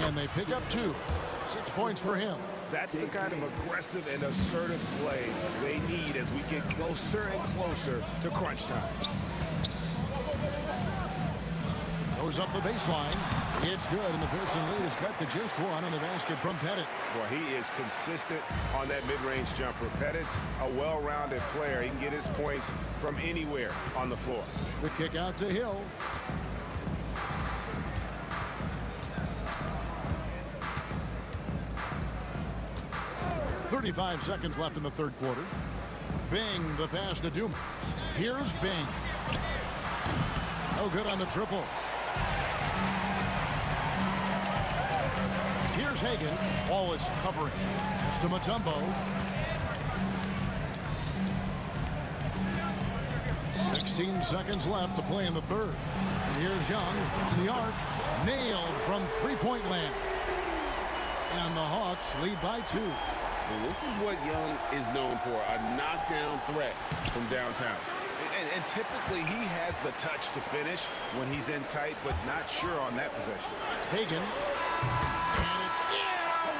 and they pick up 2. 6 points for him. That's the kind of aggressive and assertive play they need as we get closer and closer to crunch time. Goes up the baseline. It's good, and the Pearson lead is cut to just 1 on the basket from Pettit. Well, he is consistent on that mid-range jumper. Pettit's a well-rounded player. He can get his points from anywhere on the floor. The kick out to Hill. .35 seconds left in the third quarter. Bing, the pass to Dumas. Here's Bing. No good on the triple. Here's Hagan. Wallace covering. It's to Mutombo. 16 seconds left to play in the third. And here's Young from the arc. Nailed from three-point land. And the Hawks lead by 2. And this is what Young is known for, a knockdown threat from downtown. And typically he has the touch to finish when he's in tight, but not sure on that possession. Hagan. And it's,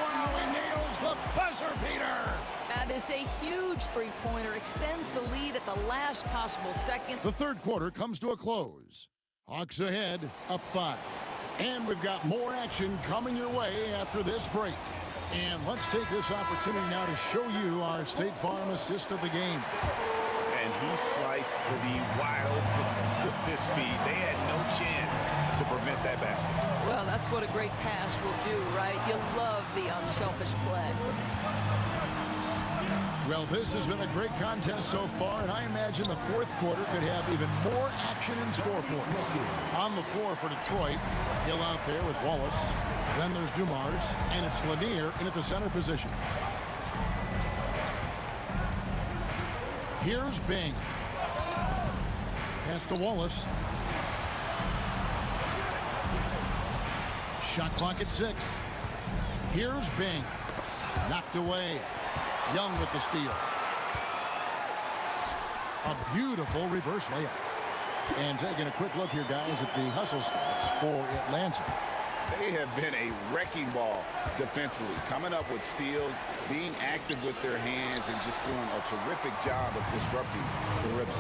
wow, he nails the buzzer beater. That is a huge three-pointer, extends the lead at the last possible second. The third quarter comes to a close. Hawks ahead, up 5. And we've got more action coming your way after this break. And let's take this opportunity now to show you our State Farm assist of the game. And he sliced the wild with this feed. They had no chance to prevent that basket. Well, that's what a great pass will do, right? You love the unselfish play. Well, this has been a great contest so far, and I imagine the fourth quarter could have even more action in store for us. On the floor for Detroit, Hill out there with Wallace. Then there's Dumars, and it's Lanier in at the center position. Here's Bing. Pass to Wallace. Shot clock at 6. Here's Bing. Knocked away. Young with the steal. A beautiful reverse layup. And taking a quick look here, guys, at the hustle stats for Atlanta. They have been a wrecking ball defensively, coming up with steals, being active with their hands, and just doing a terrific job of disrupting the rhythm.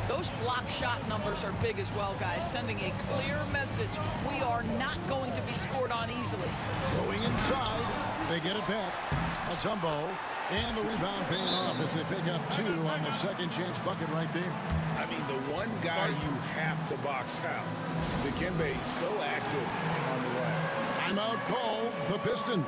Those block shot numbers are big as well, guys, sending a clear message. We are not going to be scored on easily. Going inside, they get it back. Mutombo, and the rebound paying off as they pick up 2 on the second chance bucket right there. I mean, the one guy you have to box out. Dikembe is so active on the right. Timeout call, the Pistons.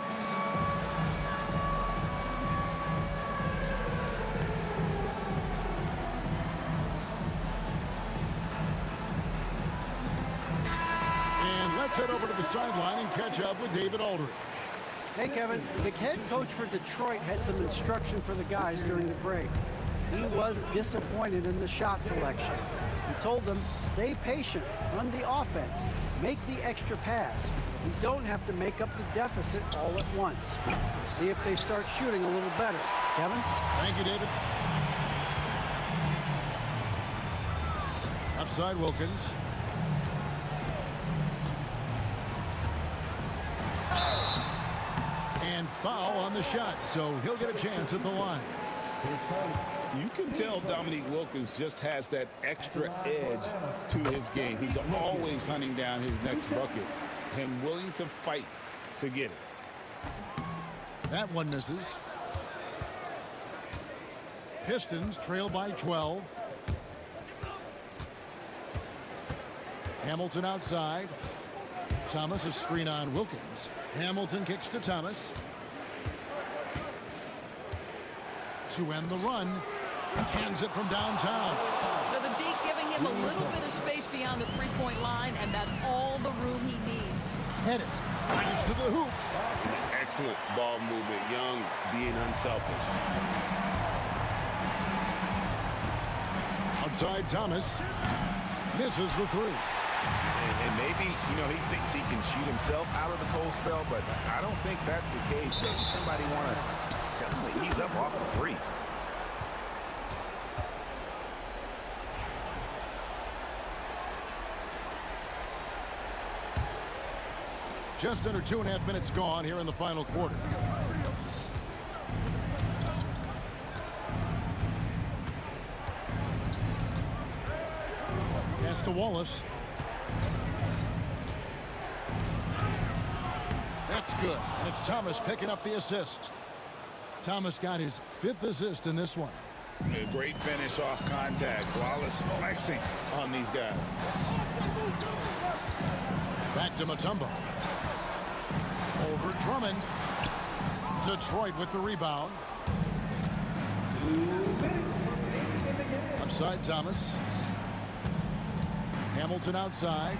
And let's head over to the sideline and catch up with David Aldridge. Hey, Kevin, the head coach for Detroit had some instruction for the guys during the break. He was disappointed in the shot selection. He told them, stay patient, run the offense, make the extra pass. You don't have to make up the deficit all at once. See if they start shooting a little better. Kevin? Thank you, David. Outside Wilkins. And foul on the shot, so he'll get a chance at the line. You can tell Dominique Wilkins just has that extra edge to his game. He's always hunting down his next bucket and willing to fight to get it. That one misses. Pistons trail by 12. Hamilton outside. Thomas, a screen on Wilkins. Hamilton kicks to Thomas. To end the run, Cans it from downtown. Now the D giving him a little bit of space beyond the three-point line, and that's all the room he needs. Hit it. Brings to the hoop. Excellent ball movement. Young being unselfish. Outside Thomas. Misses the three. And maybe, he thinks he can shoot himself out of the cold spell, but I don't think that's the case. Maybe somebody want to tell him to ease up off the threes. Just under 2.5 minutes gone here in the final quarter. Pass to Wallace. That's good. And it's Thomas picking up the assist. Thomas got his 5th assist in this one. A great finish off contact. Wallace flexing on these guys. Back to Mutombo. Over Drummond. Detroit with the rebound. Upside Thomas. Hamilton outside.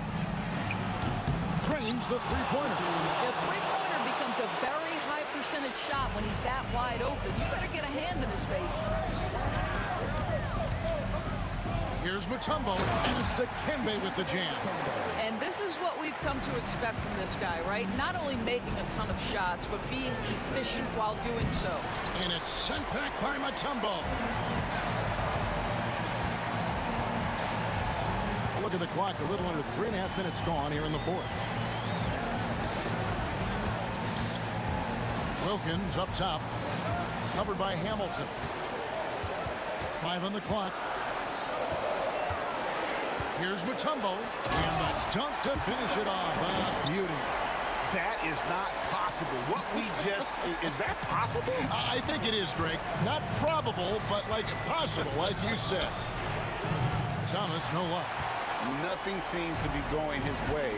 Trains the three-pointer. The three-pointer becomes a very high percentage shot when he's that wide open. You better get a hand in his face. Here's Mutombo, and it's Dikembe with the jam. And this is what we've come to expect from this guy, right? Not only making a ton of shots, but being efficient while doing so. And it's sent back by Mutombo. Look at the clock, a little under 3.5 minutes gone here in the fourth. Wilkins up top, covered by Hamilton. 5 on the clock. Here's Mutombo, and the dunk to finish it off. Beauty. That is not possible. What we just, is that possible? I think it is, Greg. Not probable, but like possible, like you said. Thomas, no luck. Nothing seems to be going his way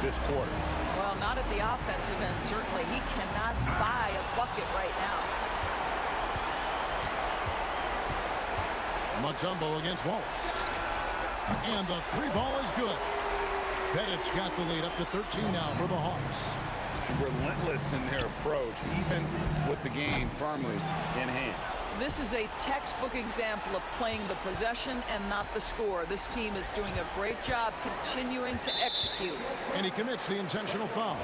this quarter. Well, not at the offensive end, certainly. He cannot buy a bucket right now. Mutombo against Wallace. And the three ball is good. Pettit's got the lead up to 13 now for the Hawks. Relentless in their approach, even with the game firmly in hand. This is a textbook example of playing the possession and not the score. This team is doing a great job continuing to execute. And he commits the intentional foul.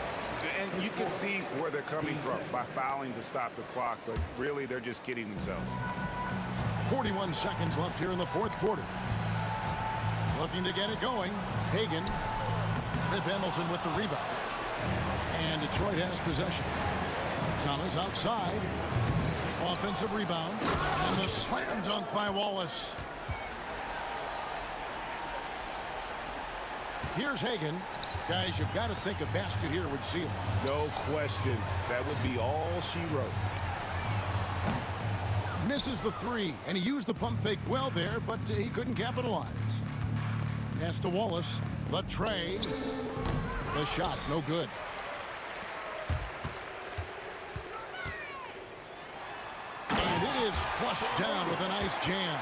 And you can see where they're coming from by fouling to stop the clock, but really they're just kidding themselves. 41 seconds left here in the fourth quarter. Looking to get it going. Hagan. Rip Hamilton with the rebound. And Detroit has possession. Thomas outside. Offensive rebound. And the slam dunk by Wallace. Here's Hagan. Guys, you've got to think a basket here would seal it. No question. That would be all she wrote. Misses the three, and he used the pump fake well there, but he couldn't capitalize. Pass to Wallace. The tray. The shot, no good. And it is flushed down with a nice jam.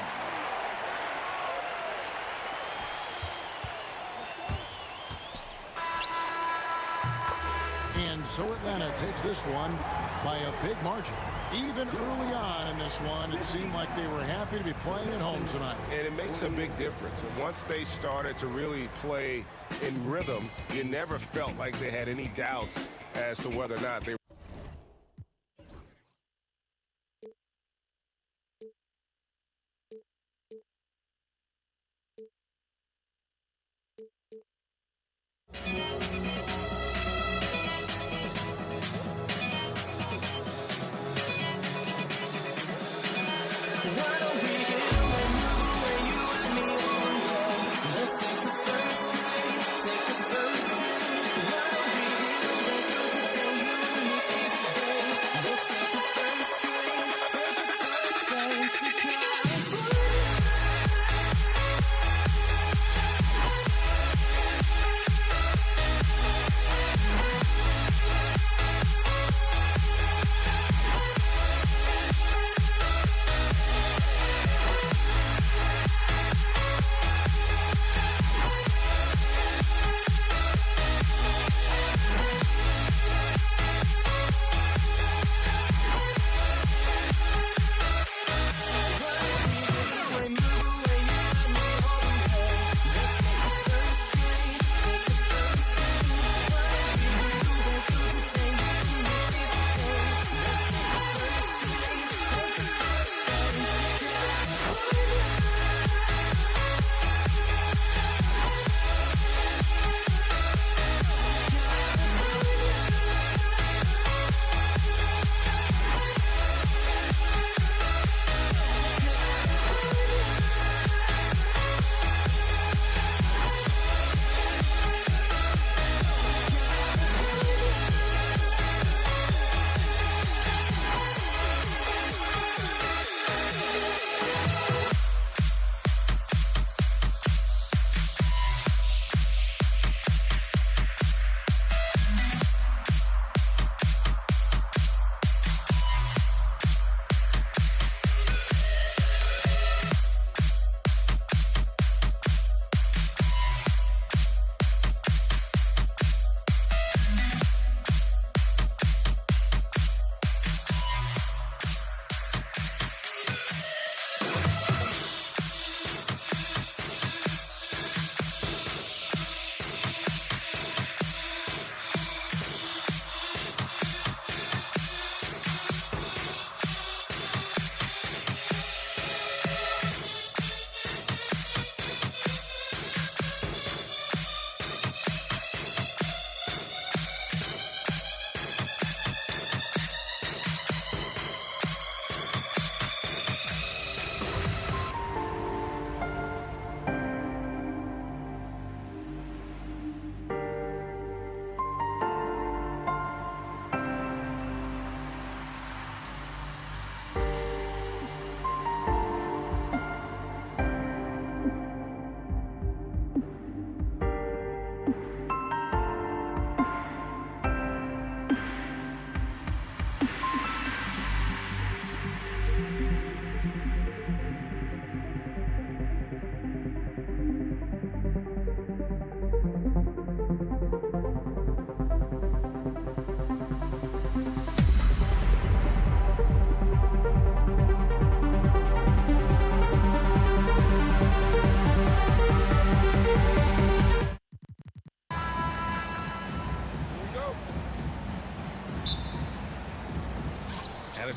And so Atlanta takes this one by a big margin. Even early on in this one, it seemed like they were happy to be playing at home tonight. And it makes a big difference. Once they started to really play in rhythm, you never felt like they had any doubts as to whether or not they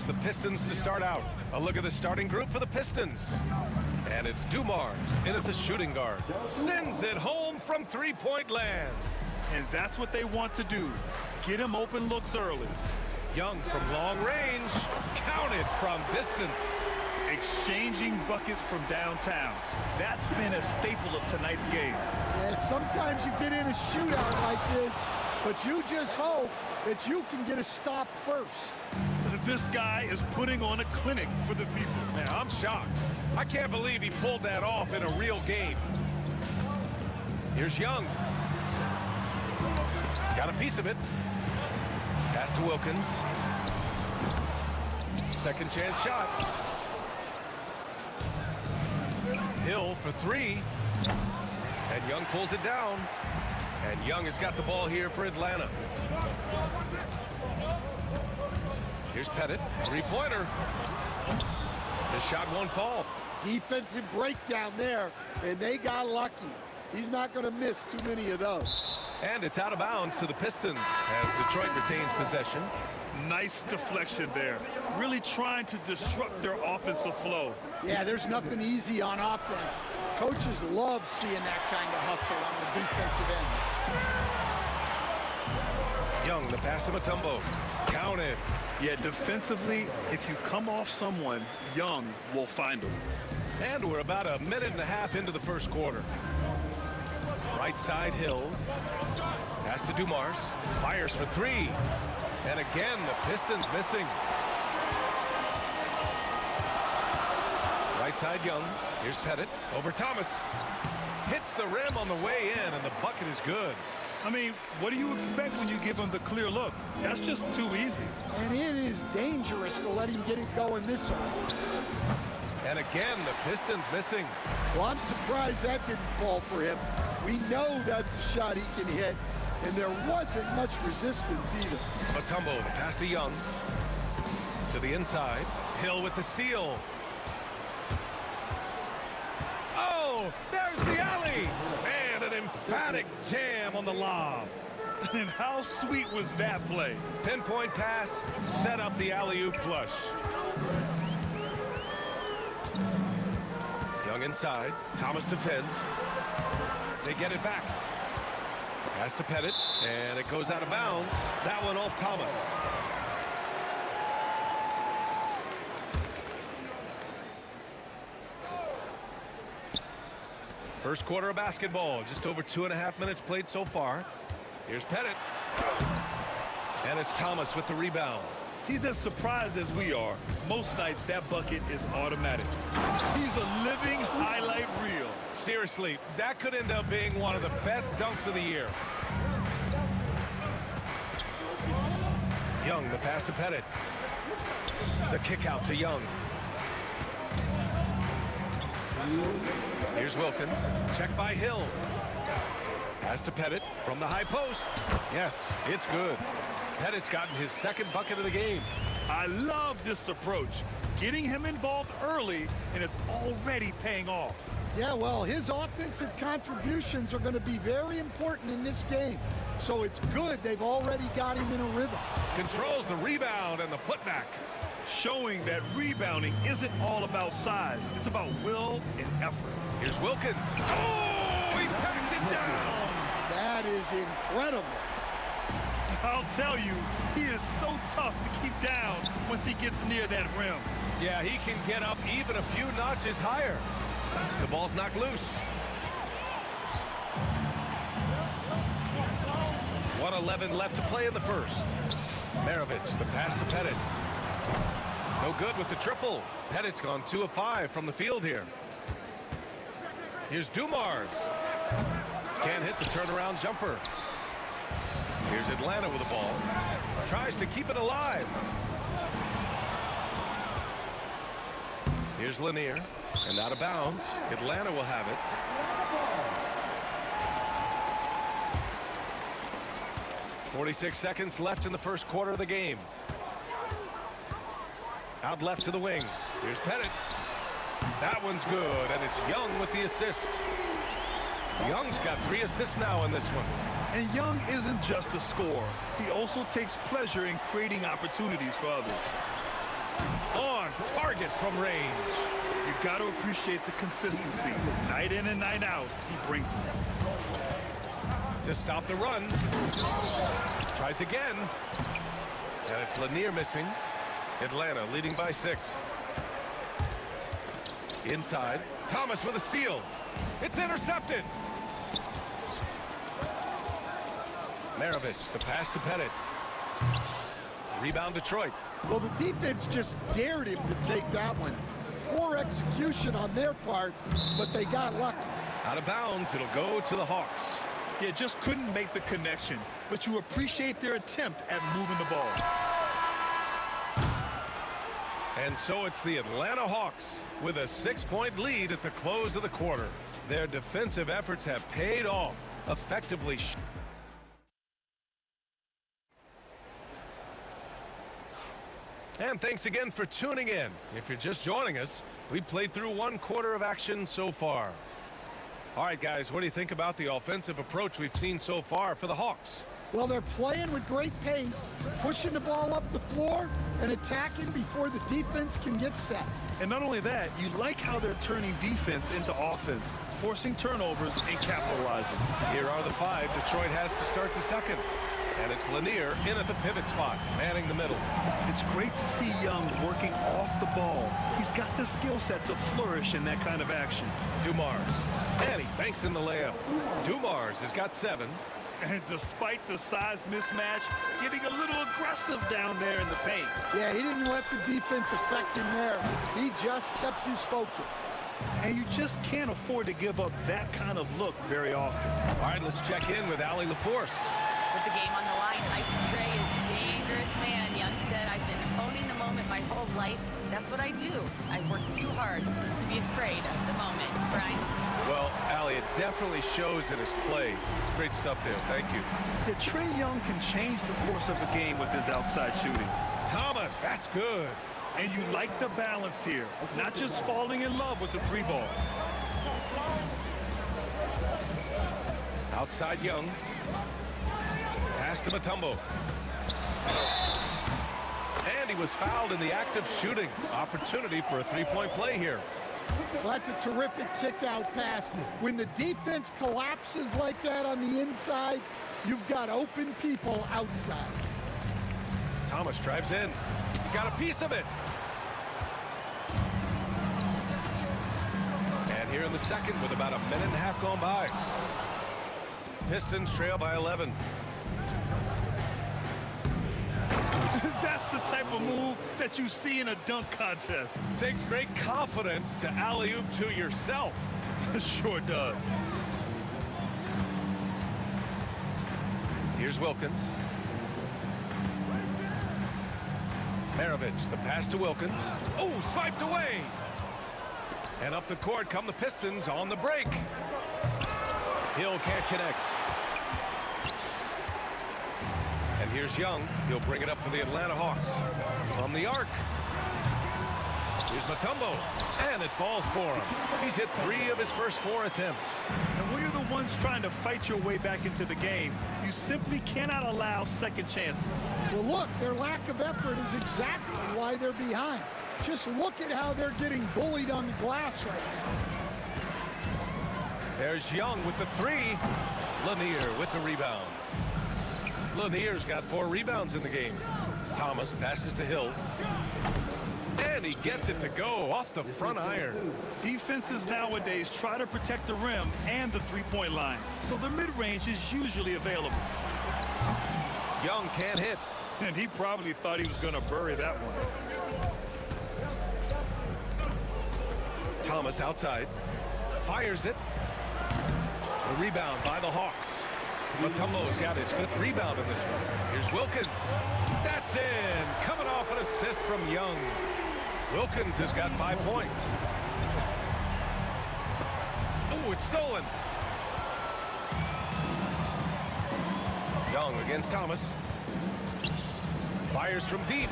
It's the Pistons to start out. A look at the starting group for the Pistons. And it's Dumars in at the shooting guard. Sends it home from three-point land. And that's what they want to do. Get him open looks early. Young from long range. Counted from distance. Exchanging buckets from downtown. That's been a staple of tonight's game. Yeah, sometimes you get in a shootout like this, but you just hope that you can get a stop first. This guy is putting on a clinic for the people. Man, I'm shocked. I can't believe he pulled that off in a real game. Here's Young. Got a piece of it. Pass to Wilkins. Second chance shot. Hill for three. And Young pulls it down. And Young has got the ball here for Atlanta. Here's Pettit. Three-pointer. This shot won't fall. Defensive breakdown there, and they got lucky. He's not going to miss too many of those. And it's out of bounds to the Pistons as Detroit retains possession. Nice deflection there. Really trying to disrupt their offensive flow. Yeah, there's nothing easy on offense. Coaches love seeing that kind of hustle on the defensive end. Young, the pass to Mutombo. Counted. Yeah, defensively, if you come off someone, Young will find him. And we're about a minute and a half into the first quarter. Right side, Hill. Pass to Dumars. Fires for three. And again, the Pistons missing. Right side, Young. Here's Pettit. Over Thomas. Hits the rim on the way in, and the bucket is good. I mean, what do you expect when you give him the clear look? That's just too easy. And it is dangerous to let him get it going this early. And again, the Pistons missing. Well, I'm surprised that didn't fall for him. We know that's a shot he can hit, and there wasn't much resistance either. Mutombo, the pass to Young. To the inside. Hill with the steal. Oh, there's the alley. And an emphatic jam on the lob. And how sweet was that play? Pinpoint pass, set up the alley-oop flush. Young inside. Thomas defends. They get it back. Pass to Pettit, and it goes out of bounds. That one off Thomas. First quarter of basketball. Just over 2.5 minutes played so far. Here's Pettit. And it's Thomas with the rebound. He's as surprised as we are. Most nights, that bucket is automatic. He's a living highlight reel. Seriously, that could end up being one of the best dunks of the year. Young, the pass to Pettit. The kick out to Young. Here's Wilkins. Check by Hill. Pass to Pettit from the high post. Yes, it's good. Pettit's gotten his second bucket of the game. I love this approach. Getting him involved early, and it's already paying off. Yeah, well, his offensive contributions are going to be very important in this game. So it's good they've already got him in a rhythm. Controls the rebound and the putback. Showing that rebounding isn't all about size. It's about will and effort. Here's Wilkins. Oh, he packs it down. That is incredible. I'll tell you, he is so tough to keep down once he gets near that rim. Yeah, he can get up even a few notches higher. The ball's knocked loose. 1:11 left to play in the first. Maravich, the pass to Pettit. No good with the triple. Pettit's gone 2 of 5 from the field here. Here's Dumars. Can't hit the turnaround jumper. Here's Atlanta with the ball. Tries to keep it alive. Here's Lanier. And out of bounds. Atlanta will have it. .46 seconds left in the first quarter of the game. Out left to the wing. Here's Pettit. That one's good, and it's Young with the assist. Young's got 3 assists now in this one. And Young isn't just a scorer. He also takes pleasure in creating opportunities for others. On target from range. You got to appreciate the consistency. Night in and night out, he brings it. To stop the run. Tries again. And it's Lanier missing. Atlanta leading by 6. Inside. Thomas with a steal. It's intercepted. Maravich, the pass to Pettit. Rebound Detroit. Well, the defense just dared him to take that one. Poor execution on their part, but they got lucky. Out of bounds, it'll go to the Hawks. Yeah, just couldn't make the connection, but you appreciate their attempt at moving the ball. And so it's the Atlanta Hawks with a 6-point lead at the close of the quarter. Their defensive efforts have paid off, effectively. And thanks again for tuning in. If you're just joining us, we played through 1 quarter of action so far. All right, guys, what do you think about the offensive approach we've seen so far for the Hawks? Well, they're playing with great pace, pushing the ball up the floor and attacking before the defense can get set. And not only that, you like how they're turning defense into offense, forcing turnovers and capitalizing. Here are the 5 Detroit has to start the second. And it's Lanier in at the pivot spot, manning the middle. It's great to see Young working off the ball. He's got the skill set to flourish in that kind of action. Dumars. And he banks in the layup. Dumars has got 7. And despite the size mismatch, getting a little aggressive down there in the paint. Yeah, he didn't let the defense affect him there. He just kept his focus. And you just can't afford to give up that kind of look very often. All right, let's check in with Allie LaForce. With the game on the line, Ice Trey is dangerous man. Young said, I've been owning the moment my whole life. That's what I do. I've worked too hard to be afraid of the moment. Brian? Well, Allie, it definitely shows in his play. It's great stuff there. Thank you. Yeah, Trey Young can change the course of a game with his outside shooting. Thomas, that's good. And you like the balance here, not just falling in love with the 3-ball. Outside Young. Pass to Mutombo. And he was fouled in the act of shooting. Opportunity for a 3-point play here. Well, that's a terrific kick-out pass. When the defense collapses like that on the inside, you've got open people outside. Thomas drives in. Got a piece of it. And here in the second with about a minute and a half gone by. Pistons trail by 11. That's the type of move that you see in a dunk contest. Takes great confidence to alley-oop to yourself. Sure does. Here's Wilkins. Maravich, the pass to Wilkins. Oh, swiped away. And up the court come the Pistons on the break. Hill can't connect. And here's Young. He'll bring it up for the Atlanta Hawks. From the arc. Here's Mutombo. And it falls for him. He's hit 3 of his first 4 attempts. And when you're the ones trying to fight your way back into the game, you simply cannot allow second chances. Well, look, their lack of effort is exactly why they're behind. Just look at how they're getting bullied on the glass right now. There's Young with the 3. Lanier with the rebound. Lanier's got 4 rebounds in the game. Thomas passes to Hill. And he gets it to go off the front iron. Defenses nowadays try to protect the rim and the 3-point line, so the mid-range is usually available. Young can't hit. And he probably thought he was going to bury that one. Thomas outside. Fires it. The rebound by the Hawks. Mutombo's got his 5th rebound in this one. Here's Wilkins. That's in. Coming off an assist from Young. Wilkins has got 5 points. Oh, it's stolen. Young against Thomas. Fires from deep.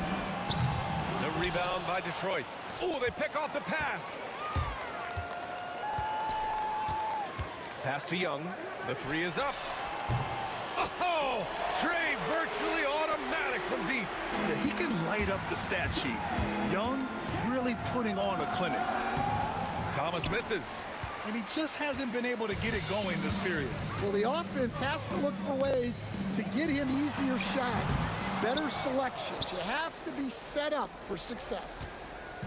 The rebound by Detroit. Oh, they pick off the pass. Pass to Young. The 3 is up. Oh, Trey virtually automatic from deep. Yeah, he can light up the stat sheet. Young really putting on a clinic. Thomas misses. And he just hasn't been able to get it going this period. Well, the offense has to look for ways to get him easier shots, better selections. You have to be set up for success.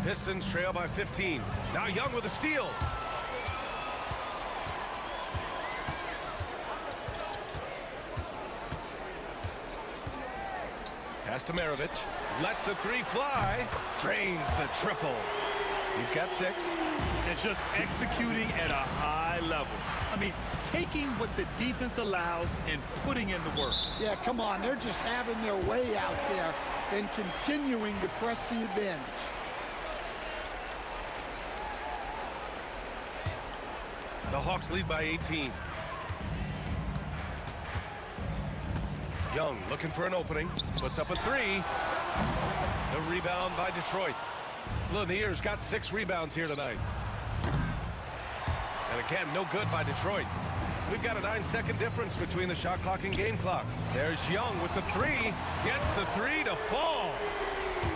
Pistons trail by 15. Now Young with a steal. Pass to Maravich. Lets the three fly. Drains the triple. He's got 6. And just executing at a high level. I mean, taking what the defense allows and putting in the work. Yeah, come on. They're just having their way out there and continuing to press the advantage. The Hawks lead by 18. Young looking for an opening. Puts up a 3. The rebound by Detroit. Lanier's got 6 rebounds here tonight. And again, no good by Detroit. We've got a 9-second difference between the shot clock and game clock. There's Young with the 3. Gets the 3 to fall.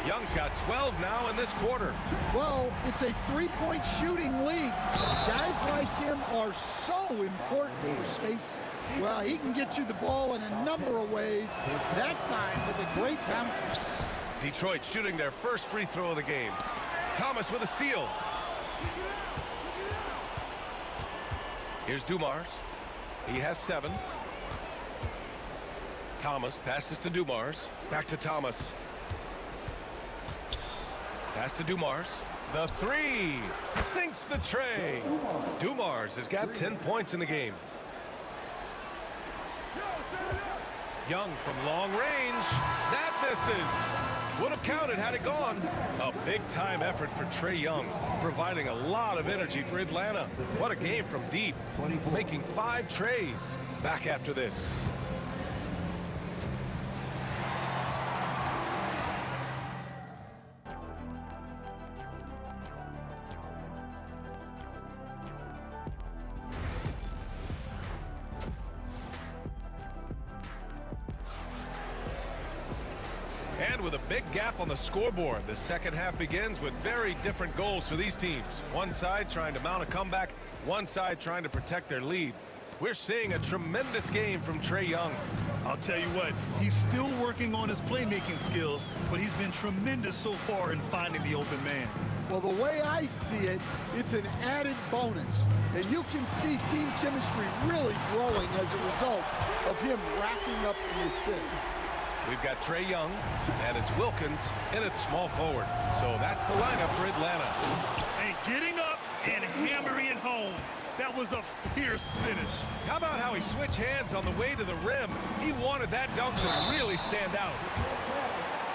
Young's got 12 now in this quarter. Well, it's a three-point shooting league. Guys like him are so important for spacing. Well, he can get you the ball in a number of ways, that time with a great bounce pass. Detroit shooting their first free throw of the game. Thomas with a steal. Here's Dumars. He has 7. Thomas passes to Dumars. Back to Thomas. Pass to Dumars. The 3 sinks the tray. Dumars has got 10 points in the game. Young from long range. That misses. Would have counted had it gone. A big-time effort for Trae Young, providing a lot of energy for Atlanta. What a game from deep, making 5 trays. Back after this. And with a big gap on the scoreboard, the second half begins with very different goals for these teams. One side trying to mount a comeback, one side trying to protect their lead. We're seeing a tremendous game from Trae Young. I'll tell you what, he's still working on his playmaking skills, but he's been tremendous so far in finding the open man. Well, the way I see it, it's an added bonus. And you can see team chemistry really growing as a result of him racking up the assists. We've got Trae Young, and it's Wilkins in at small forward. So that's the lineup for Atlanta. And getting up and hammering it home. That was a fierce finish. How about how he switched hands on the way to the rim? He wanted that dunk to really stand out.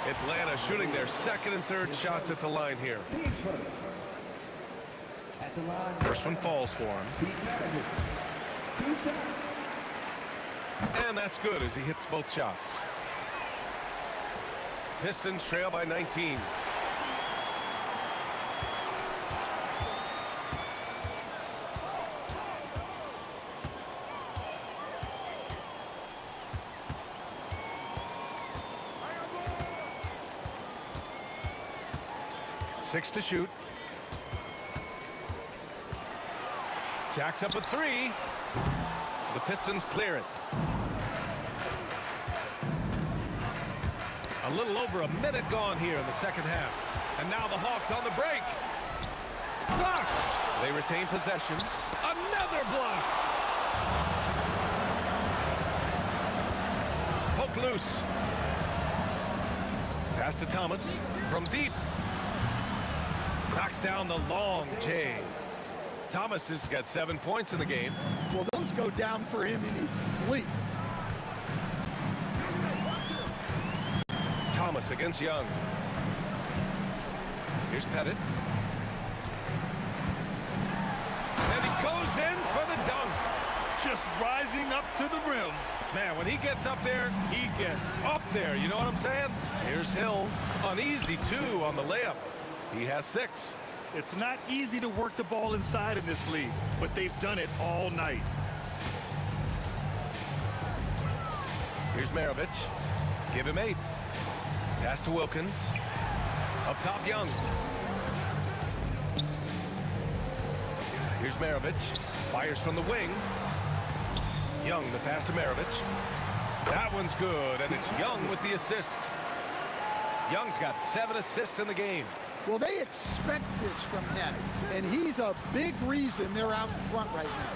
Atlanta shooting their second and third shots at the line here. First one falls for him. And that's good as he hits both shots. Pistons trail by 19. Six to shoot. Jacks up a 3. The Pistons clear it. A little over a minute gone here in the second half. And now the Hawks on the break. Blocked. They retain possession. Another block. Poke loose. Pass to Thomas from deep. Knocks down the long J. Thomas has got 7 points in the game. Well, those go down for him in his sleep. Thomas against Young. Here's Pettit. And he goes in for the dunk. Just rising up to the rim. Man, when he gets up there, he gets up there. You know what I'm saying? Here's Hill. An easy 2 on the layup. He has 6. It's not easy to work the ball inside in this league, but they've done it all night. Here's Maravich. Give him 8. Pass to Wilkins. Up top, Young. Here's Maravich. Fires from the wing. Young, the pass to Maravich. That one's good, and it's Young with the assist. Young's got 7 assists in the game. Well, they expect this from him, and he's a big reason they're out in front right now.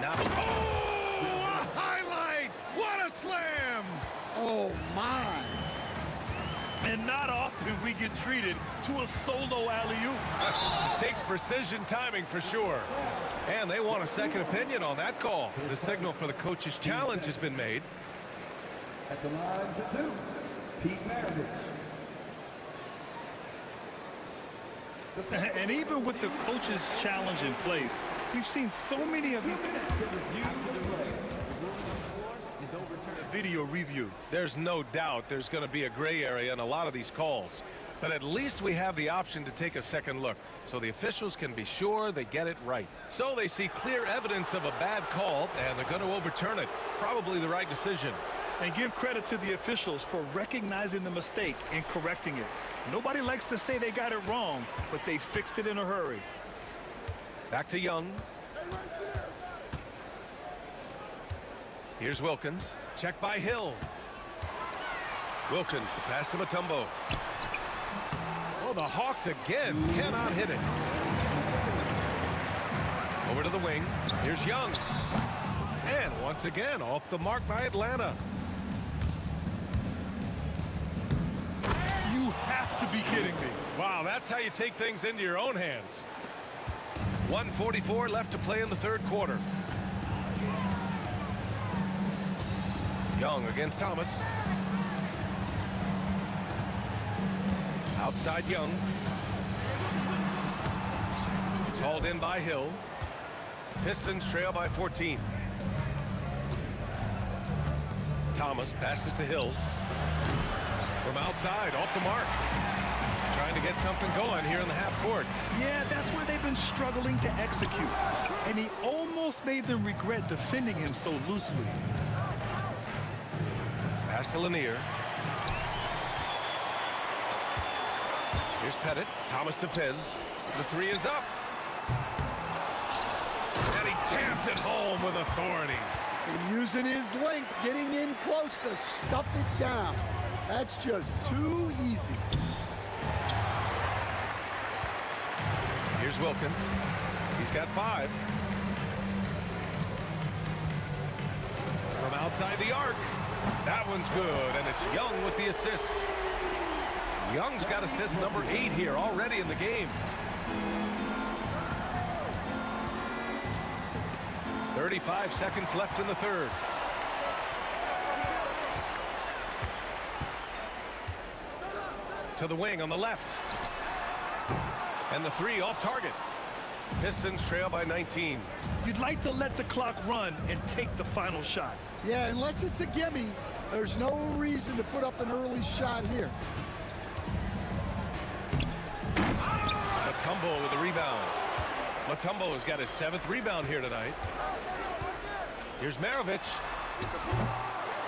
Now, oh, a highlight! What a slam! Oh, my. And not often we get treated to a solo alley-oop. Takes precision timing for sure. And they want a second opinion on that call. The signal for the coach's challenge has been made. At the line for 2, Pete Maravich. And even with the coach's challenge in place, we've seen so many of these video review. There's no doubt there's going to be a gray area in a lot of these calls. But at least we have the option to take a second look, so the officials can be sure they get it right. So they see clear evidence of a bad call, and they're going to overturn it. Probably the right decision. And give credit to the officials for recognizing the mistake and correcting it. Nobody likes to say they got it wrong, but they fixed it in a hurry. Back to Young. Here's Wilkins. Check by Hill. Wilkins, the pass to Mutombo. Oh, the Hawks again cannot hit it. Over to the wing. Here's Young. And once again, off the mark by Atlanta. You have to be kidding me. Wow, that's how you take things into your own hands. 1:44 left to play in the third quarter. Young against Thomas. Outside Young. It's hauled in by Hill. Pistons trail by 14. Thomas passes to Hill. From outside, off the mark. Trying to get something going here in the half court. Yeah, that's where they've been struggling to execute. And he almost made them regret defending him so loosely. Pass to Lanier. Here's Pettit. Thomas defends. The 3 is up. And he jams it home with authority. And using his length, getting in close to stuff it down. That's just too easy. Here's Wilkins. He's got 5. From outside the arc. That one's good, and it's Young with the assist. Young's got assist number 8 here already in the game. 35 seconds left in the third. To the wing on the left. And the 3 off target. Pistons trail by 19. You'd like to let the clock run and take the final shot. Yeah, unless it's a gimme, there's no reason to put up an early shot here. Mutombo with the rebound. Mutombo has got his 7th rebound here tonight. Here's Maravich.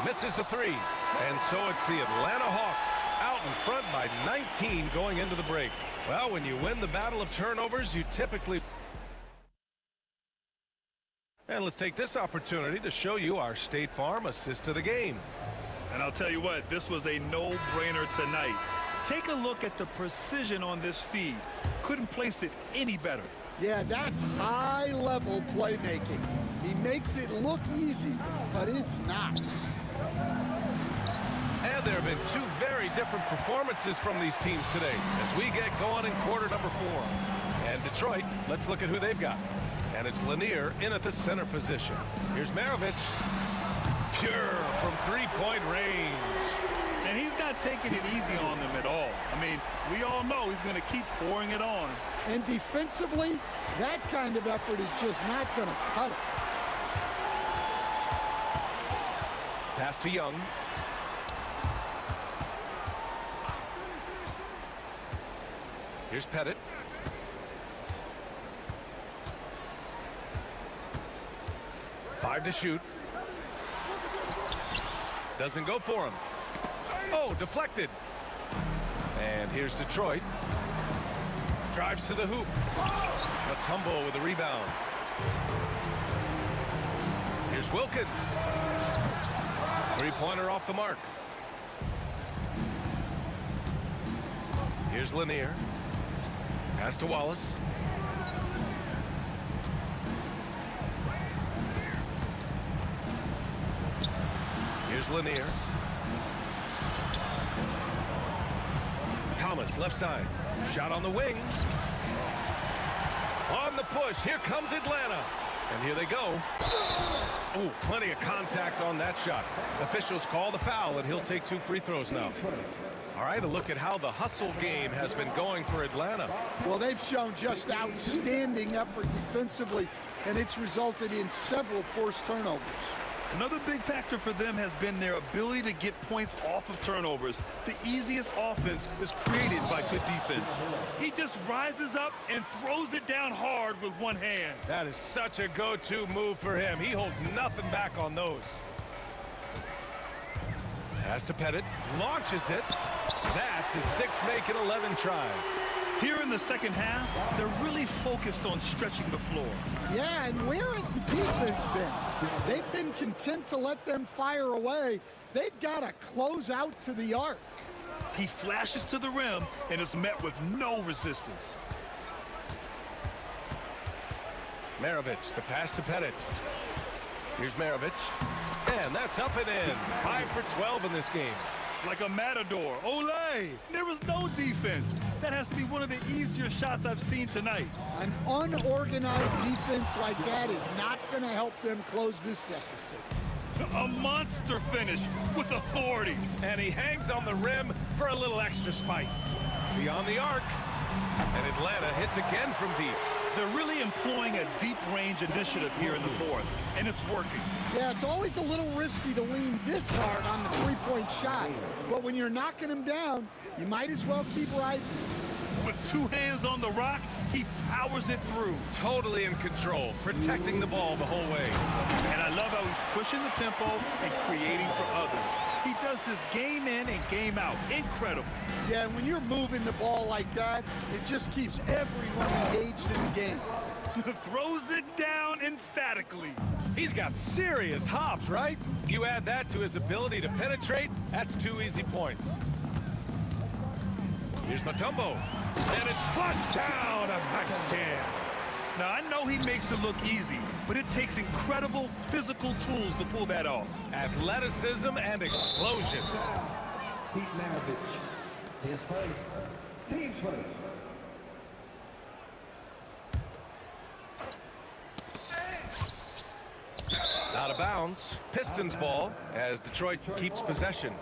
Misses the 3. And so it's the Atlanta Hawks out in front by 19 going into the break. Well, when you win the battle of turnovers, you typically... And let's take this opportunity to show you our State Farm assist of the game. And I'll tell you what, this was a no-brainer tonight. Take a look at the precision on this feed. Couldn't place it any better. Yeah, that's high-level playmaking. He makes it look easy, but it's not. And there have been 2 very different performances from these teams today as we get going in quarter number 4. And Detroit, let's look at who they've got. And it's Lanier in at the center position. Here's Maravich. Pure from 3-point range. And he's not taking it easy on them at all. I mean, we all know he's going to keep pouring it on. And defensively, that kind of effort is just not going to cut it. Pass to Young. Here's Pettit. Five to shoot. Doesn't go for him. Oh, deflected. And here's Detroit. Drives to the hoop. Mutombo with a rebound. Here's Wilkins. Three-pointer off the mark. Here's Lanier. Pass to Wallace. Here's Lanier. Thomas, left side. Shot on the wing. On the push. Here comes Atlanta. And here they go. Oh, plenty of contact on that shot. Officials call the foul, and he'll take 2 free throws now. All right, a look at how the hustle game has been going for Atlanta. Well, they've shown just outstanding effort defensively, and it's resulted in several forced turnovers. Another big factor for them has been their ability to get points off of turnovers. The easiest offense is created by good defense. He just rises up and throws it down hard with one hand. That is such a go-to move for him. He holds nothing back on those. Pass to Pettit, launches it. That's his 6 make it 11 tries. Here in the second half, they're really focused on stretching the floor. Yeah, and where has the defense been? They've been content to let them fire away. They've got to close out to the arc. He flashes to the rim and is met with no resistance. Maravich, the pass to Pettit. Here's Maravich. And that's up and in. 5 for 12 in this game. Like a matador. Olay! There was no defense. That has to be one of the easier shots I've seen tonight. An unorganized defense like that is not going to help them close this deficit. A monster finish with authority. And he hangs on the rim for a little extra spice. Beyond the arc. And Atlanta hits again from deep. They're really employing a deep-range initiative here in the fourth, and it's working. Yeah, it's always a little risky to lean this hard on the three-point shot. But when you're knocking him down, you might as well keep riding. With 2 hands on the rock, he powers it through. Totally in control, protecting the ball the whole way. And I love how he's pushing the tempo and creating for others. He does this game in and game out. Incredible. Yeah, and when you're moving the ball like that, it just keeps everyone engaged in the game. Throws it down emphatically. He's got serious hops, right? You add that to his ability to penetrate, that's 2 easy points. Here's Mutombo. And it's flushed down. A nice jam. Now, I know he makes it look easy, but it takes incredible physical tools to pull that off. Athleticism and explosion. Pete Maravich. His first. Team's first. Out of bounds. Pistons ball as Detroit keeps possession.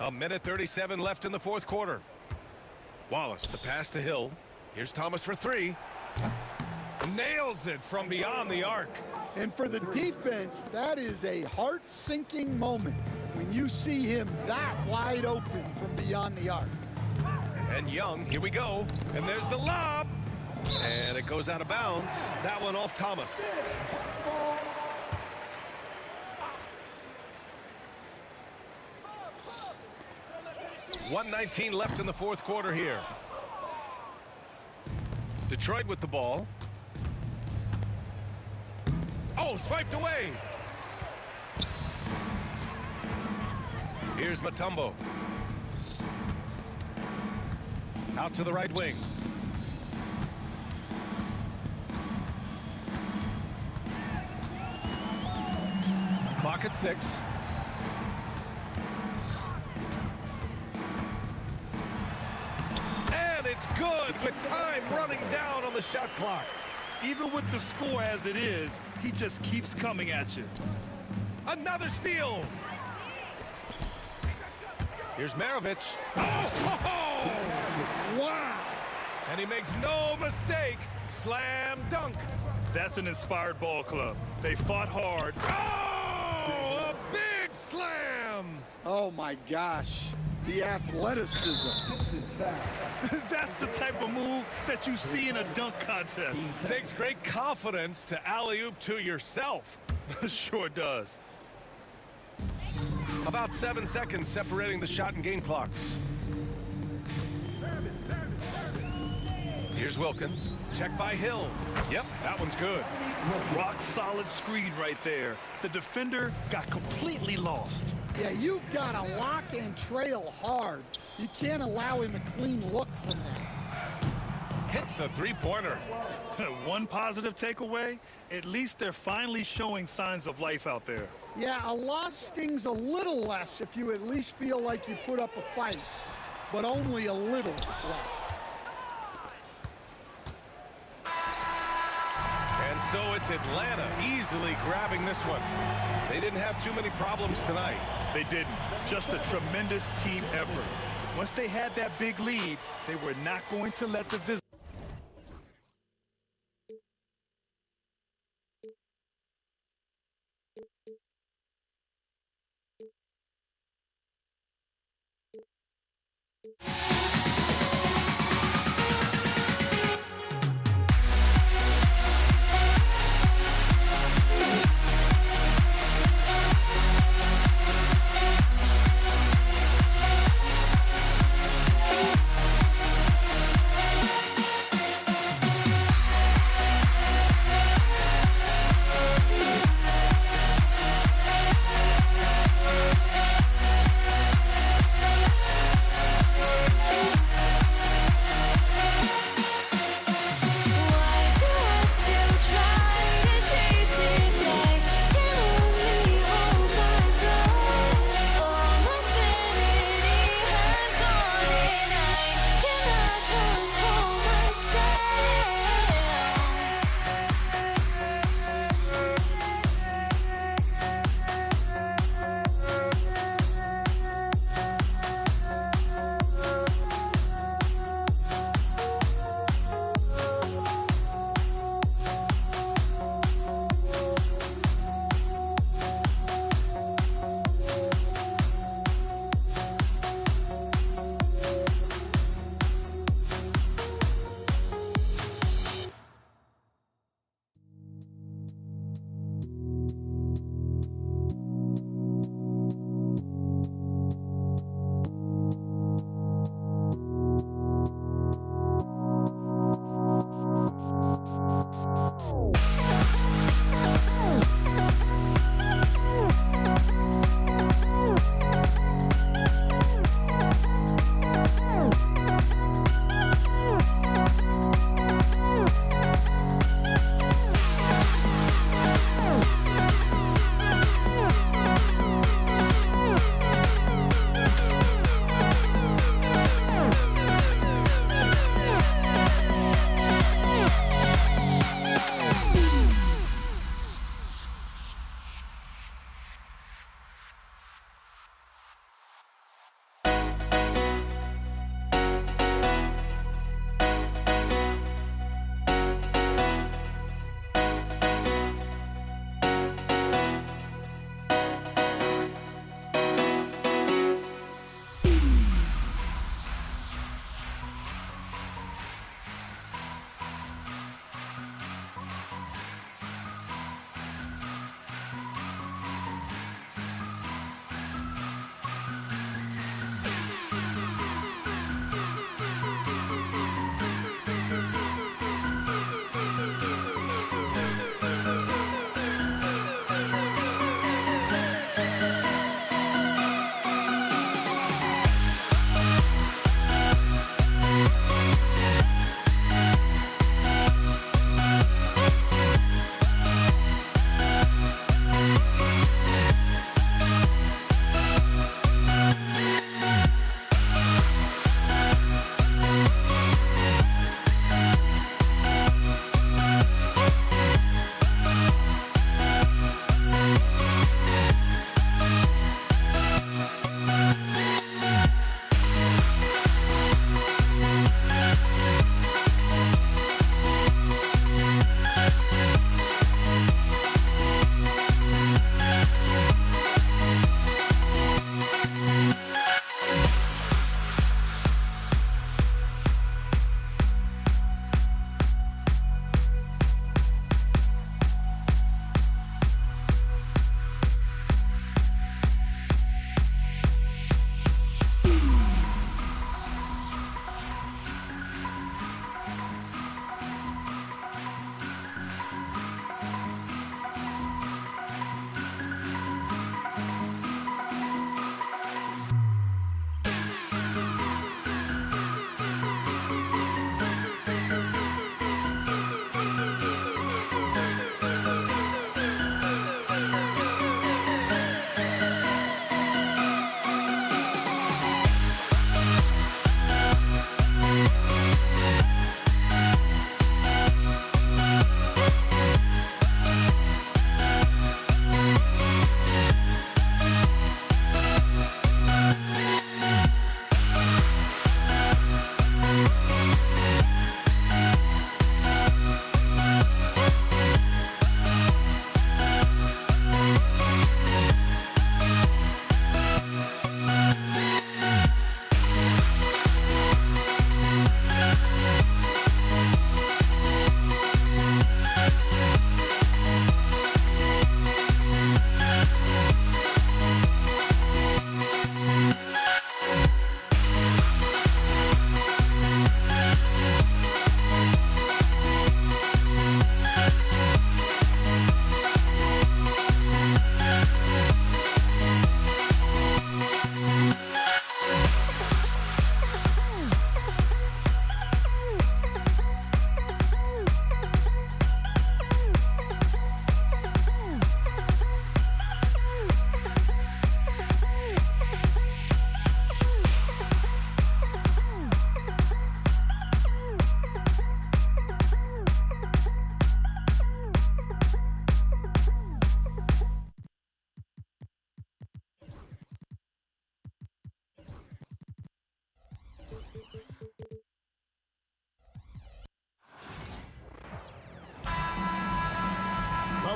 1:37 left in the fourth quarter. Wallace, the pass to Hill. Here's Thomas for 3. Nails it from beyond the arc. And for the defense, that is a heart-sinking moment when you see him that wide open from beyond the arc. And Young, here we go. And there's the lob. And it goes out of bounds. That one off Thomas. .119 left in the fourth quarter here. Detroit with the ball. Oh, swiped away. Here's Mutombo. Out to the right wing. Clock at 6. And it's good with time running down on the shot clock. Even with the score as it is, he just keeps coming at you. Another steal. Here's Maravich. Oh! Wow! And he makes no mistake. Slam dunk. That's an inspired ball club. They fought hard. Oh! A big slam! Oh my gosh. The athleticism. That's the type of move that you see in a dunk contest. Takes great confidence to alley-oop to yourself. Sure does. About 7 seconds separating the shot and game clocks. Here's Wilkins. Check by Hill. Yep, that one's good. Rock solid screen right there. The defender got completely lost. Yeah, you've got to lock and trail hard. You can't allow him a clean look from that. Hits a three-pointer. One positive takeaway, at least they're finally showing signs of life out there. Yeah, a loss stings a little less if you at least feel like you put up a fight, but only a little less. And so it's Atlanta easily grabbing this one. They didn't have too many problems tonight. They didn't. Just a tremendous team effort. Once they had that big lead, they were not going to let the visitors.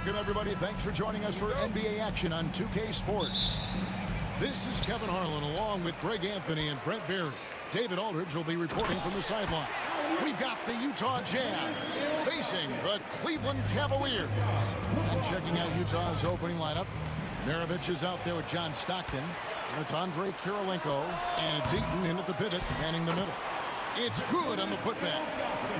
Welcome, everybody. Thanks for joining us for NBA action on 2K Sports. This is Kevin Harlan along with Greg Anthony and Brent Berry. David Aldridge will be reporting from the sideline. We've got the Utah Jazz facing the Cleveland Cavaliers. And checking out Utah's opening lineup, Maravich is out there with John Stockton. And it's Andre Kirilenko. And it's Eaton in at the pivot, manning the middle. It's good on the putback.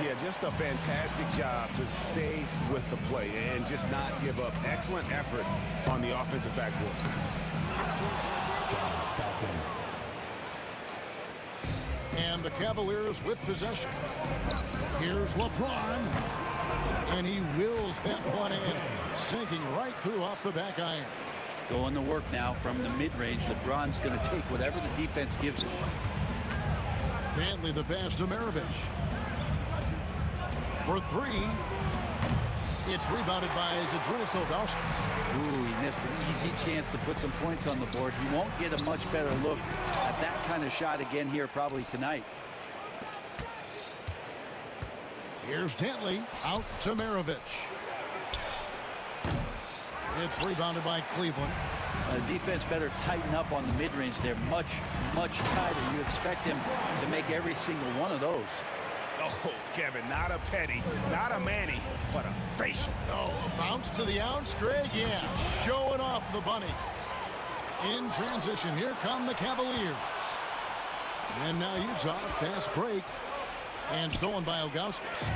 Yeah, just a fantastic job to stay with the play and just not give up. Excellent effort on the offensive backboard. And the Cavaliers with possession. Here's LeBron. And he wills that one in, sinking right through off the back iron. Going to work now from the mid-range. LeBron's going to take whatever the defense gives him. Bentley the pass to Maravich. For three. It's rebounded by Zydrunas Ilgauskas. Ooh, he missed an easy chance to put some points on the board. He won't get a much better look at that kind of shot again here probably tonight. Here's Dantley out to Maravich. It's rebounded by Cleveland. Defense better tighten up on the mid-range. They're much, much tighter. You expect him to make every single one of those. Oh, Kevin, not a petty, not a Manny, but a facial. Oh, a bounce to the ounce, Greg. Yeah, showing off the bunnies. In transition, here come the Cavaliers. And now Utah, fast break. And stolen by Ilgauskas.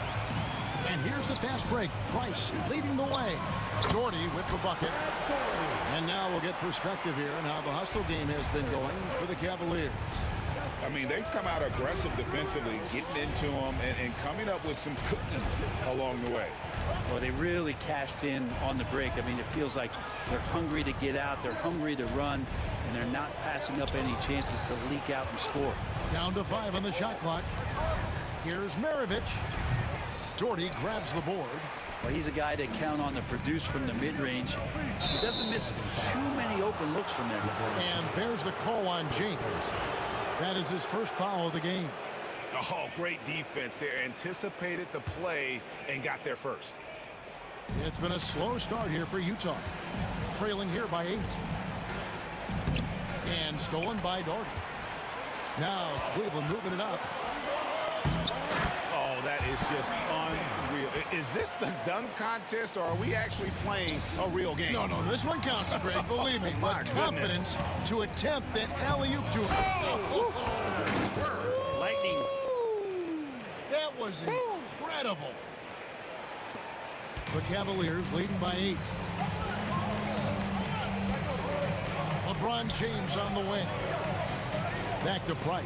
And here's the fast break. Price leading the way. Doherty with the bucket. And now we'll get perspective here on how the hustle game has been going for the Cavaliers. I mean, they've come out aggressive defensively, getting into them and coming up with some cookies along the way. Well, they really cashed in on the break. I mean, it feels like they're hungry to get out. They're hungry to run, and they're not passing up any chances to leak out and score. Down to 5 on the shot clock. Here's Maravich. Doherty grabs the board. Well, he's a guy to count on to produce from the mid-range. He doesn't miss too many open looks from there. And there's the call on James. That is his first foul of the game. Oh, great defense there. Anticipated the play and got there first. It's been a slow start here for Utah. Trailing here by 8. And stolen by Doherty. Now Cleveland moving it up. Oh, that is just unreal. Is this the dunk contest, or are we actually playing a real game? No, this one counts, Greg. Believe me. My But confidence to attempt that alley-oop to him. Lightning. That was incredible. The Cavaliers leading by 8. LeBron James on the wing. Back to Price.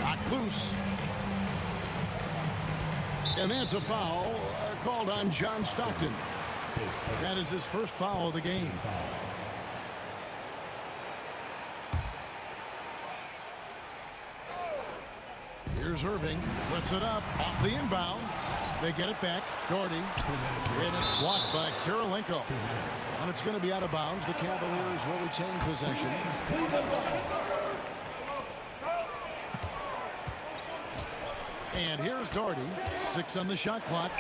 Not loose. And that's a foul called on John Stockton. That is his first foul of the game. Here's Irving. Puts it up off the inbound. They get it back. Doherty. And it's blocked by Kirilenko. And it's going to be out of bounds. The Cavaliers will retain possession. And here's Doherty. 6 on the shot clock.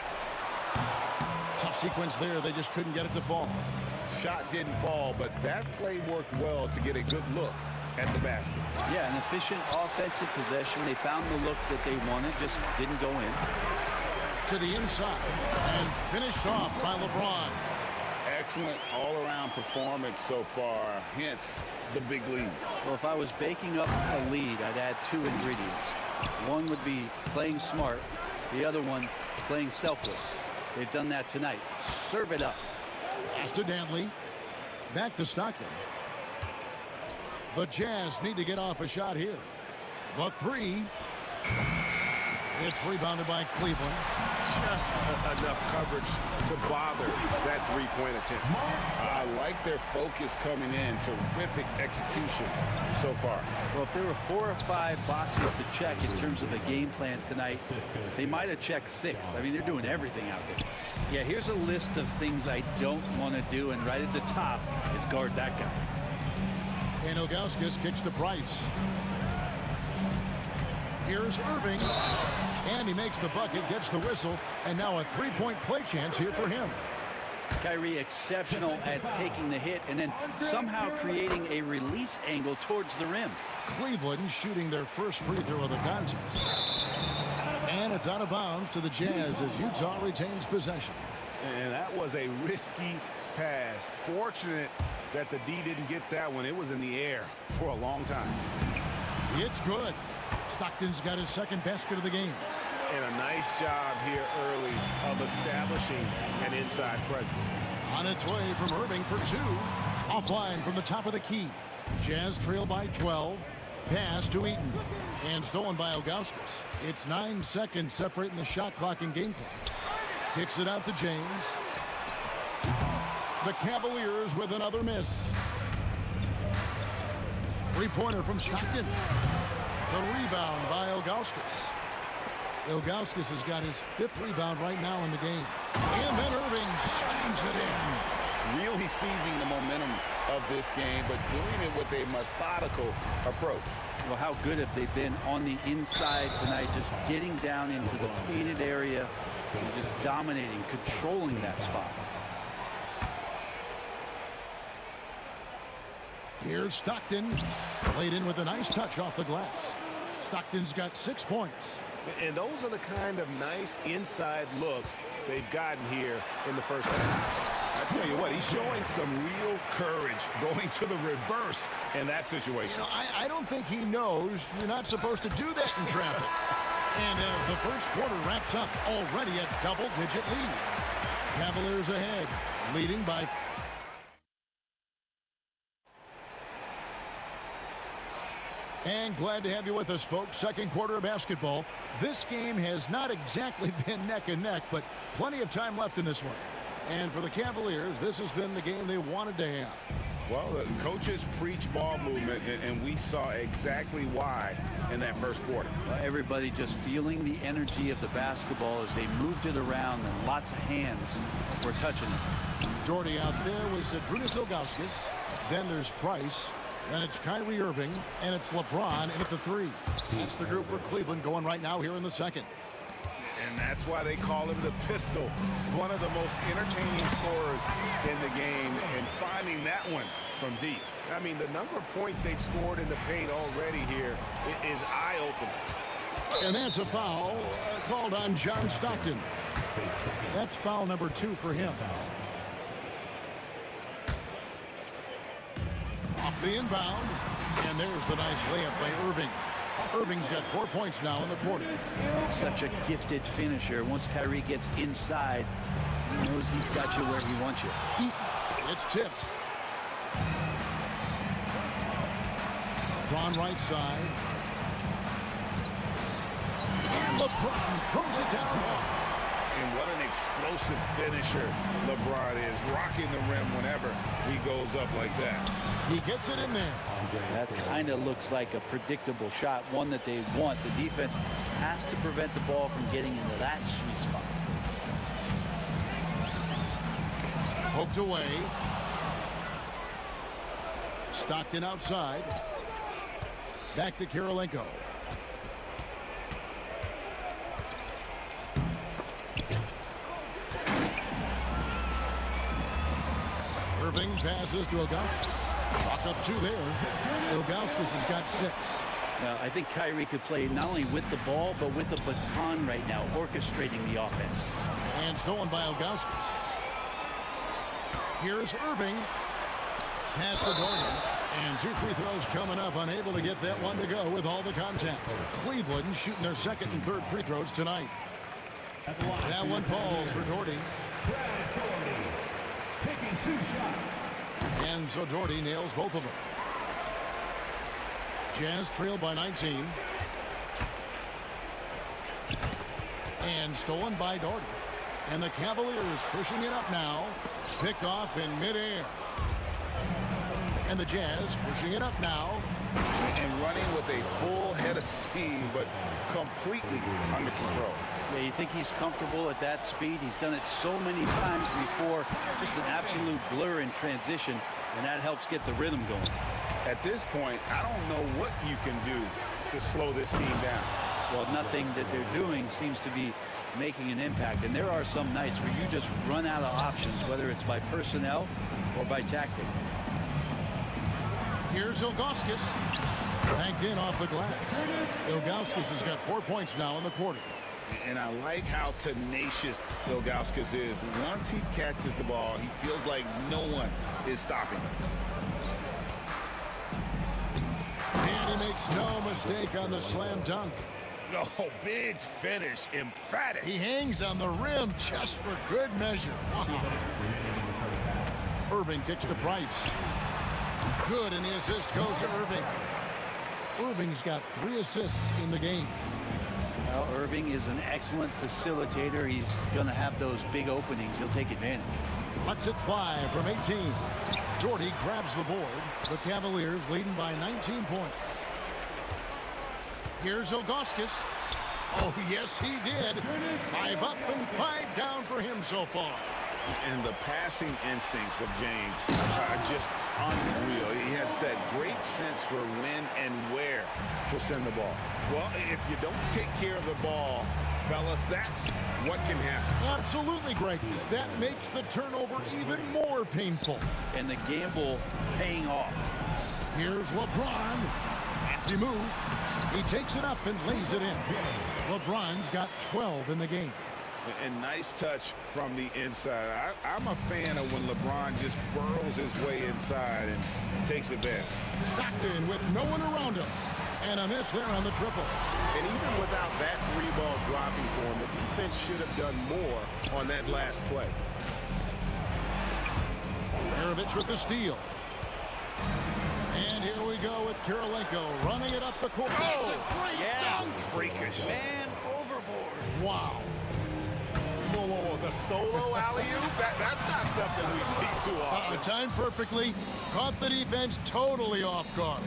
Tough sequence there. They just couldn't get it to fall. Shot didn't fall, but that play worked well to get a good look at the basket. Yeah, an efficient offensive possession. They found the look that they wanted, just didn't go in. To the inside and finished off by LeBron. Excellent all-around performance so far, hence the big lead. Well, if I was baking up a lead, I'd add 2 ingredients. One would be playing smart. The other one, playing selfless. They've done that tonight. Serve it up. Pass to Dantley. Back to Stockton. The Jazz need to get off a shot here. The 3. It's rebounded by Cleveland. Just enough coverage to bother that three-point attempt. I like their focus coming in. Terrific execution so far. Well, if there were 4 or 5 boxes to check in terms of the game plan tonight, they might have checked 6. I mean, they're doing everything out there. Yeah, here's a list of things I don't want to do, and right at the top is guard that guy. And Ilgauskas kicks to Price. Here's Irving. And he makes the bucket, gets the whistle, and now a 3-point play chance here for him. Kyrie exceptional at taking the hit and then somehow creating a release angle towards the rim. Cleveland shooting their first free throw of the contest. And it's out of bounds to the Jazz as Utah retains possession. And that was a risky pass. Fortunate that the D didn't get that one. It was in the air for a long time. It's good. Stockton's got his second basket of the game. And a nice job here early of establishing an inside presence. On its way from Irving for two. Offline from the top of the key. Jazz trail by 12. Pass to Eaton. And stolen by Ilgauskas. It's 9 seconds separating the shot clock and game clock. Kicks it out to James. The Cavaliers with another miss. Three-pointer from Stockton. The rebound by Ilgauskas. Ilgauskas has got his 5th rebound right now in the game. And then Irving shines it in. Really seizing the momentum of this game, but doing it with a methodical approach. Well, how good have they been on the inside tonight, just getting down into the painted area and just dominating, controlling that spot. Here's Stockton. Laid in with a nice touch off the glass. Stockton's got 6 points. And those are the kind of nice inside looks they've gotten here in the first half. I tell you what, he's showing some real courage going to the reverse in that situation. You know, I don't think he knows you're not supposed to do that in traffic. And as the first quarter wraps up, already a double-digit lead. Cavaliers ahead, leading by... And glad to have you with us, folks. Second quarter of basketball. This game has not exactly been neck and neck, but plenty of time left in this one. And for the Cavaliers, this has been the game they wanted to have. Well, the coaches preach ball movement, and we saw exactly why in that first quarter. Well, everybody just feeling the energy of the basketball as they moved it around, and lots of hands were touching it. Doherty out there was Zydrunas Ilgauskas. Then there's Price. Then it's Kyrie Irving, and it's LeBron, and at the three. That's the group for Cleveland going right now here in the second. And that's why they call him the pistol. One of the most entertaining scorers in the game, and finding that one from deep. I mean, the number of points they've scored in the paint already here is eye-opening. And that's a foul called on John Stockton. That's foul number 2 for him. Off the inbound, and there's the nice layup by Irving. Irving's got 4 points now in the quarter. Such a gifted finisher. Once Kyrie gets inside, he knows he's got you where he wants you. It's tipped. LeBron right side. And LeBron throws it down. And what an explosive finisher LeBron is, rocking the rim whenever he goes up like that. He gets it in there. That kind of looks like a predictable shot, one that they want. The defense has to prevent the ball from getting into that sweet spot. Poked away. Stockton outside. Back to Kirilenko. Irving passes to Ilgauskas. Chalk up 2 there. Ilgauskas has got 6. Now, I think Kyrie could play not only with the ball, but with the baton right now, orchestrating the offense. And stolen by Ilgauskas. Here's Irving. Pass to Gordon. And 2 free throws coming up. Unable to get that one to go with all the contact. Cleveland shooting their 2nd and 3rd free throws tonight. That one falls for Doherty. Taking 2 shots. And so Doherty nails both of them. Jazz trail by 19. And stolen by Doherty. And the Cavaliers pushing it up now. Picked off in midair. And the Jazz pushing it up now. And running with a full head of steam, but completely under control. Yeah, you think he's comfortable at that speed? He's done it so many times before. Just an absolute blur in transition, and that helps get the rhythm going. At this point, I don't know what you can do to slow this team down. Well, nothing that they're doing seems to be making an impact. And there are some nights where you just run out of options, whether it's by personnel or by tactic. Here's Ilgauskas. Banked in off the glass. Ilgauskas has got 4 points now in the quarter. And I like how tenacious Ilgauskas is. Once he catches the ball, he feels like no one is stopping him. And he makes no mistake on the slam dunk. Oh, big finish, emphatic. He hangs on the rim just for good measure. Wow. Irving kicks to Price. Good, and the assist goes to Irving. Irving's got 3 assists in the game. Well, Irving is an excellent facilitator. He's going to have those big openings. He'll take advantage. Let's it fly from 18. Doherty grabs the board. The Cavaliers leading by 19 points. Here's Ilgauskas. Oh, yes, he did. 5 up and 5 down for him so far. And the passing instincts of James are just unreal. He has that great sense for when and where to send the ball. Well, if you don't take care of the ball, fellas, that's what can happen. Absolutely, Greg. That makes the turnover even more painful. And the gamble paying off. Here's LeBron. Hefty move. He takes it up and lays it in. LeBron's got 12 in the game. And nice touch from the inside. I'm a fan of when LeBron just burrows his way inside and takes advantage. Stockton with no one around him. And a miss there on the triple. And even without that 3-ball dropping for him, the defense should have done more on that last play. Maravich with the steal. And here we go with Kirilenko running it up the court. Oh, that's a great dunk. Freakish. Man overboard. Wow. Whoa, whoa, whoa. The solo alley-oop? That's not something we see too often. Timed perfectly. Caught the defense totally off guard.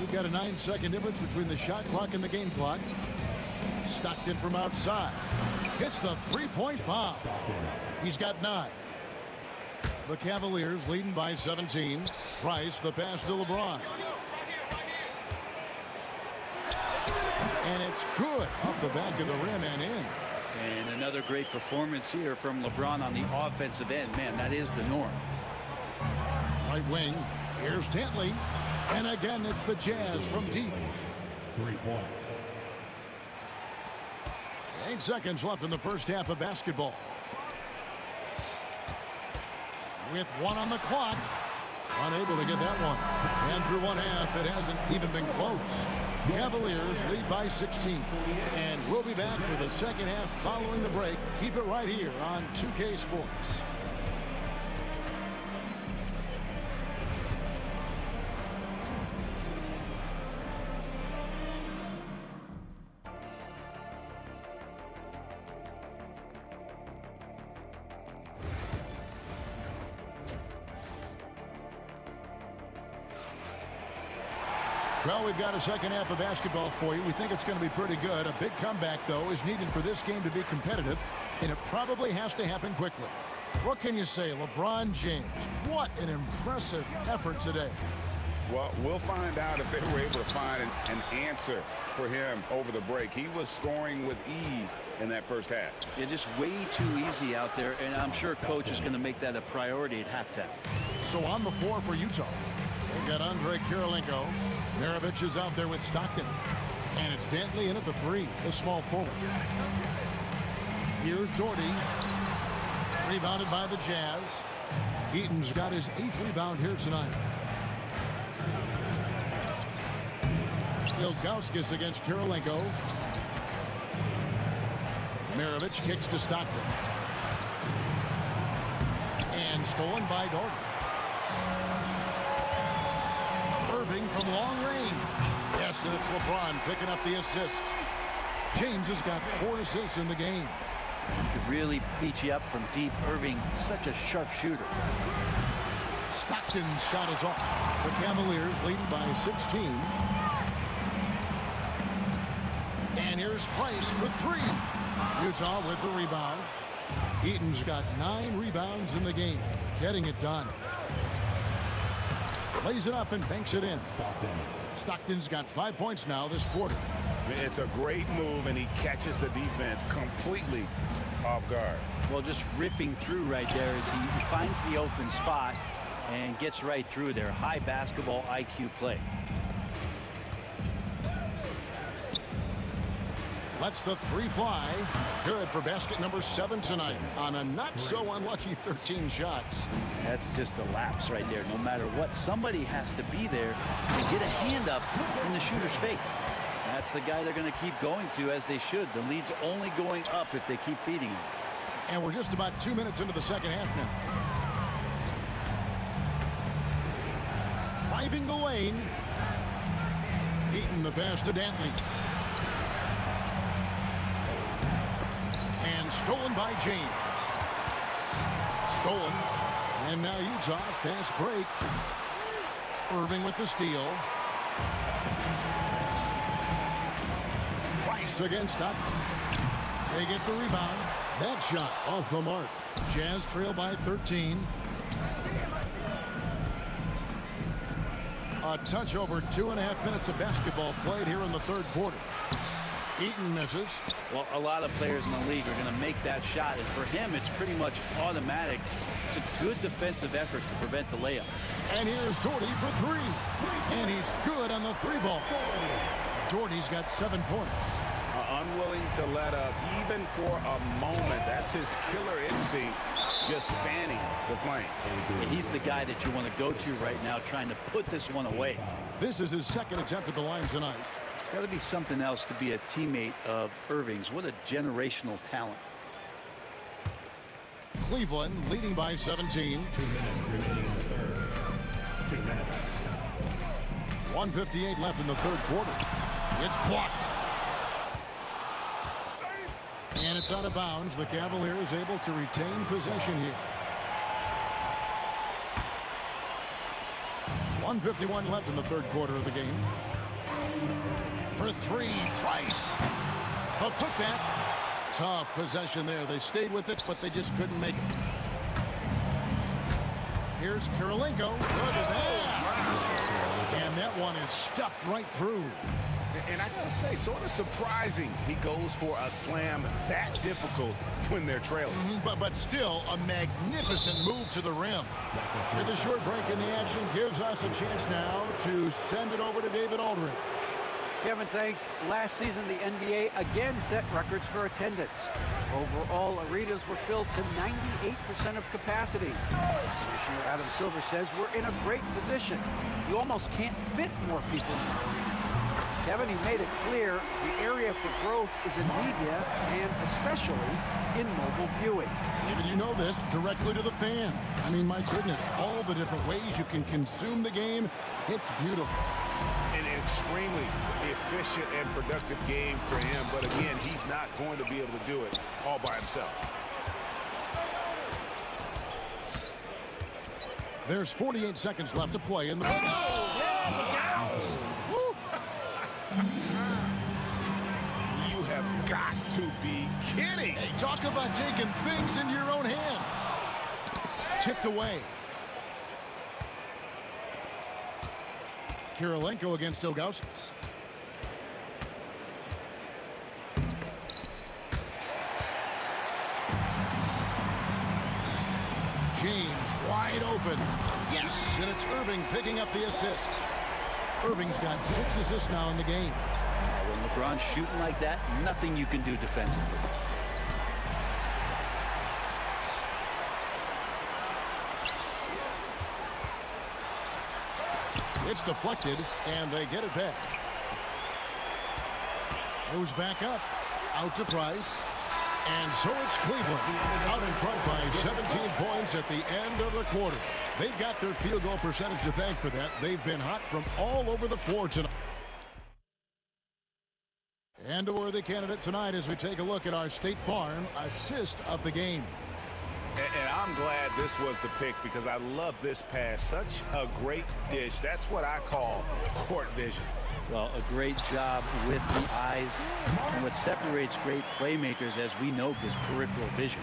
We've got a 9-second difference between the shot clock and the game clock. Stockton from outside. Hits the 3-point bomb. He's got 9. The Cavaliers leading by 17. Price, the pass to LeBron. And it's good off the back of the rim and in. And another great performance here from LeBron on the offensive end. Man, that is the norm. Right wing. Here's Dantley. And again, it's the Jazz from deep. 3 points. 8 seconds left in the first half of basketball. With 1 on the clock. Unable to get that one. And through 1 half, it hasn't even been close. Cavaliers lead by 16. And we'll be back for the second half following the break. Keep it right here on 2K Sports. Well, we've got a second half of basketball for you. We think it's going to be pretty good. A big comeback, though, is needed for this game to be competitive, and it probably has to happen quickly. What can you say? LeBron James, what an impressive effort today. Well, we'll find out if they were able to find an answer for him over the break. He was scoring with ease in that first half. Yeah, just way too easy out there, and I'm sure Coach is going to make that a priority at halftime. So on the floor for Utah, they've got Andre Kirilenko. Maravich is out there with Stockton. And it's Dantley in at the 3, the small forward. Here's Doherty. Rebounded by the Jazz. Eaton's got his 8th rebound here tonight. Ilgauskas against Kirilenko. Maravich kicks to Stockton. And stolen by Doherty. Irving from long range. Yes, and it's LeBron picking up the assist. James has got 4 assists in the game. He could really beat you up from deep. Irving, such a sharp shooter. Stockton's shot is off. The Cavaliers leading by 16. And here's Price for 3. Utah with the rebound. Eaton's got 9 rebounds in the game. Getting it done. Lays it up and banks it in. Stockton's got 5 points now this quarter. It's a great move, and he catches the defense completely off guard. Well, just ripping through right there as he finds the open spot and gets right through there. High basketball IQ play. Lets the three fly. Good for basket number 7 tonight on a not so unlucky 13 shots. That's just a lapse right there. No matter what, somebody has to be there to get a hand up in the shooter's face. That's the guy they're going to keep going to, as they should. The lead's only going up if they keep feeding him. And we're just about 2 minutes into the second half now. Driving the lane. Eaton the pass to Dantley. And stolen by James. Stolen. And now Utah, fast break. Irving with the steal. Price against Stockton. They get the rebound. That shot off the mark. Jazz trail by 13. A touch over 2.5 minutes of basketball played here in the third quarter. Eaton misses. Well, a lot of players in the league are going to make that shot, and for him, it's pretty much automatic. It's a good defensive effort to prevent the layup. And here's Doherty for 3. And he's good on the 3-ball. Doherty's got 7 points. Unwilling to let up even for a moment. That's his killer instinct, just fanning the flank. Yeah, he's the guy that you want to go to right now, trying to put this one away. This is his second attempt at the line tonight. It's got to be something else to be a teammate of Irving's. What a generational talent. Cleveland leading by 17. 2 minutes remaining in the third. 2 minutes. 1:58 left in the third quarter. It's blocked. And it's out of bounds. The Cavaliers able to retain possession here. 1:51 left in the third quarter of the game. For 3, Price. A putback. Tough possession there. They stayed with it, but they just couldn't make it. Here's Kirilenko. Look at that. And that one is stuffed right through. And I gotta say, sort of surprising he goes for a slam that difficult when they're trailing. But still a magnificent move to the rim. With a short break in the action gives us a chance now to send it over to David Aldridge. Kevin, thanks. Last season, the NBA again set records for attendance. Overall, arenas were filled to 98% of capacity. Commissioner Adam Silver says we're in a great position. You almost can't fit more people in our arenas. Kevin, he made it clear the area for growth is in media and especially in mobile viewing. Even you know this, directly to the fan. I mean, my goodness, all the different ways you can consume the game. It's beautiful. An extremely efficient and productive game for him. But again, he's not going to be able to do it all by himself. There's 48 seconds left to play in the... You have got to be kidding. Hey, talk about taking things into your own hands. Tipped away. Kirilenko against Ilgauskas. James wide open. Yes, and it's Irving picking up the assist. Irving's got 6 assists now in the game. When LeBron's shooting like that, nothing you can do defensively. It's deflected, and they get it back. Moves back up. Out to Price. And so it's Cleveland out in front by 17 points at the end of the quarter. They've got their field goal percentage to thank for that. They've been hot from all over the floor tonight. And a worthy candidate tonight as we take a look at our State Farm assist of the game. And I'm glad this was the pick because I love this pass. Such a great dish. That's what I call court vision. Well, a great job with the eyes. And what separates great playmakers, as we know, is peripheral vision.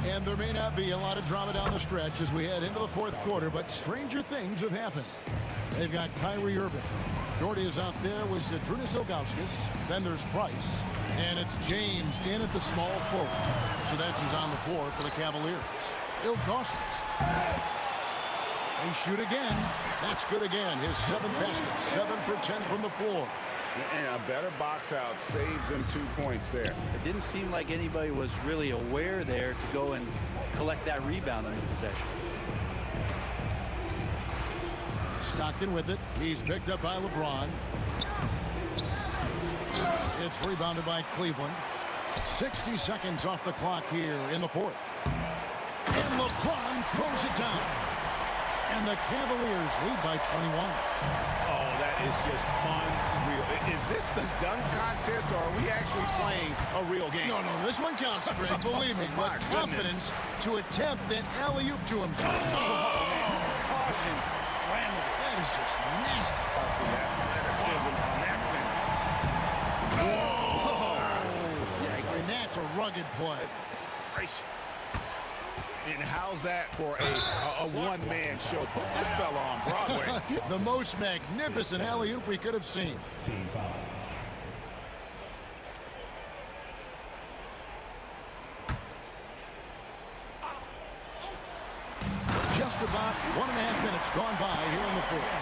And there may not be a lot of drama down the stretch as we head into the fourth quarter, but stranger things have happened. They've got Kyrie Irving. Doherty is out there with Zydrunas Ilgauskas. Then there's Price. And it's James in at the small forward. So that's who's on the floor for the Cavaliers. Ilgauskas. They shoot again. That's good again. His 7th basket. 7 for 10 from the floor. And a better box out saves them 2 points there. It didn't seem like anybody was really aware there to go and collect that rebound in the possession. Stockton with it. He's picked up by LeBron. It's rebounded by Cleveland. 60 seconds off the clock here in the 4th. And LeBron throws it down. And the Cavaliers lead by 21. Oh, that is just unreal. Is this the dunk contest, or are we actually playing a real game? No, this one counts, Greg. Believe me. My But confidence to attempt an alley-oop to himself. Caution. Flammable. That is just nasty. Athleticism on that thing. And that's a rugged play. Gracious. And how's that for a one-man show? Put this fella on Broadway. The most magnificent alley-oop we could have seen. Just about 1.5 minutes gone by here in the 4th.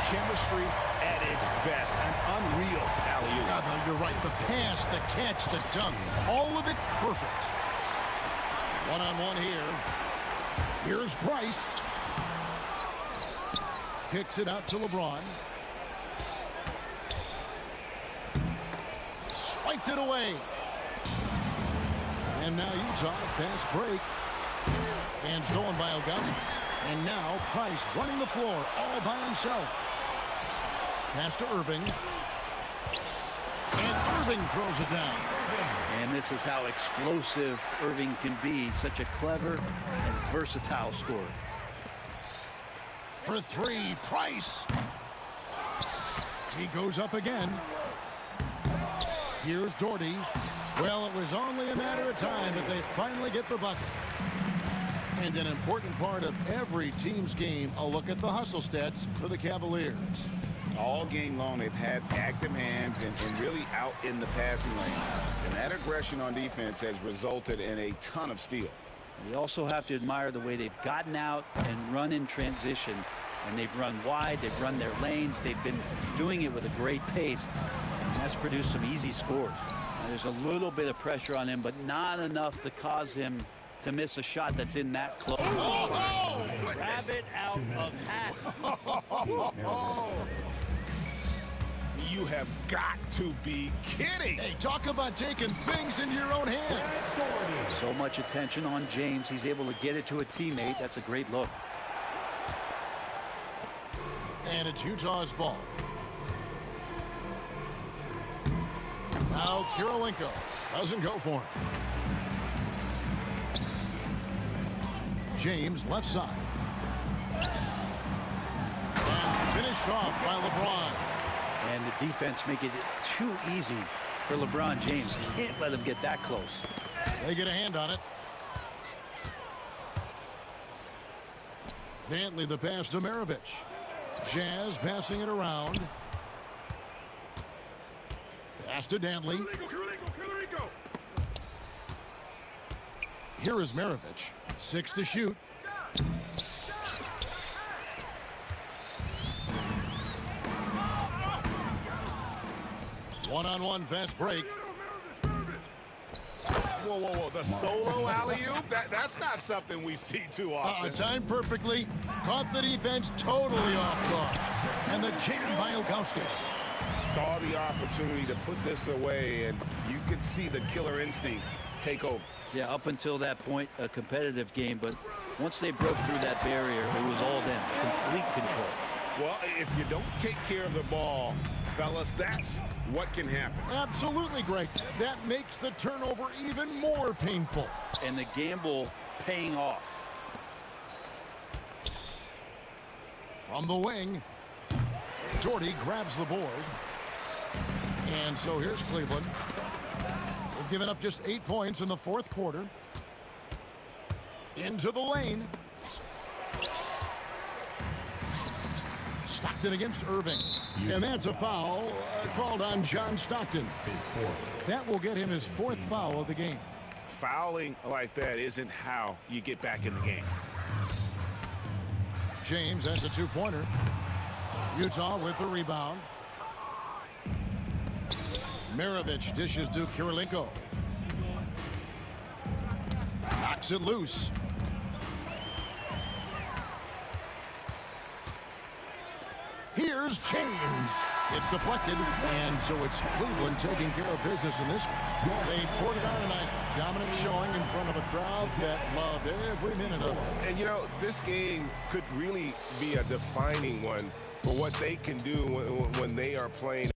Chemistry at its best. An unreal alley-oop. You're right. The pass, the catch, the dunk. All of it perfect. One-on-one here. Here's Price. Kicks it out to LeBron. Swiped it away. And now Utah, fast break. And stolen by Ilgauskas. And now Price running the floor all by himself. Pass to Irving. And Irving throws it down. And this is how explosive Irving can be. Such a clever and versatile scorer. For 3, Price. He goes up again. Here's Doherty. Well, it was only a matter of time that they finally get the bucket. And an important part of every team's game, a look at the hustle stats for the Cavaliers. All game long, they've had active hands and really out in the passing lanes. And that aggression on defense has resulted in a ton of steals. You also have to admire the way they've gotten out and run in transition. And they've run wide, they've run their lanes, they've been doing it with a great pace. And that's produced some easy scores. Now, there's a little bit of pressure on him, but not enough to cause him to miss a shot that's in that close. Oh, Rabbit out of hat. You have got to be kidding. Hey, talk about taking things into your own hands. So much attention on James. He's able to get it to a teammate. That's a great look. And it's Utah's ball. Now Kirilenko doesn't go for him. James left side. And finished off by LeBron. And the defense making it too easy for LeBron James. Can't let him get that close. They get a hand on it. Dantley the pass to Maravich. Jazz passing it around. Pass to Dantley. Here is Maravich. 6 to shoot. One-on-one fast break. Whoa. The solo alley-oop? That's not something we see too often. Timed perfectly. Caught the defense totally off guard. And the jam by Ilgauskas. Saw the opportunity to put this away, and you could see the killer instinct take over. Yeah, up until that point, a competitive game. But once they broke through that barrier, it was all them. Complete control. Well, if you don't take care of the ball, fellas, that's what can happen. Absolutely, Greg. That makes the turnover even more painful. And the gamble paying off. From the wing, Doherty grabs the board. And so here's Cleveland. They've given up just 8 points in the 4th quarter. Into the lane. Stockton Stockton against Irving. And that's a foul called on John Stockton. That will get him his 4th foul of the game. Fouling like that isn't how you get back in the game. James has a 2-pointer. Utah with the rebound. Maravich dishes to Kirilenko. Knocks it loose. Here's James. It's deflected, and so it's Cleveland taking care of business in this one. They poured it on tonight. Dominant showing in front of a crowd that loved every minute of it. And, you know, this game could really be a defining one for what they can do when they are playing.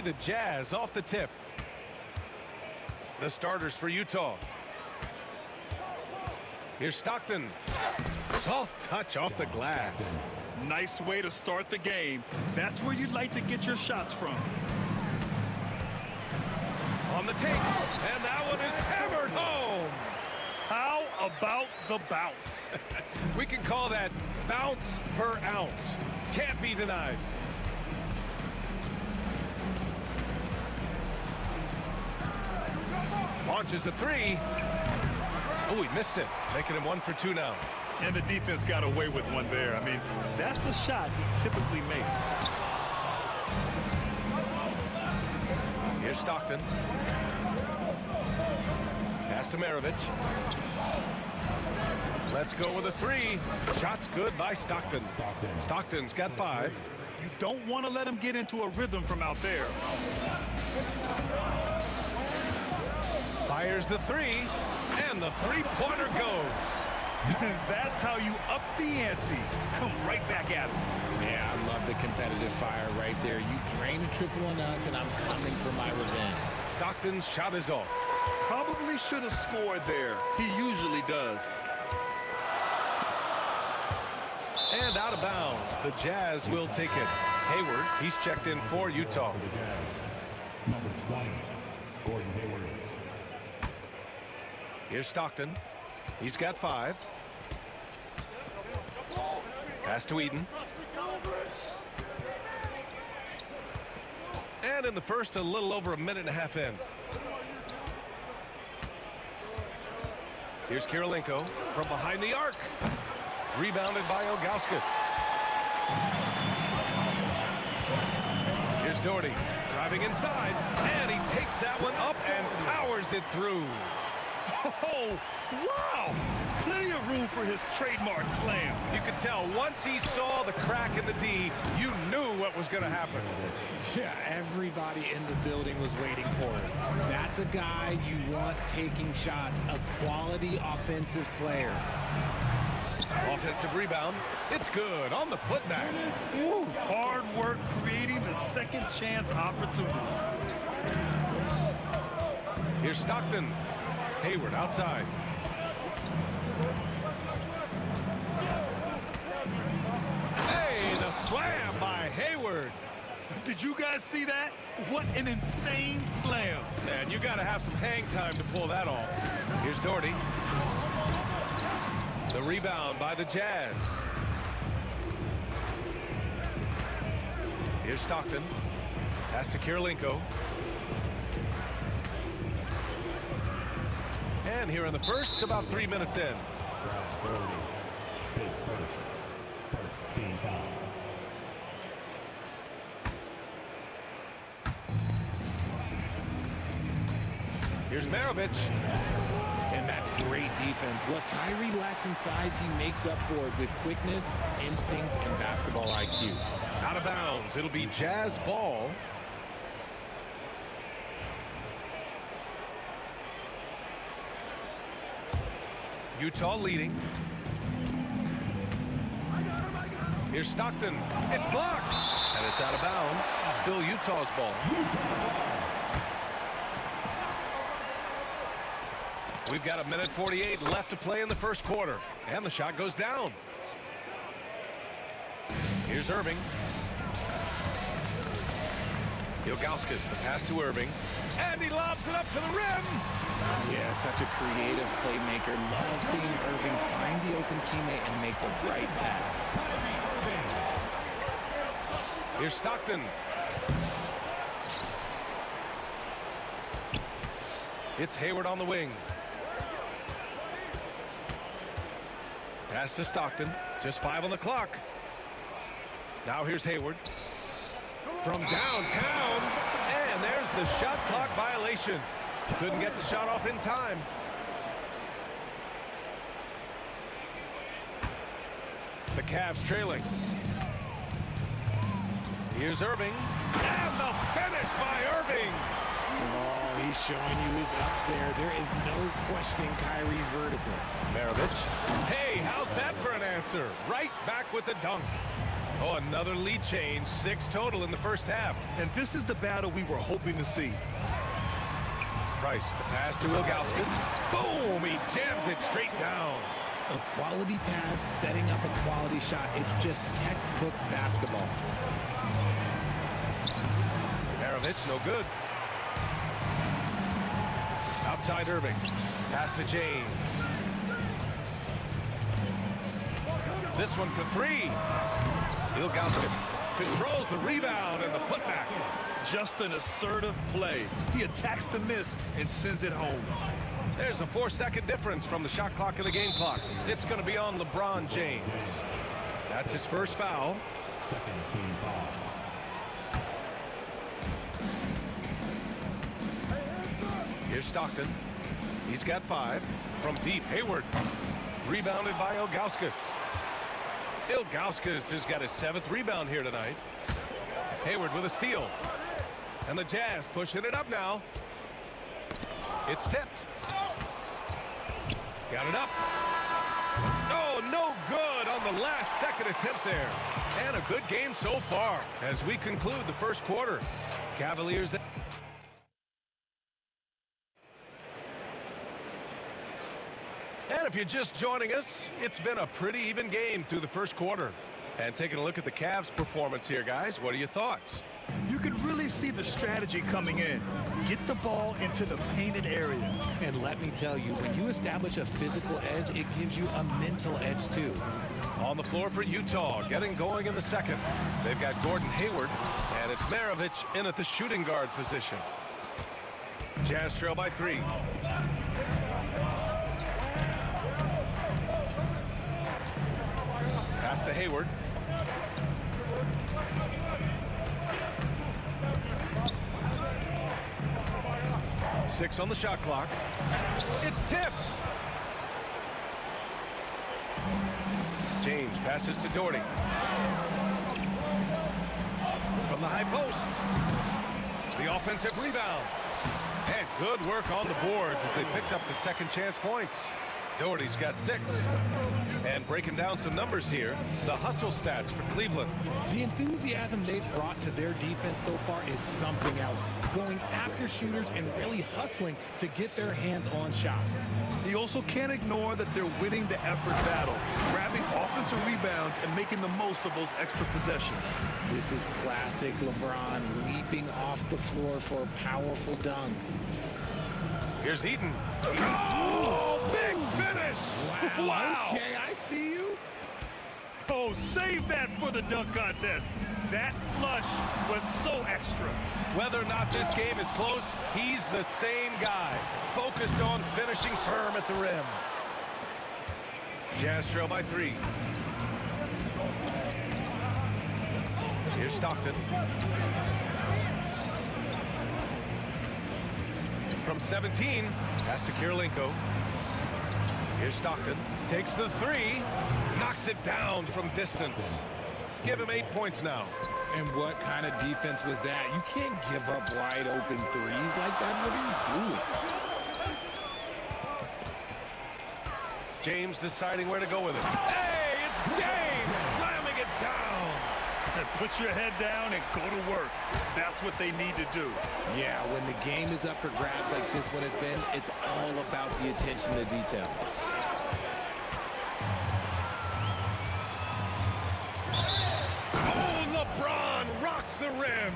the Jazz off the tip. The starters for Utah. Here's Stockton. Soft touch off the glass. Nice way to start the game. That's where you'd like to get your shots from. On the take, and that one is hammered home. How about the bounce? We can call that bounce per ounce. Can't be denied. Launches a three. Oh, he missed it, making him 1 for 2 now. And the defense got away with one there. I mean, that's a shot he typically makes. Here's Stockton. Pass to Maravich. Let's go with a three. Shot's good by Stockton. Stockton's got 5. You don't want to let him get into a rhythm from out there. Fires the three, and the three-pointer goes. That's how you up the ante. Come right back at him. Yeah, I love the competitive fire right there. You drain a triple on us, and I'm coming for my revenge. Stockton's shot is off. Probably should have scored there. He usually does. And out of bounds. The Jazz will take it. Hayward, he's checked in for Utah. Number 20, Gordon Hayward. Here's Stockton. He's got 5. Pass to Eden. And in the first, a little over a minute and a half in. Here's Kirilenko from behind the arc. Rebounded by Ilgauskas. Here's Doherty driving inside, and he takes that one up and powers it through. Oh, wow! Plenty of room for his trademark slam. You could tell once he saw the crack in the D, you knew what was going to happen. Yeah, everybody in the building was waiting for it. That's a guy you want taking shots, a quality offensive player. Offensive rebound. It's good on the putback. Ooh, hard work creating the second chance opportunity. Here's Stockton. Hayward outside. Hey, the slam by Hayward. Did you guys see that? What an insane slam. Man, you got to have some hang time to pull that off. Here's Doherty. The rebound by the Jazz. Here's Stockton. Pass to Kirilenko. And here in the first, about 3 minutes in. His first team foul. Here's Maravich. And that's great defense. What Kyrie lacks in size, he makes up for it with quickness, instinct, and basketball IQ. Out of bounds. It'll be Jazz ball. Utah leading. Here's Stockton. It's blocked. And it's out of bounds. Still Utah's ball. We've got a minute 48 left to play in the first quarter. And the shot goes down. Here's Irving. Ilgauskas, the pass to Irving. And he lobs it up to the rim. Yeah, such a creative playmaker. Love seeing Irving find the open teammate and make the right pass. Here's Stockton. It's Hayward on the wing. Pass to Stockton. Just 5 on the clock. Now here's Hayward. From downtown. And there's the shot clock violation. Couldn't get the shot off in time. The Cavs trailing. Here's Irving. And the finish by Irving. Oh, he's showing you his up there. There is no questioning Kyrie's vertical. Maravich. Hey, how's that for an answer? Right back with the dunk. Oh, another lead change. 6 total in the first half. And this is the battle we were hoping to see. Price, the pass to Ilgauskas. Boom! He jams it straight down. A quality pass, setting up a quality shot. It's just textbook basketball. Maravich, no good. Outside Irving. Pass to James. This one for 3. Ilgauskas controls the rebound and the putback. Just an assertive play. He attacks the miss and sends it home. There's a 4-second difference from the shot clock and the game clock. It's going to be on LeBron James. That's his first foul. Second team foul. Here's Stockton. He's got 5. From deep, Hayward. Rebounded by Ilgauskas. Ilgauskas has got his 7th rebound here tonight. Hayward with a steal. And the Jazz pushing it up now. It's tipped. Got it up. Oh, no good on the last second attempt there. And a good game so far as we conclude the first quarter. Cavaliers. And if you're just joining us, it's been a pretty even game through the first quarter. And taking a look at the Cavs' performance here, guys, what are your thoughts? You can really see the strategy coming in. Get the ball into the painted area. And let me tell you, when you establish a physical edge, it gives you a mental edge too. On the floor for Utah, getting going in the second. They've got Gordon Hayward, and it's Maravich in at the shooting guard position. Jazz trail by 3. Pass to Hayward. Six on the shot clock. It's tipped. James passes to Doherty. From the high post. The offensive rebound. And good work on the boards as they picked up the second chance points. Doherty's got 6. And breaking down some numbers here, the hustle stats for Cleveland. The enthusiasm they've brought to their defense so far is something else. Going after shooters and really hustling to get their hands on shots. You also can't ignore that they're winning the effort battle, grabbing offensive rebounds and making the most of those extra possessions. This is classic LeBron leaping off the floor for a powerful dunk. Here's Eaton. Oh, big finish! Wow. Okay, I see you. Oh, save that for the dunk contest. That flush was so extra. Whether or not this game is close, he's the same guy, focused on finishing firm at the rim. Jazz trail by 3. Here's Stockton. From 17, pass to Kirilenko. Here's Stockton. Takes the 3. Knocks it down from distance. Give him 8 points now. And what kind of defense was that? You can't give up wide open threes like that. What are you doing? James deciding where to go with it. Hey, it's James slamming it down. And put your head down and go to work. That's what they need to do. Yeah, when the game is up for grabs like this one has been, it's all about the attention to detail. Oh, LeBron rocks the rim.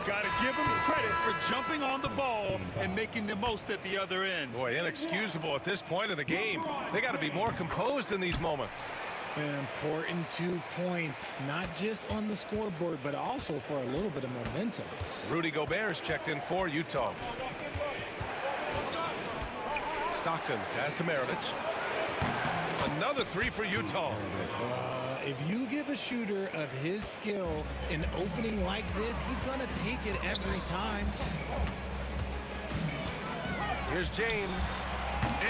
Got to give him credit for jumping on the ball and making the most at the other end. Boy, inexcusable at this point of the game. They got to be more composed in these moments. An important 2 points, not just on the scoreboard, but also for a little bit of momentum. Rudy Gobert's checked in for Utah. Stockton pass to Maravich. Another 3 for Utah. If you give a shooter of his skill an opening like this, he's going to take it every time. Here's James,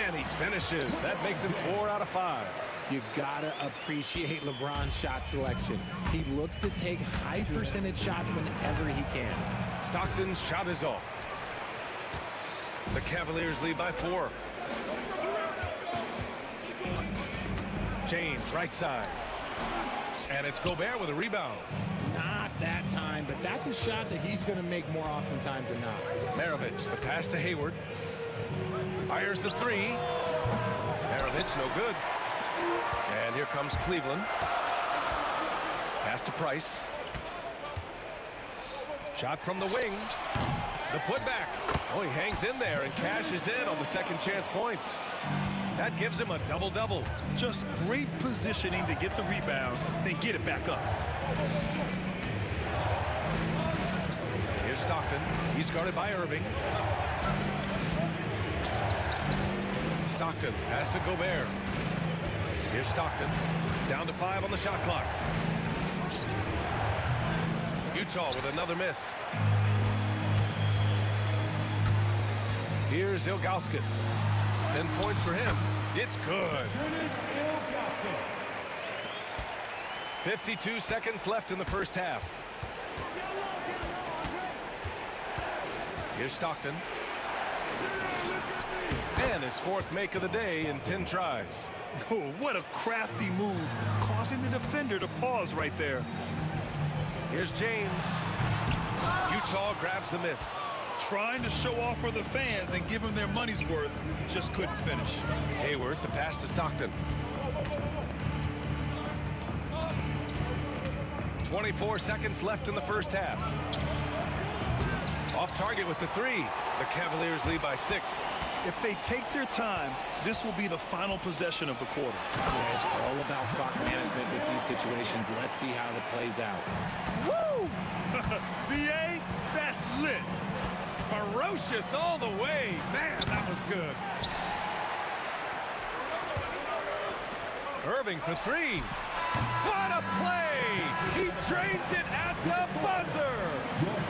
and he finishes. That makes him 4 out of 5. You gotta appreciate LeBron's shot selection. He looks to take high percentage shots whenever he can. Stockton's shot is off. The Cavaliers lead by 4. James, right side. And it's Gobert with a rebound. Not that time, but that's a shot that he's going to make more oftentimes than not. Maravich, the pass to Hayward. Fires the three. Maravich, no good. And here comes Cleveland. Pass to Price. Shot from the wing. The putback. Oh, he hangs in there and cashes in on the second chance points. That gives him a double-double. Just great positioning to get the rebound, then get it back up. Here's Stockton. He's guarded by Irving. Stockton, pass to Gobert. Here's Stockton. Down to 5 on the shot clock. Utah with another miss. Here's Ilgauskas. 10 points for him. It's good. 52 seconds left in the first half. Here's Stockton. And his 4th make of the day in 10 tries. Oh, what a crafty move, causing the defender to pause right there. Here's James. Utah grabs the miss. Trying to show off for the fans and give them their money's worth, just couldn't finish. Hayward, the pass to Stockton. 24 seconds left in the first half. Off target with the 3. The Cavaliers lead by 6. If they take their time, this will be the final possession of the quarter. Yeah, it's all about clock management with these situations. Let's see how that plays out. Woo! BA, that's lit. Ferocious all the way. Man, that was good. Irving for 3. What a play! He drains it at the buzzer.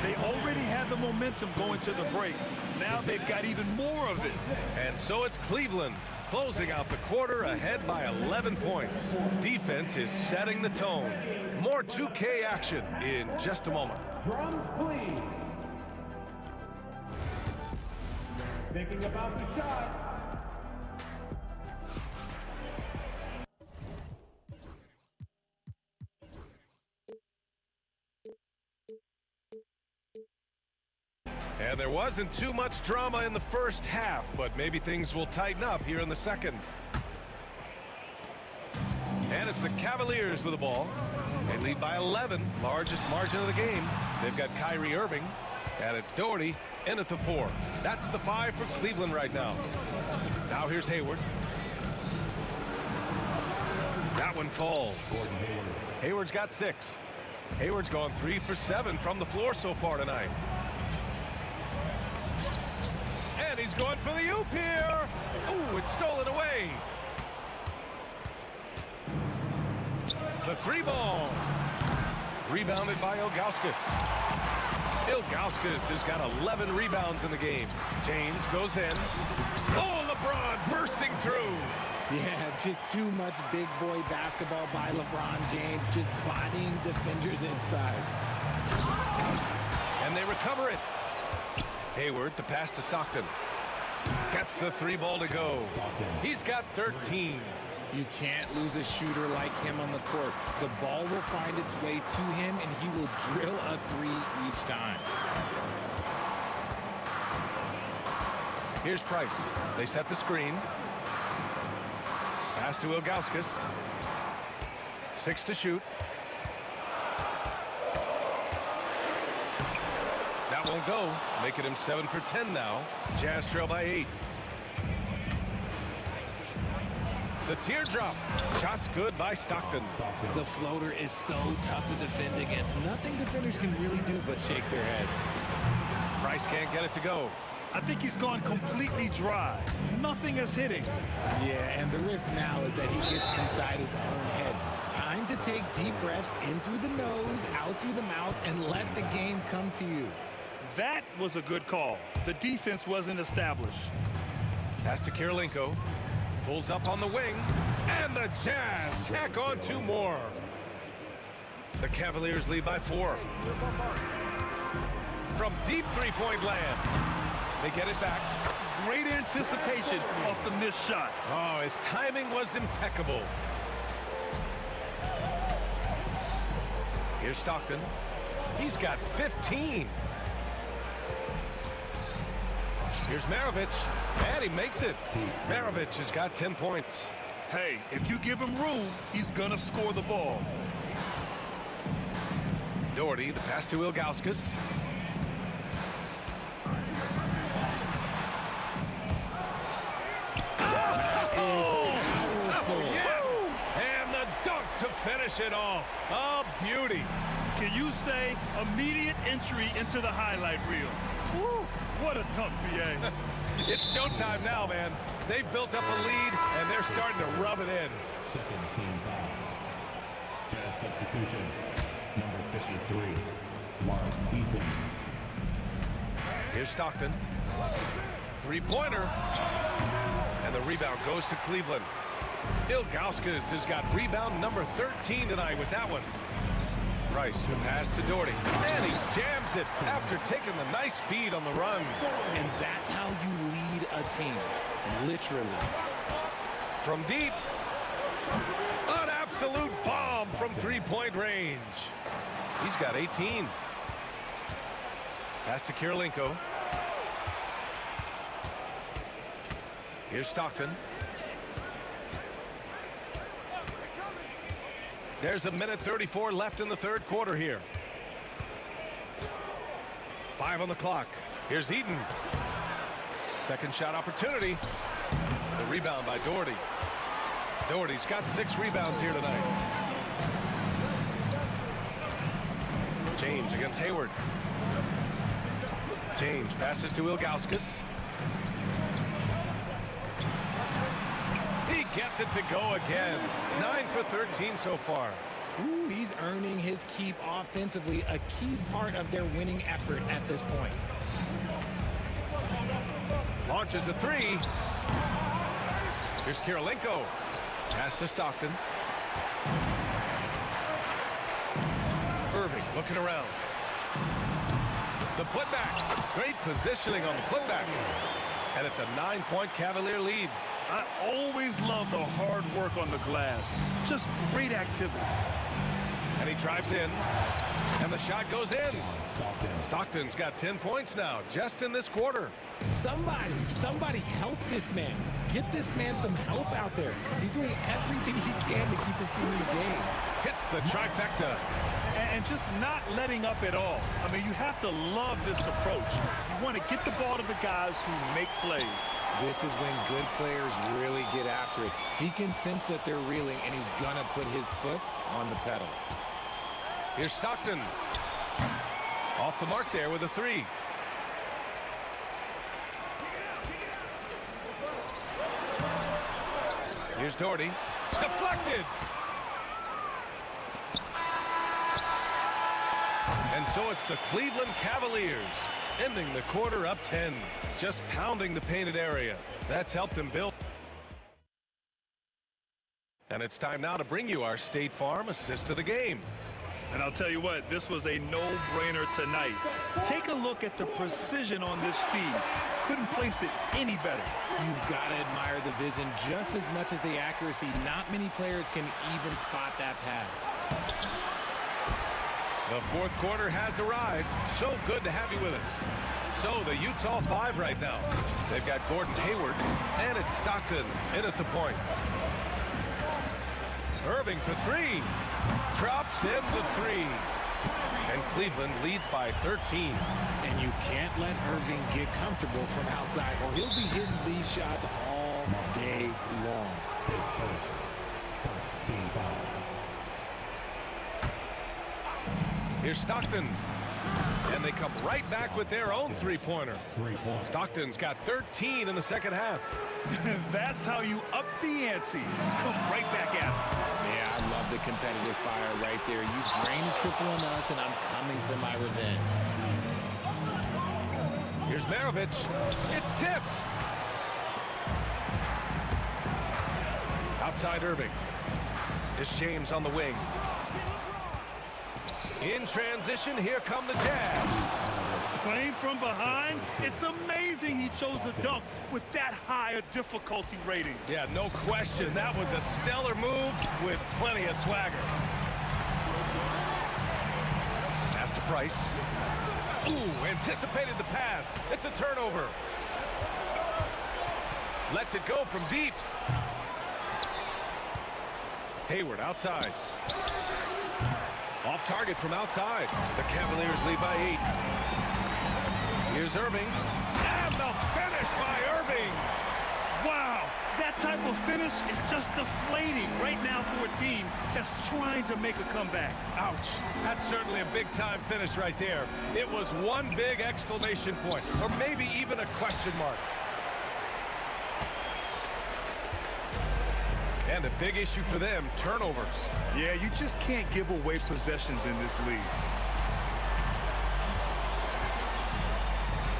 They already had the momentum going to the break. Now they've got even more of it. And so it's Cleveland closing out the quarter ahead by 11 points. Defense is setting the tone. More 2K action in just a moment. Drums, please. Thinking about the shot. And there wasn't too much drama in the first half, but maybe things will tighten up here in the second. And it's the Cavaliers with the ball. They lead by 11, largest margin of the game. They've got Kyrie Irving, and it's Doherty in at the 4. That's the 5 for Cleveland right now. Now here's Hayward. That one falls. Hayward's got 6. Hayward's gone 3 for 7 from the floor so far tonight. And he's going for the oop here. Ooh, it's stolen away. The 3 ball. Rebounded by Ilgauskas. Ilgauskas has got 11 rebounds in the game. James goes in. Oh, LeBron bursting through. Yeah, just too much big boy basketball by LeBron James, just bodying defenders inside. And they recover it. Hayward, the pass to Stockton. Gets the 3 ball to go. He's got 13. You can't lose a shooter like him on the court. The ball will find its way to him, and he will drill a 3 each time. Here's Price. They set the screen. Pass to Ilgauskas. 6 to shoot. That won't go, making him 7 for 10 now. Jazz trail by 8. The teardrop. Shot's good by Stockton. The floater is so tough to defend against. Nothing defenders can really do but shake their heads. Price can't get it to go. I think he's gone completely dry. Nothing is hitting. Yeah, and the risk now is that he gets inside his own head. Time to take deep breaths in through the nose, out through the mouth, and let the game come to you. That was a good call. The defense wasn't established. Pass to Kirilenko. Pulls up on the wing. And the Jazz tack on 2 more. The Cavaliers lead by 4. From deep 3-point land. They get it back. Great anticipation off the missed shot. Oh, his timing was impeccable. Here's Stockton. He's got 15. Here's Maravich, and he makes it. Maravich has got 10 points. Hey, if you give him room, he's gonna score the ball. Doherty, the pass to Ilgauskas. And the dunk to finish it off. A beauty. Can you say immediate entry into the highlight reel? Woo, what a dunk, BA. It's showtime now, man. They've built up a lead, and they're starting to rub it in. Second team foul. Jazz substitution. Number 53, Mark Eaton. Here's Stockton. Three-pointer. And the rebound goes to Cleveland. Ilgauskas has got rebound number 13 tonight with that one. Price, the pass to Doherty. And he jams it after taking the nice feed on the run. And that's how you lead a team. Literally. From deep. An absolute bomb from three-point range. He's got 18. Pass to Kirilenko. Here's Stockton. There's a minute 34 left in the third quarter here. 5 on the clock. Here's Eaton. Second shot opportunity. The rebound by Doherty. Doherty's got 6 rebounds here tonight. James against Hayward. James passes to Ilgauskas. He gets it to go again. 9 for 13 so far. Ooh, he's earning his keep offensively, a key part of their winning effort at this point. Launches a three. Here's Kirilenko. Pass to Stockton. Irving looking around. The putback. Great positioning on the putback. And it's a 9-point Cavalier lead. I always love the hard work on the glass. Just great activity. And he drives in. And the shot goes in. Stockton's got 10 points now, just in this quarter. Somebody help this man. Get this man some help out there. He's doing everything he can to keep his team in the game. Hits the trifecta. And just not letting up at all. I mean, you have to love this approach. You want to get the ball to the guys who make plays. This is when good players really get after it. He can sense that they're reeling, and he's gonna put his foot on the pedal. Here's Stockton. Off the mark there with a three. Here's Doherty. Deflected. And so it's the Cleveland Cavaliers ending the quarter up 10. Just pounding the painted area. That's helped them build. And it's time now to bring you our State Farm assist to the game. And I'll tell you what, this was a no-brainer tonight. Take a look at the precision on this feed. Couldn't place it any better. You've got to admire the vision just as much as the accuracy. Not many players can even spot that pass. The fourth quarter has arrived. So good to have you with us. So the Utah 5 right now. They've got Gordon Hayward, and it's Stockton in at the point. Irving for three. Drops in the three. And Cleveland leads by 13. And you can't let Irving get comfortable from outside, or he'll be hitting these shots all day long. First team foul. Here's Stockton. And they come right back with their own three-pointer. Stockton's got 13 in the second half. That's how you up the ante. Come right back at it. Yeah, I love the competitive fire right there. You drained a triple on us, and I'm coming for my revenge. Here's Maravich. It's tipped. Outside Irving. It's James on the wing. In transition, here come the Jazz. Playing from behind, it's amazing he chose a dunk with that high a difficulty rating. Yeah, no question. That was a stellar move with plenty of swagger. Price. Ooh, anticipated the pass. It's a turnover. Lets it go from deep. Hayward outside. Off target from outside. The Cavaliers lead by 8. Here's Irving. And the finish by Irving. Wow, that type of finish is just deflating right now for a team that's trying to make a comeback. Ouch. That's certainly a big-time finish right there. It was one big exclamation point, or maybe even a question mark. And a big issue for them, turnovers. Yeah, you just can't give away possessions in this league.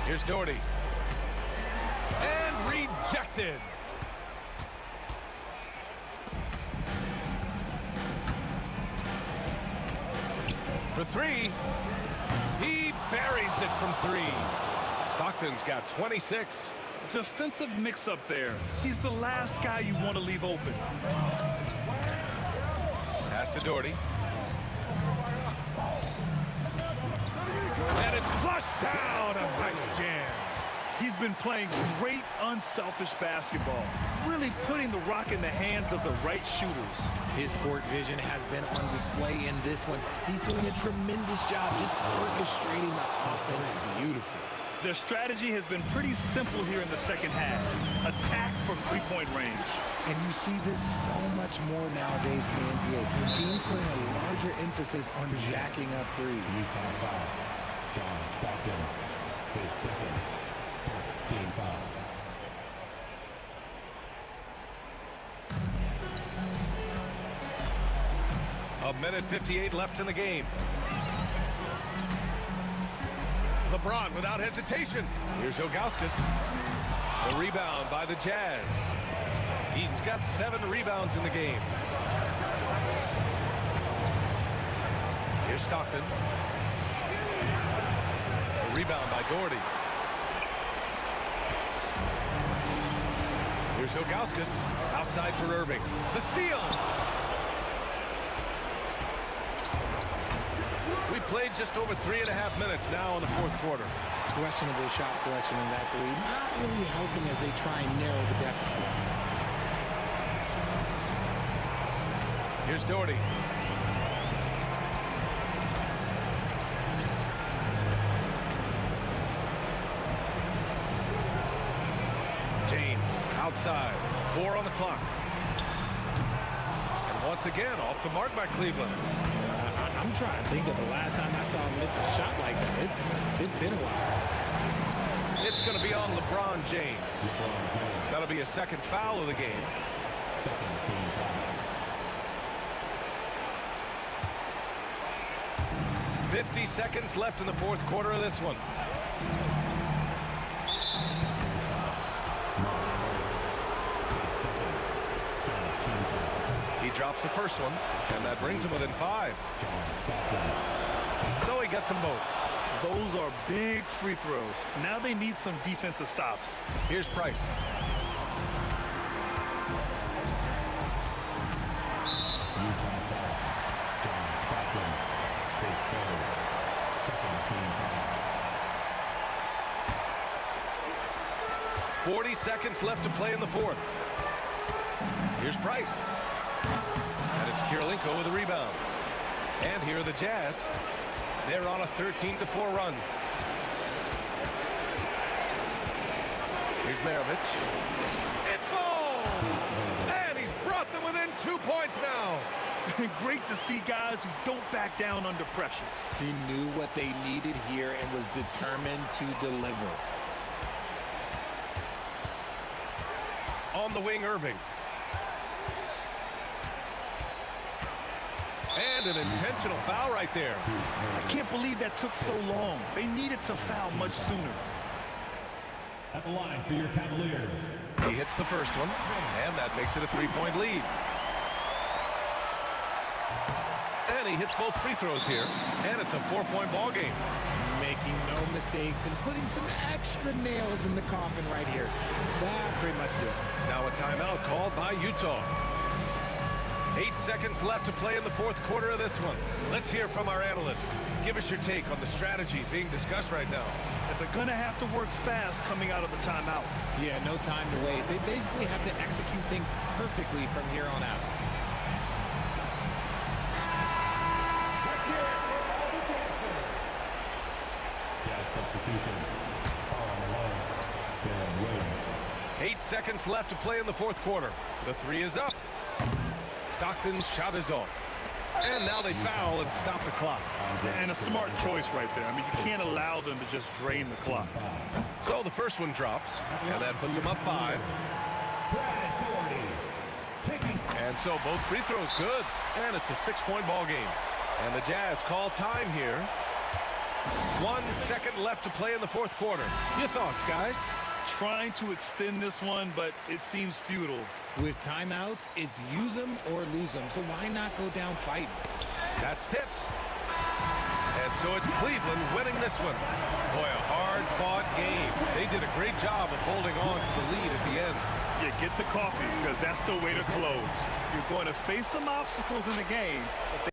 Here's Doherty. And rejected. For 3. He buries it from 3. Stockton's got 26. Defensive mix-up there. He's the last guy you want to leave open. Pass to Doherty. And it's flushed down. A nice jam. He's been playing great, unselfish basketball, really putting the rock in the hands of the right shooters. His court vision has been on display in this one. He's doing a tremendous job just orchestrating the offense beautifully. Their strategy has been pretty simple here in the second half. Attack from three-point range. And you see this so much more nowadays in the NBA. Teams putting a larger emphasis on jacking up threes. John Stockton, his second team foul. A minute 58 left in the game. LeBron without hesitation. Here's Ilgauskas. The rebound by the Jazz. He's got 7 rebounds in the game. Here's Stockton. A rebound by Doherty. Here's Ilgauskas. Outside for Irving. The steal. We played just over 3.5 minutes now in the fourth quarter. Questionable shot selection in that 3. Not really helping as they try and narrow the deficit. Here's Doherty. James outside. 4 on the clock. And once again, off the mark by Cleveland. I'm trying to think of the last time I saw him miss a shot like that. It's been a while. It's going to be on LeBron James. That'll be a second foul of the game. 50 seconds left in the fourth quarter of this one. He drops the first one, and that brings him within 5. So he gets them both. Those are big free throws. Now they need some defensive stops. Here's Price. Utah foul. John Stockton, his third, second team foul. 40 seconds left to play in the fourth. Here's Price. And it's Kirilenko with a rebound. And here are the Jazz. They're on a 13-4 run. Here's Maravich. It falls! And he's brought them within 2 points now. Great to see guys who don't back down under pressure. He knew what they needed here and was determined to deliver. On the wing, Irving. And an intentional foul right there. I can't believe that took so long. They needed to foul much sooner. At the line for your Cavaliers. He hits the first one, and that makes it a 3-point lead. And he hits both free throws here, and it's a 4-point ball game. Making no mistakes and putting some extra nails in the coffin right here. That pretty much did. Now a timeout called by Utah. 8 seconds left to play in the fourth quarter of this one. Let's hear from our analyst. Give us your take on the strategy being discussed right now. That they're going to have to work fast coming out of the timeout. Yeah, no time to waste. They basically have to execute things perfectly from here on out. Substitution. On the line, Ben Williams. 8 seconds left to play in the fourth quarter. The three is up. Stockton's shot is off. And now they foul and stop the clock. And a smart choice right there. I mean, you can't allow them to just drain the clock. So the first one drops, and that puts them up 5. And so both free throws good, and it's a 6-point ball game. And the Jazz call time here. 1 second left to play in the fourth quarter. Your thoughts, guys? Trying to extend this one, but it seems futile. With timeouts, it's use them or lose them. So why not go down fighting? That's tipped. And so it's Cleveland winning this one. Boy, a hard-fought game. They did a great job of holding on to the lead at the end. Yeah, get the coffee, because that's the way to close. You're going to face some obstacles in the game, but